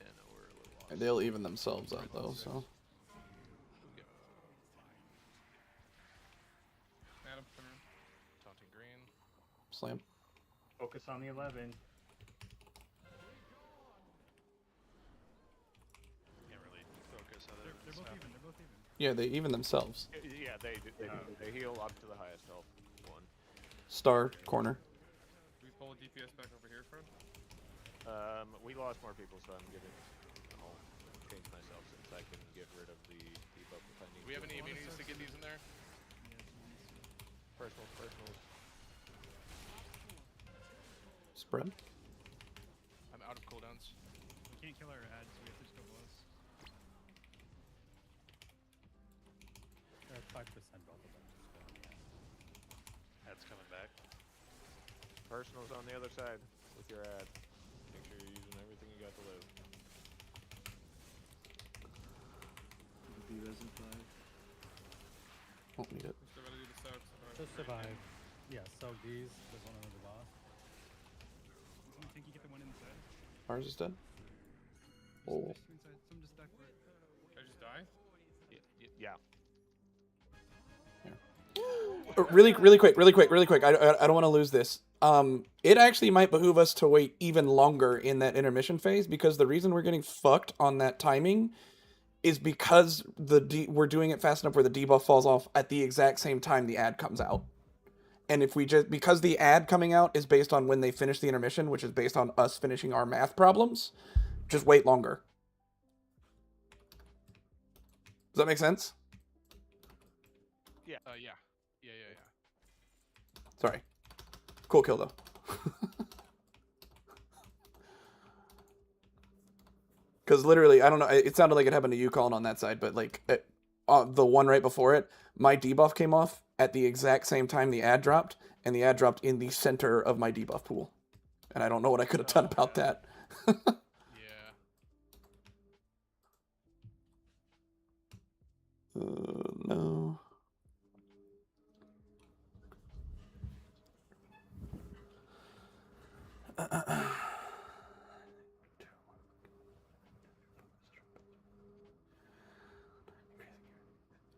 Yeah, no, we're a little lost. And they'll even themselves out though, so. Yep. Adam, come here. Slam. Focus on the 11. Can't really focus other They're both even. They're both even. Yeah, they even themselves. Yeah, they heal up to the highest health one. Star corner. Do we pull DPS back over here, Fred? We lost more people, so I'm gonna. I'll change myself since I can get rid of the debuff if I need. Do we have any immunities to get these in there? Personals. Spread. I'm out of cooldowns. We can't kill our ads, so we have to just go boss. 5% both of them. Head's coming back. Personals on the other side with your ad. Make sure you're using everything you got to live. Be res in 5. Won't need it. We still gotta do the soaks. Just survive. Yeah, soak these. There's one under the boss. Someone think you get the one inside? Ours is dead. Oh. Some just back for it. Did I just die? Yeah. Really quick. I don't want to lose this. It actually might behoove us to wait even longer in that intermission phase, because the reason we're getting fucked on that timing is because we're doing it fast enough where the debuff falls off at the exact same time the ad comes out. And if we because the ad coming out is based on when they finish the intermission, which is based on us finishing our math problems, just wait longer. Does that make sense? Yeah. Yeah. Sorry. Cool kill, though. Because literally, I don't know, it sounded like it happened to you, Colin, on that side, but like, the one right before it, my debuff came off at the exact same time the ad dropped, and the ad dropped in the center of my debuff pool. And I don't know what I could have done about that. No.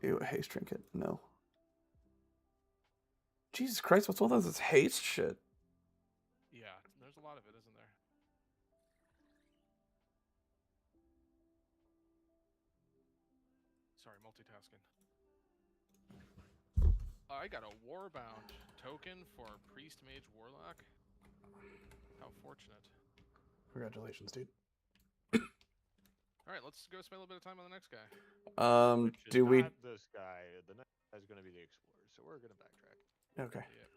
Ew, a haste trinket. No. Jesus Christ, what's all this haste shit? Yeah, there's a lot of it, isn't there? Sorry, multitasking. I got a Warbound token for Priest, Mage, Warlock. How fortunate. Congratulations, dude. Alright, let's go spend a little bit of time on the next guy. Do we... Not this guy. The next guy is going to be the Explorer, so we're going to backtrack. Okay. Yep.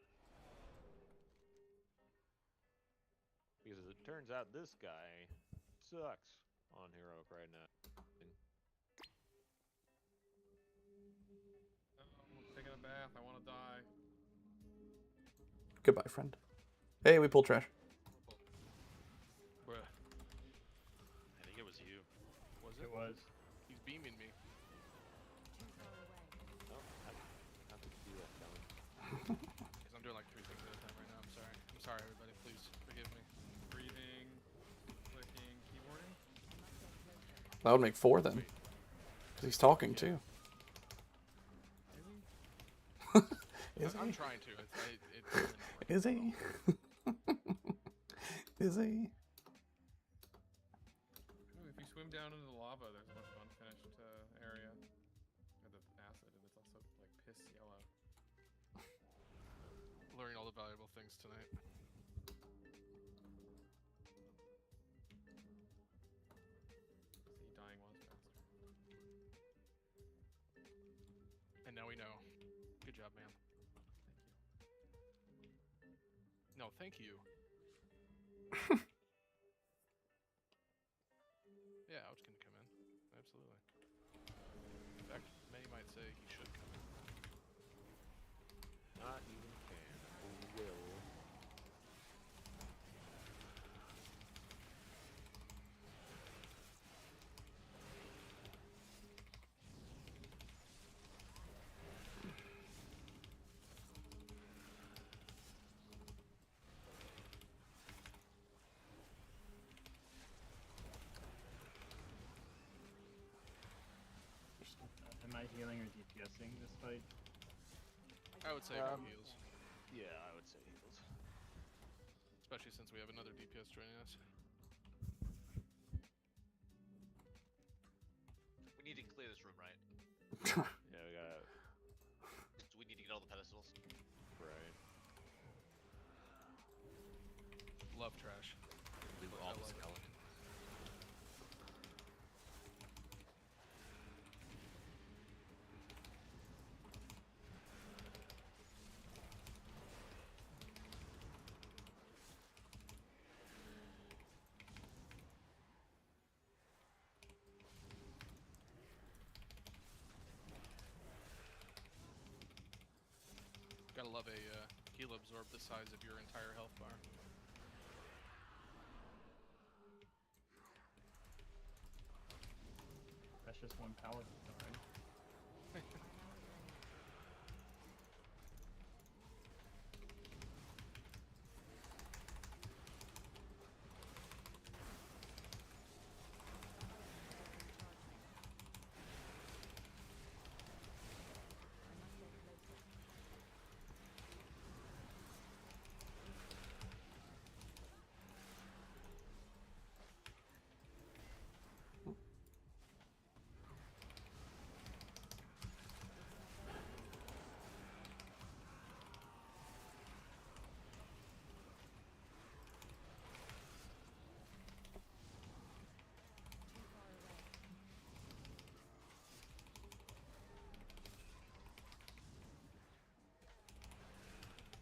Because as it turns out, this guy sucks on Heroic right now. I'm taking a bath. I want to die. Goodbye, friend. Hey, we pulled trash. Bruh. I think it was you. Was it? It was. He's beaming me. Oh, how did you do that, Colin? Because I'm doing like 3 things at a time right now. I'm sorry. I'm sorry, everybody. Please forgive me. Breathing, clicking, keyboarding. That would make 4 then. Because he's talking too. I'm trying to. Is he? Is he? Ooh, if you swim down into the lava, there's a bunch of unfinished area of the acid, and it's also like piss yellow. Learning all the valuable things tonight. See, dying was faster. And now we know. Good job, man. No, thank you. Yeah, Ouch can come in. Absolutely. In fact, many might say he should come in. Not even can. Who will? Am I healing or DPSing this fight? I would say no heals. Yeah, I would say heals. especially since we have another DPS joining us. We need to clear this room, right? Yeah, we gotta. Do we need to get all the pedestals? Right. Love trash. Leave But all I the love it. skeleton. Gotta love a heal absorb the size of your entire health bar. That's just one paladin, right?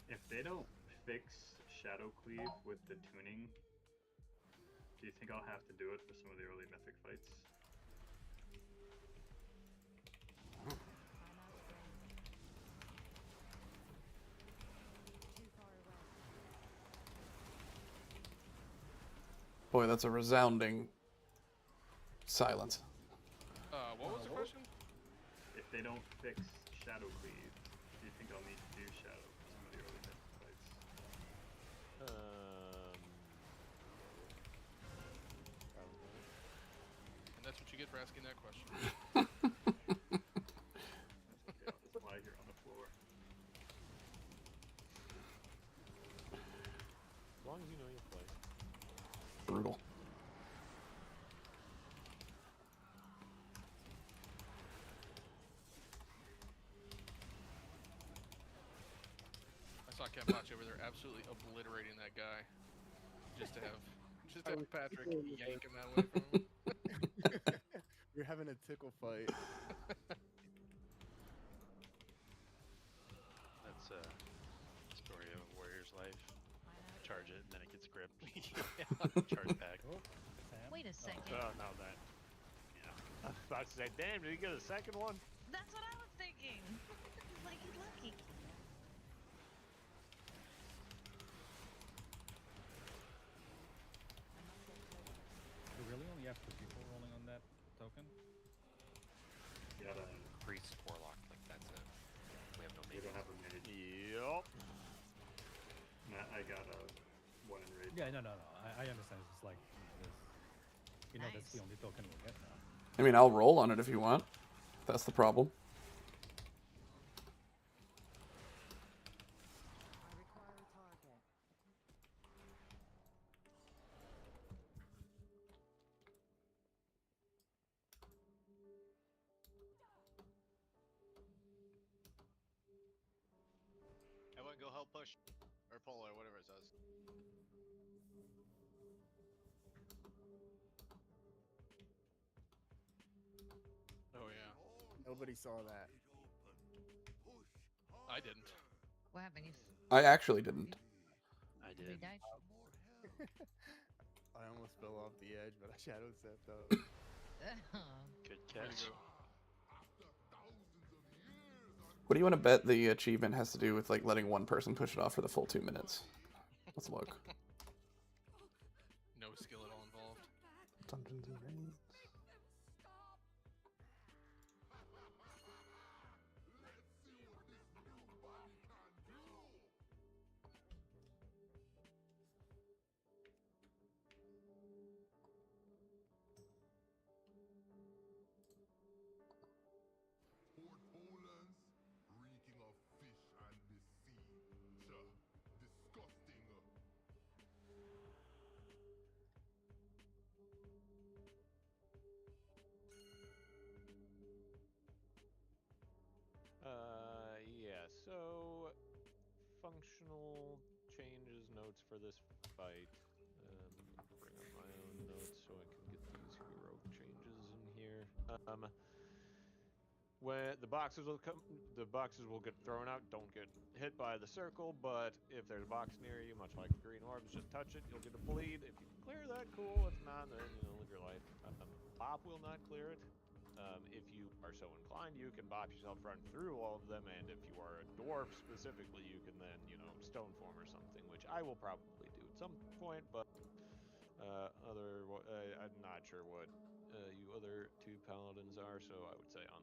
If they don't fix Shadow Cleave with the tuning, do you think I'll have to do it for some of the early mythic fights? Boy, that's a resounding silence. What was the question? If they don't fix Shadow Cleave, do you think I'll need to do Shadow for some of the early mythic fights? Probably. And that's what you get for asking that question. That's okay, I'll just lie here on the floor. As long as you know your place. Brutal. I saw Kenpachi over there absolutely obliterating that guy. Just to have Patrick yanking that away from him. You're having a tickle fight. That's a story of a warrior's life. Charge it, and then it gets gripped. Charge back. Wait a second. Oh, no, that. Yeah. I was about to say, damn, did he get a second one? That's what I was thinking. Like, he's lucky. We really only have 2 people rolling on that token? You gotta. Priest, warlock, like that's it. We have no You don't mages. have a mage. Yup. I got a one in raid. Yeah, no. I understand. It's just like, this, that's the only token we get now. I mean, I'll roll on it if you want. If that's the problem. Everyone go help push. Or pull, or whatever it says. Oh yeah. Nobody saw that. I didn't. What happened? I actually didn't. I You did. died? I almost fell off the edge, but I shadow stepped up. Good catch. What do you want to bet the achievement has to do with like letting one person push it off for the full 2 minutes? Let's look. No skill at all involved. Dungeons and Dragons. for this fight. Bring up my own notes so I can get these heroic changes in here. When the boxes will get thrown out. Don't get hit by the circle, but if there's a box near you, much like the green orbs, just touch it. You'll get a bleed. If you can clear that, cool. If not, then live your life. Bop will not clear it. If you are so inclined, you can bop yourself run through all of them, and if you are a dwarf specifically, you can then stone form or something, which I will probably do at some point, but I'm not sure what you other two paladins are, so I would say on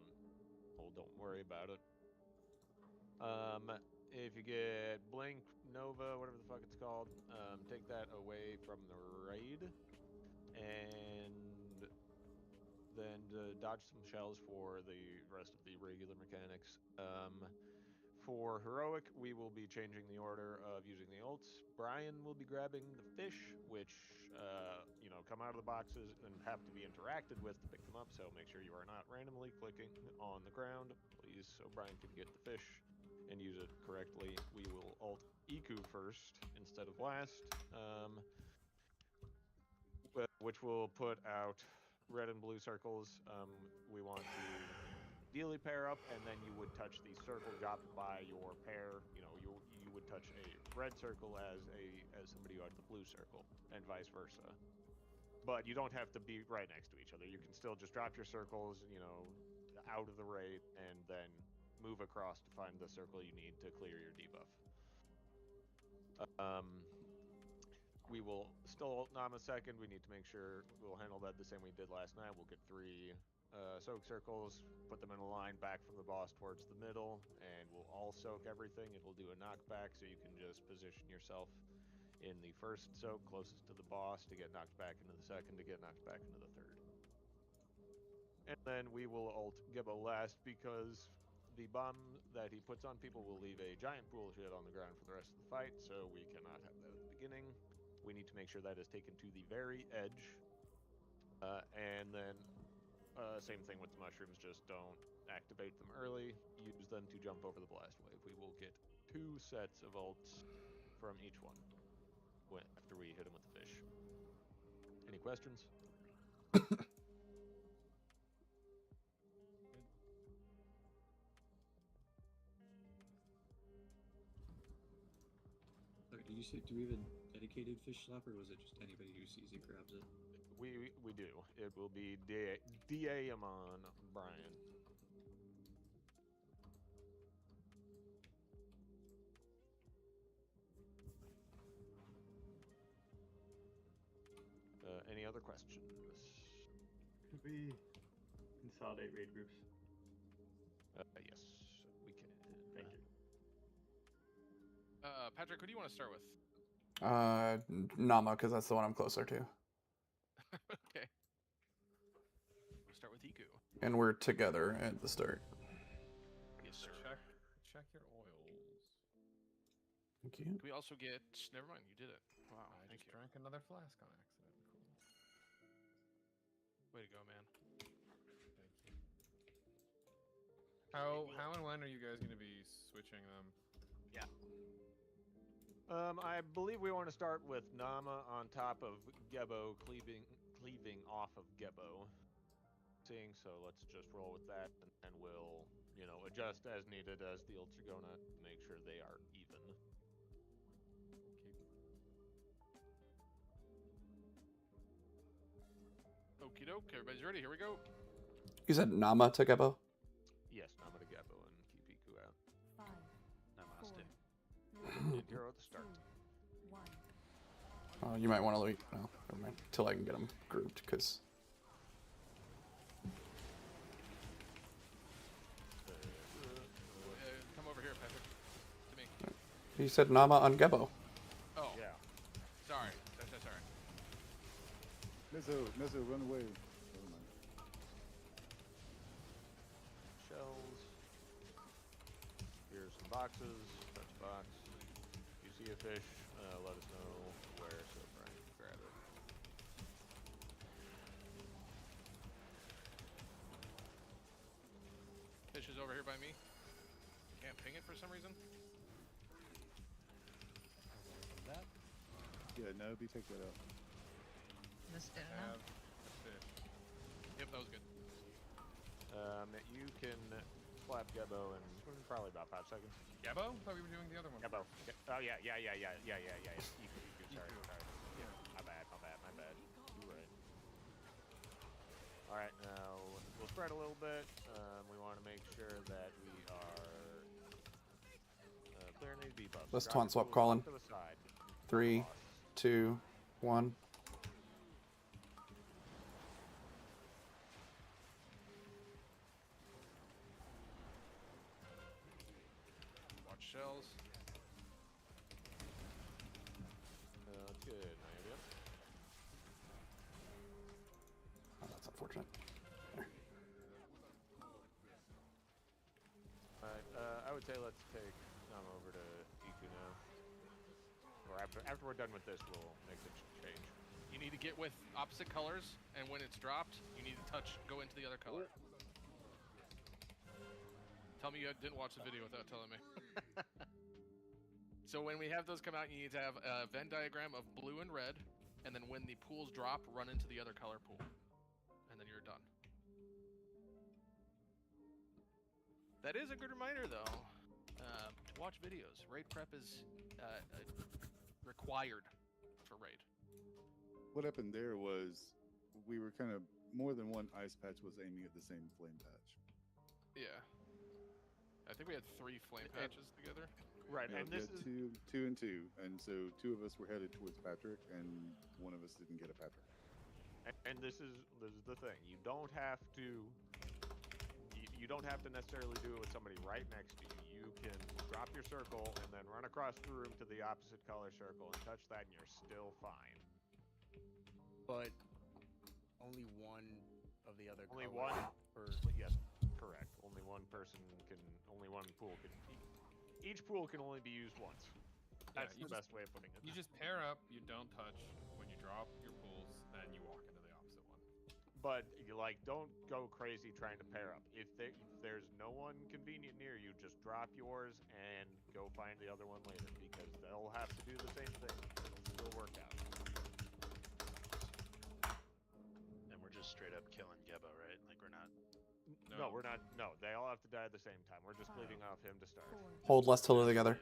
hold, don't worry about it. If you get Blink, Nova, whatever the fuck it's called, take that away from the raid, and then dodge some shells for the rest of the regular mechanics. For heroic, we will be changing the order of using the ults. Brian will be grabbing the fish, which come out of the boxes and have to be interacted with to pick them up. So make sure you are not randomly clicking on the ground, please, so Brian can get the fish and use it correctly. We will ult Iku first instead of last, which will put out red and blue circles. We want to ideally pair up, and then you would touch the circle dropped by your pair. You would touch a red circle as somebody who had the blue circle, and vice versa. But you don't have to be right next to each other. You can still just drop your circles, out of the raid, and then move across to find the circle you need to clear your debuff. We will still ult Nama second. We need to make sure we'll handle that the same we did last night. We'll get 3 soak circles, put them in a line back from the boss towards the middle, and we'll all soak everything. It will do a knockback, so you can just position yourself in the first soak closest to the boss to get knocked back into the second, to get knocked back into the third. And then we will ult Gibbo last, because the bomb that he puts on people will leave a giant pool of shit on the ground for the rest of the fight, so we cannot have that at the beginning. We need to make sure that is taken to the very edge. And then same thing with the mushrooms, just don't activate them early. Use them to jump over the blast wave. We will get 2 sets of ults from each one after we hit him with the fish. Any questions? Do we have a dedicated fish slapper, or was it just anybody who sees it grabs it? We do. It will be DA on Brian. Any other questions? Could we consolidate raid groups? Yes, we can. Thank you. Patrick, who do you want to start with? Nama, because that's the one I'm closer to. Okay. We'll start with Iku. And we're together at the start. Yes, sir. Check your oils. Thank you. Can we also get... Never mind, you did it. Wow, I thank just you. drank another flask on accident. Cool. Way to go, man. Thank you. How and when are you guys going to be switching them? Yeah. I believe we want to start with Nama on top of Gebo, cleaving off of Gebo. So let's just roll with that, and we'll, adjust as needed as the ults are gonna make sure they are even. Okie doke, everybody's ready. Here we go. You said Nama to Gebo? Yes, Nama to Gebo and keep Iku out. 5, Namaste. 4, Hero at the start. 2, 1. You might want to leave. No, never mind. Till I can get them grouped, because. Come over here, Patrick. To me. You said Nama on Gebo. Oh. Yeah. Sorry. That's all right. Mizzo, run away. Shells. Here's some boxes. Touch box. If you see a fish, let us know where, so Brian can grab it. Fish is over here by me. Can't ping it for some reason. That. Yeah, no, take that out. Missed it enough. Have a fish. Yep, that was good. You can slap Gebo in probably about 5 seconds. Gabo? I thought we were doing the other one. Gebo. Oh yeah. Eco, sorry. Yeah, my bad. You're right. All right, now we'll spread a little bit. We want to make sure that we are clearing these debuffs. Let's Drop taunt your swap tools Colin. off to the side. 3, 2, 1. Watch shells. That's good. Nadia. Oh, that's unfortunate. There. Alright, I would say let's take Nam over to Iku now. Or after we're done with this, we'll make the change. You need to get with opposite colors, and when it's dropped, you need to go into the other color. Tell me you didn't watch the video without telling me. So when we have those come out, you need to have a Venn diagram of blue and red, and then when the pools drop, run into the other color pool. And then you're done. That is a good reminder, though, to watch videos. Raid prep is required for raid. What happened there was we were kind of more than one ice patch was aiming at the same flame patch. Yeah. I think we had 3 flame patches together. Right, Yeah, and this is two and two, and so 2 of us were headed towards Patrick, and one of us didn't get a Patrick. and this is the thing. You don't have to necessarily do it with somebody right next to you. You can drop your circle and then run across the room to the opposite color circle and touch that, and you're still fine. But only one of the other. Only colors one. per. Yes, correct. Only one pool can. Each pool can only be used once. That's the best way of putting it. You just pair up, you don't touch. When you drop your pools, then you walk into the opposite one. But you don't go crazy trying to pair up. If there's no one convenient near you, just drop yours and go find the other one later, because they'll have to do the same thing. It'll still work out. And we're just straight up killing Gebo, right? Like we're not. No, we're not. No, they all have to die at the same time. We're just leaving off him to start. Hold less till they're together.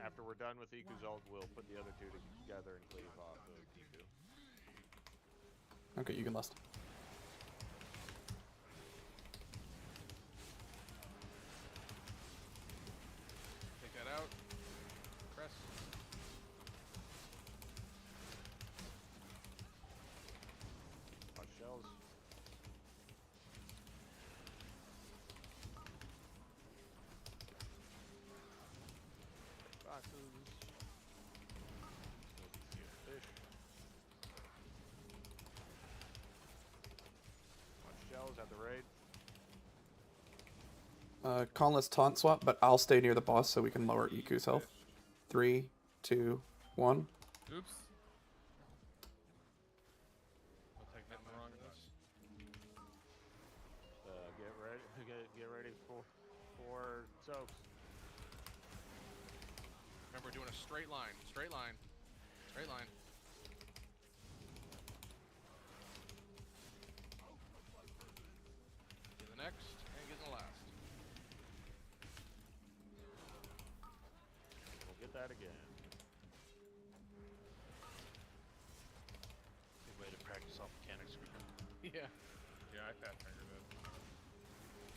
After we're done with Iku's ult, we'll put the other 2 together and cleave off of Iku. Okay, you can last. Take that out. Press. Watch shells. Boxes. See a fish. Watch shells at the raid. Colin, let's taunt swap, but I'll stay near the boss so we can lower Iku's health. 3, 2, 1. Oops. I'll take that wrong of this. Get ready for soaks. Remember, we're doing a straight line. Straight line. Straight line. Get the next, and get the last. We'll get that again. Good way to practice all mechanics. Yeah. Yeah, I fat fingered it.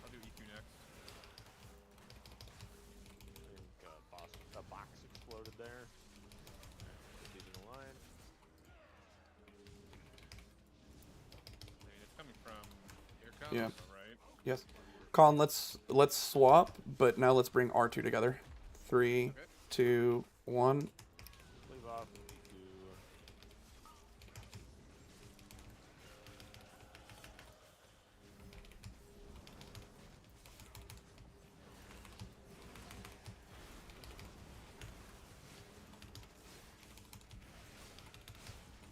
I'll do EQ next. I think a box exploded there. Keep it in line. I mean, it's coming from here comes, Yeah. right? Yes. Colin, let's swap, but now let's bring R2 together. 3, 2, 1. Leave off Iku.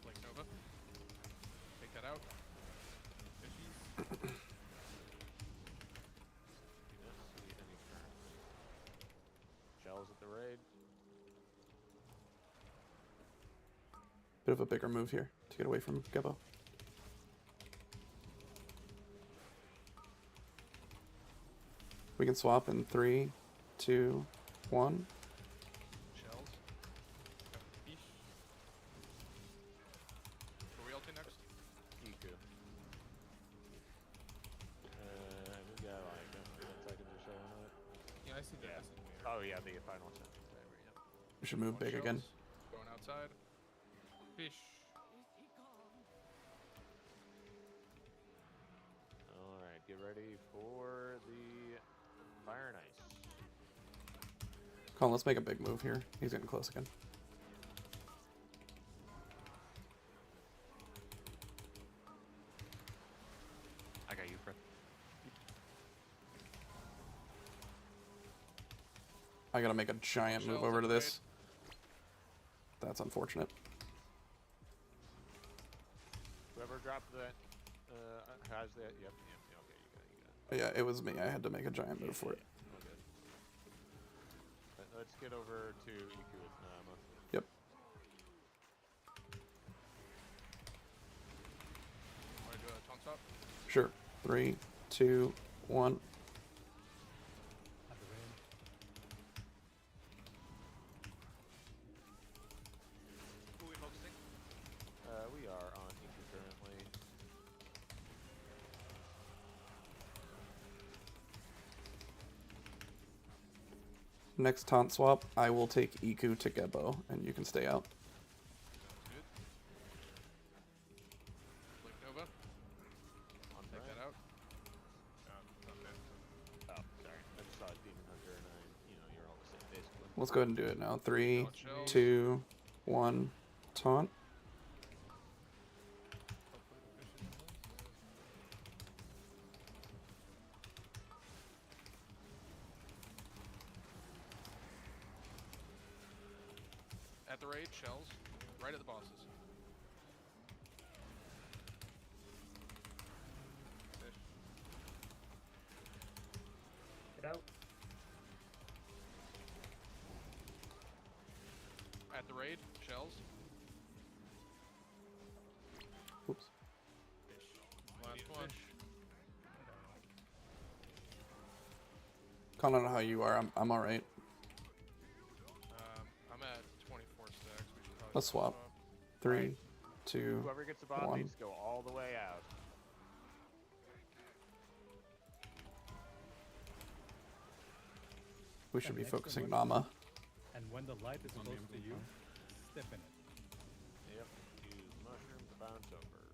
Like Nova. Take that out. Fishies. Shells at the raid. Bit of a bigger move here to get away from Gebo. We can swap in 3, 2, 1. Shells. Yeesh. Are we ulti next? Iku. We got like 10 seconds or so on it. Yeah, I see that. Yeah. Oh yeah, the final sentence. Yep. We should move big again. Going outside. Fish. All right, get ready for the fire and ice. Colin, let's make a big move here. He's getting close again. I got you, Fred. I gotta make a giant move over to this. That's unfortunate. Whoever dropped that has that. Yep. Okay, you got it. Yeah, it was me. I had to make a giant move for it. Okay. Let's get over to Iku with Nama. Yep. Want to do a taunt stop? Sure. 3, 2, 1. Who are we focusing? We are on Iku currently. Next taunt swap, I will take Iku to Gebo, and you can stay out. Good. Blink Nova. Take that out. Oh, sorry. I just saw Demon Hunter and you're all the same basically. Let's go ahead and do it now. 3, 2, 1. Taunt. At the raid, shells. Right at the bosses. Fish. Get out. At the raid, shells. Oops. Last one. Colin, I don't know how you are. I'm alright. I'm at 24 stacks. We should probably Let's swap. 3, 2, Whoever gets the bomb 1. needs to go all the way out. We should be next to focusing one. Nama. And when the light is close to you, step in it. Yep. Use mushroom to bounce over.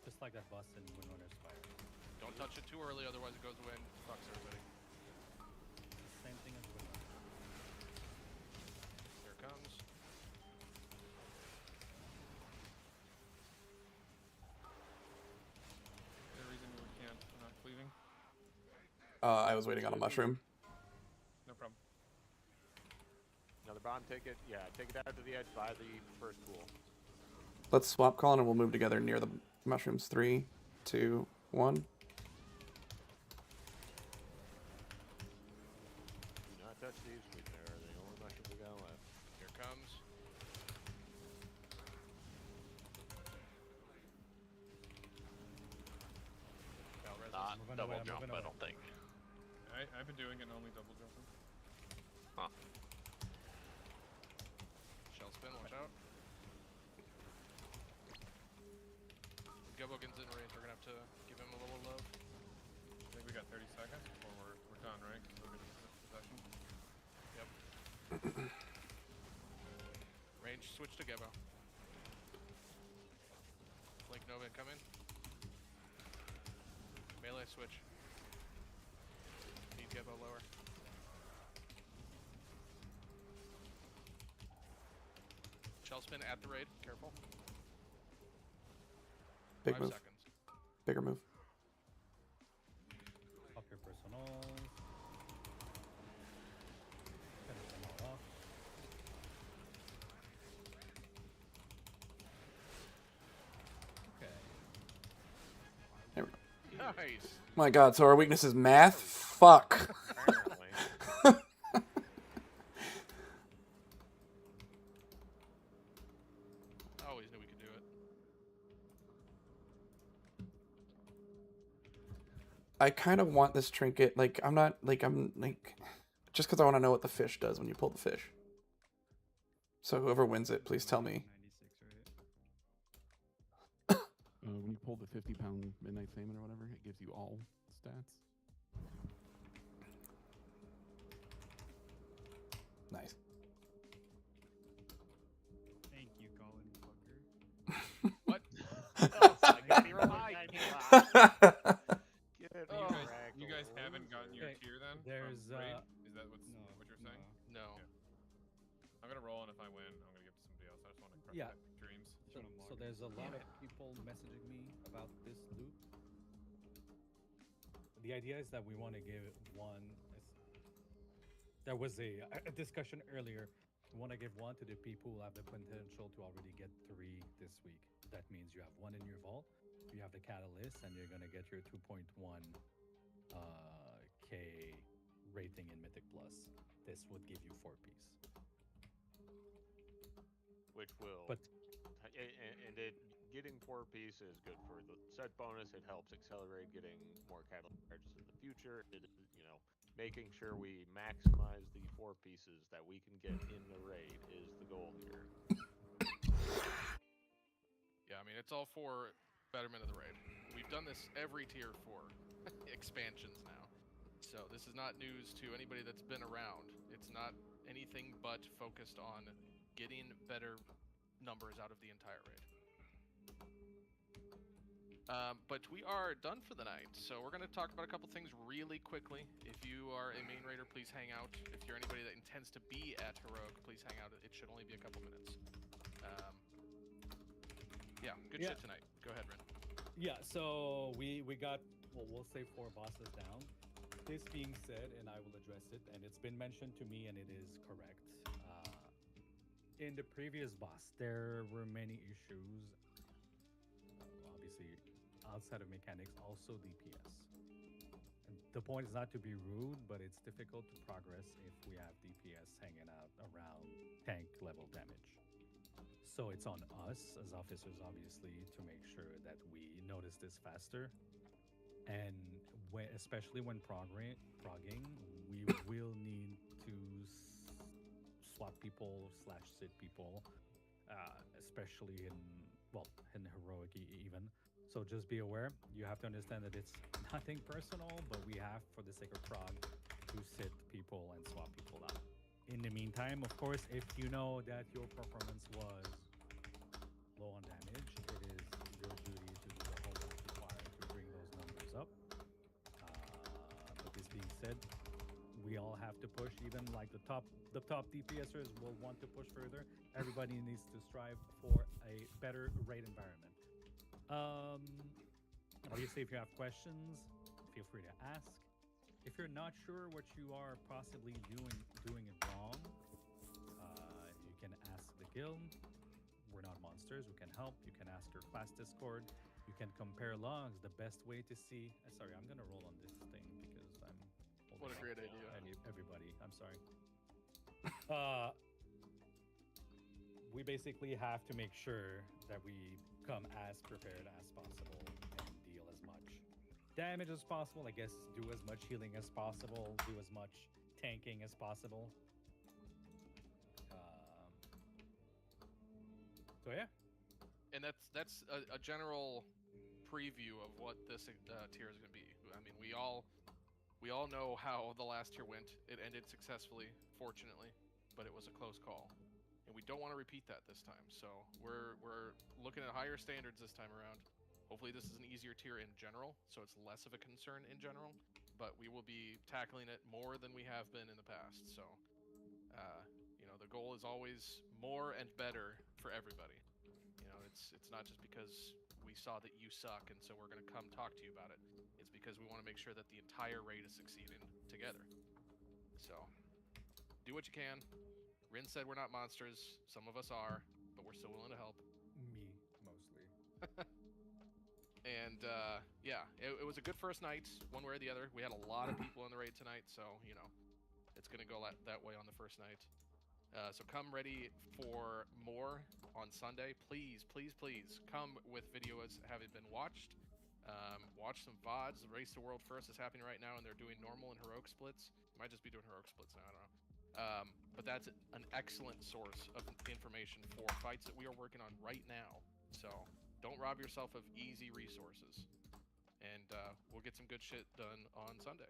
Just like that boss in Windrunner's Fire. Don't touch it too early, otherwise it goes away and fucks everybody. Same thing as Windrunner. Here it comes. Any reason we can't not cleaving? I was waiting on a mushroom. No problem. Another bomb, take it. Yeah, take it out to the edge by the first pool. Let's swap, Colin, and we'll move together near the mushrooms. 3, 2, 1. Do not touch these. They're the only mushrooms we got left. Here it comes. Not double jump, I don't think. I've been doing it only double jumping. Huh. Shell spin, watch out. Gebo gets in range, we're gonna have to give him a little love. I think we got 30 seconds before we're done, right? We'll get possession. Yep. Range switch to Gebo. Blink Nova incoming. Melee switch. Need Gebo lower. Shell spin at the raid, careful. Big 5 move. seconds. Bigger move. Up your personals. Finish them all off. Okay. There we go. Nice. My god, so our weakness is math? Fuck. Oh, I kind of want this trinket. Like, I'm not like just because I want to know what the fish does when you pull the fish. So whoever wins it, please tell me. When you pull the 50-pound midnight salmon or whatever, it gives you all stats. Nice. Thank you, Colin fucker. What? Oh my god, you're right. Get You guys, wrecked, you guys haven't gotten your Okay, tier then? there's, from raid? uh, Is that what you're saying? No. Okay. I'm gonna roll, and if I win, I'm gonna give it to somebody else. I just want to crush Yeah. dreams. So there's a lot of people messaging me about this loop. The idea is that we want to give one. There was a discussion earlier. We want to give one to the people who have the potential to already get 3 this week. That means you have 1 in your vault, you have the catalyst, and you're gonna get your 2.1 K rating in Mythic Plus. This would give you 4 piece. Which will, But and it getting 4 piece is good for the set bonus. It helps accelerate getting more catalyst charges in the future. It is, making sure we maximize the 4 pieces that we can get in the raid is the goal here. Yeah, I mean, it's all for betterment of the raid. We've done this every tier for expansions now. So this is not news to anybody that's been around. It's not anything but focused on getting better numbers out of the entire raid. But we are done for the night, so we're going to talk about a couple things really quickly. If you are a main raider, please hang out. If you're anybody that intends to be at Heroic, please hang out. It should only be a couple minutes. Yeah, good shit tonight. Go ahead, Ren. yeah, so we got, well, we'll say 4 bosses down. This being said, and I will address it, and it's been mentioned to me, and it is correct. In the previous boss, there were many issues. Obviously, outside of mechanics, also DPS. And the point is not to be rude, but it's difficult to progress if we have DPS hanging out around tank level damage. So it's on us as officers, obviously, to make sure that we notice this faster. And especially when progging, we will need to swap people / sit people, especially in Heroic even. So just be aware. You have to understand that it's nothing personal, but we have, for the sake of prog, to sit people and swap people out. In the meantime, of course, if you know that your performance was low on damage, it is your duty to do the homework required to bring those numbers up. But this being said, we all have to push. Even like the top DPSers will want to push further. Everybody needs to strive for a better raid environment. Obviously, if you have questions, feel free to ask. If you're not sure what you are possibly doing it wrong, you can ask the guild. We're not monsters. We can help. You can ask your class Discord. You can compare logs. The best way to see. Sorry, I'm gonna roll on this thing because I'm. What a great idea. Everybody, I'm sorry. We basically have to make sure that we come as prepared as possible and deal as much damage as possible. I guess do as much healing as possible. Do as much tanking as possible. So yeah. And that's a general preview of what this tier is going to be. I mean, we all know how the last tier went. It ended successfully, fortunately, but it was a close call, and we don't want to repeat that this time. So we're looking at higher standards this time around. Hopefully, this is an easier tier in general, so it's less of a concern in general. But we will be tackling it more than we have been in the past. So, the goal is always more and better for everybody. It's not just because we saw that you suck and so we're going to come talk to you about it. It's because we want to make sure that the entire raid is succeeding together. So, do what you can. Rin said we're not monsters. Some of us are, but we're still willing to help. Me, mostly. And, it was a good first night, one way or the other. We had a lot of people in the raid tonight, so, it's going to go that way on the first night. So come ready for more on Sunday. Please, please, please come with videos having been watched. Watch some VODs. The Race to World First is happening right now, and they're doing normal and heroic splits. Might just be doing heroic splits now. I don't know. But that's an excellent source of information for fights that we are working on right now. So don't rob yourself of easy resources, and we'll get some good shit done on Sunday.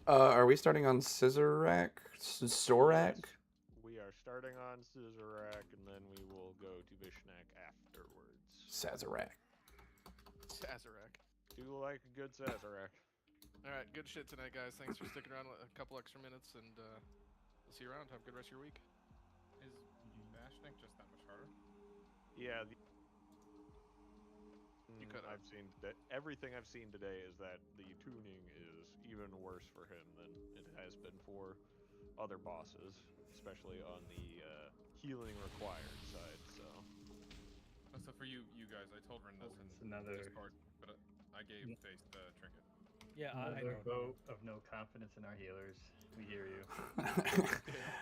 Are we starting on Scissorak? Sorak? Yes, we are starting on Scissorak, and then we will go to Vishnak afterwards. Sazerac. Sazerac. Do like a good Sazerac. All right, good shit tonight, guys. Thanks for sticking around a couple extra minutes, and we'll see you around. Have a good rest of your week. Is Vashnik just that much harder? Yeah. You could I've seen that everything I've seen today is that the tuning is even worse for him than it has been for other bosses, especially on the healing required side. So for you guys, I told Ren this in Discord, but I gave Face the trinket. Yeah, I know. Vote of no confidence in our healers. We hear you.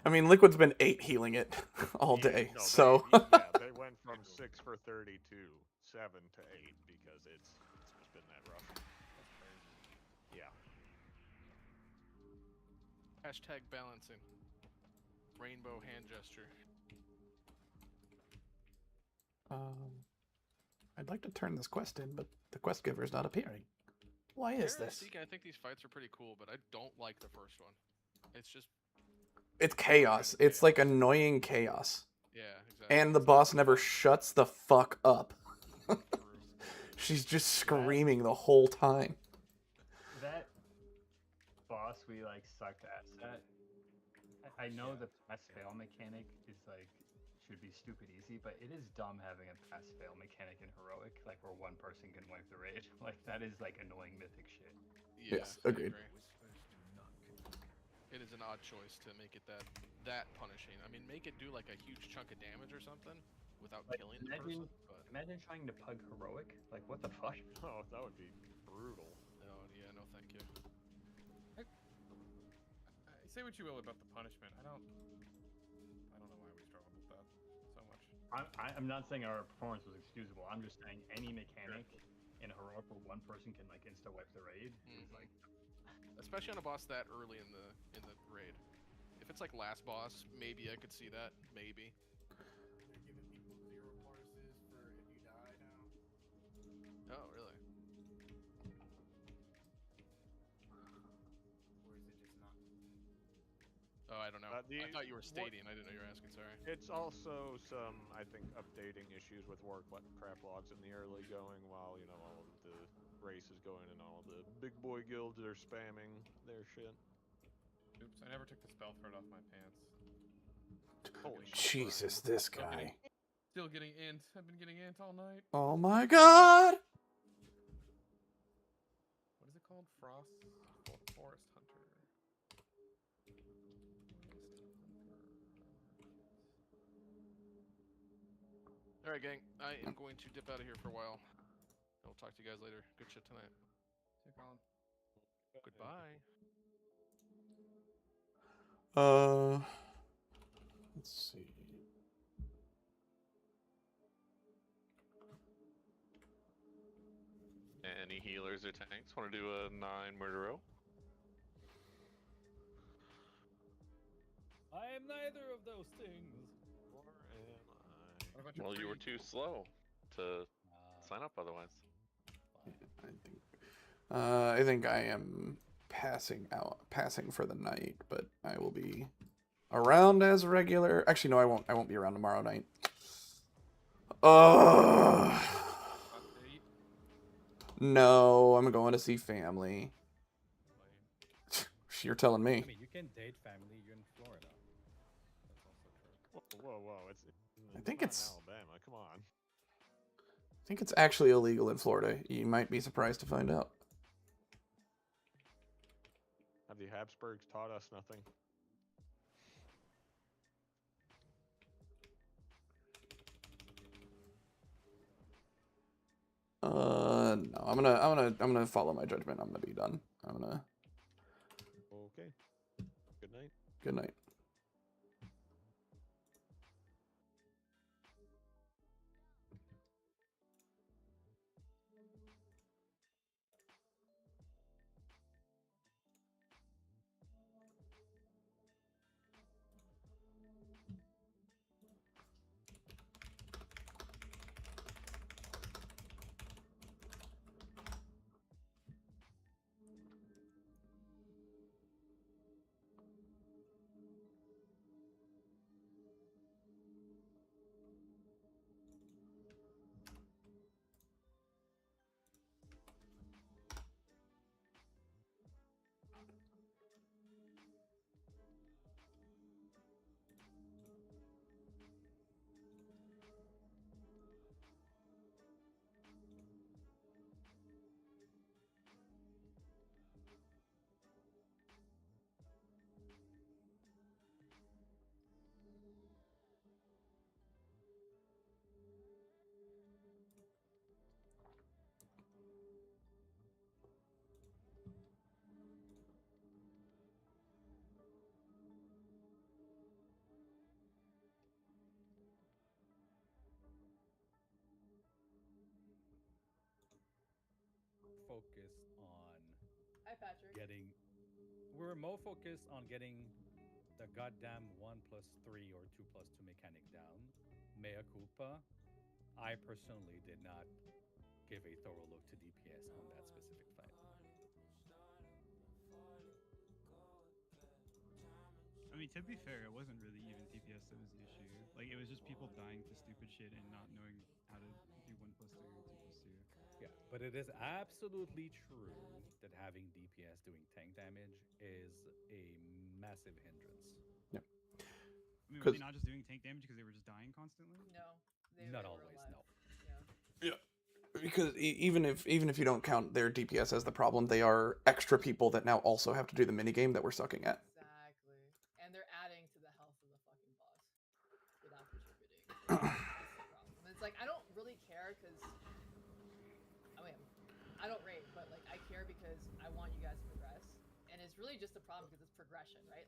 I mean, Liquid's been 8 healing it all day, No, so. They went from 6 for 30 to 7 to 8 because it's just been that rough. That's crazy. Yeah. Hashtag balancing. Rainbow hand gesture. I'd like to turn this quest in, but the quest giver is not appearing. Why is this? Speaking, I think these fights are pretty cool, but I don't like the first one. It's just... It's chaos. It's like annoying chaos. Yeah, exactly. And the boss never shuts the fuck up. She's just screaming the whole time. That boss we like sucked ass at. I know the pass-fail mechanic is like should be stupid easy, but it is dumb having a pass-fail mechanic in heroic, like where one person can wipe the raid. Like that is like annoying mythic shit. Yeah, yes, agreed. It is an odd choice to make it that punishing. I mean, make it do like a huge chunk of damage or something without killing the person. But... Imagine trying to pug heroic. Like what the fuck? Oh, that would be brutal. No, yeah, no, thank you. Say what you will about the punishment. I don't know why we struggled with that so much. I'm not saying our performance was excusable. I'm just saying any mechanic in heroic where one person can like insta wipe the raid is like, especially on a boss that early in the raid. If it's like last boss, maybe I could see that. Maybe. They're giving people 0 parses for if you die now. Oh, really? Or is it just not? Oh, I don't know. I thought you were stating. I didn't know you were asking. Sorry. It's also some, I think, updating issues with Warcraft logs in the early going, while all of the races going and all of the big boy guilds are spamming their shit. Oops, I never took the spell thread off my pants. Holy Jesus, this guy. Still getting int. I've been getting int all night. Oh my god! What is it called? Forest Hunter. All right, gang. I am going to dip out of here for a while. I'll talk to you guys later. Good shit tonight. See you, Colin. Goodbye. Let's see. Any healers or tanks want to do a 9 murder row? I am neither of those things. Or am I? Well, you were too slow to sign up otherwise. I think I am passing for the night, but I will be around as regular. Actually, no, I won't. I won't be around tomorrow night. No, I'm going to see family. You're telling me. I mean, you can date family. You're in Florida. That's also true. Whoa! I think it's Alabama. Come on. I think it's actually illegal in Florida. You might be surprised to find out. Have the Habsburgs taught us nothing? No. I'm gonna follow my judgment. I'm gonna be done. Okay. Good night. Good night. focused on Hi, Patrick. getting. We were more focused on getting the goddamn 1+3 or 2+2 mechanic down. Mea culpa. I personally did not give a thorough look to DPS on that specific fight. I mean, to be fair, it wasn't really even DPS that was the issue. Like, it was just people dying to stupid shit and not knowing how to do 1+3 or 2+2. Yeah, but it is absolutely true that having DPS doing tank damage is a massive hindrance. Yep. I mean, were they not just doing tank damage because they were just dying constantly? No, Not were always, alive. no. Yeah. Yeah, because even if you don't count their DPS as the problem, they are extra people that now also have to do the minigame that we're sucking at. Exactly. And they're adding to the health of the fucking boss without contributing. That's the problem. And it's like, I don't really care because, I mean, I don't rate, but like I care because I want you guys to progress. And it's really just a problem because it's progression, right?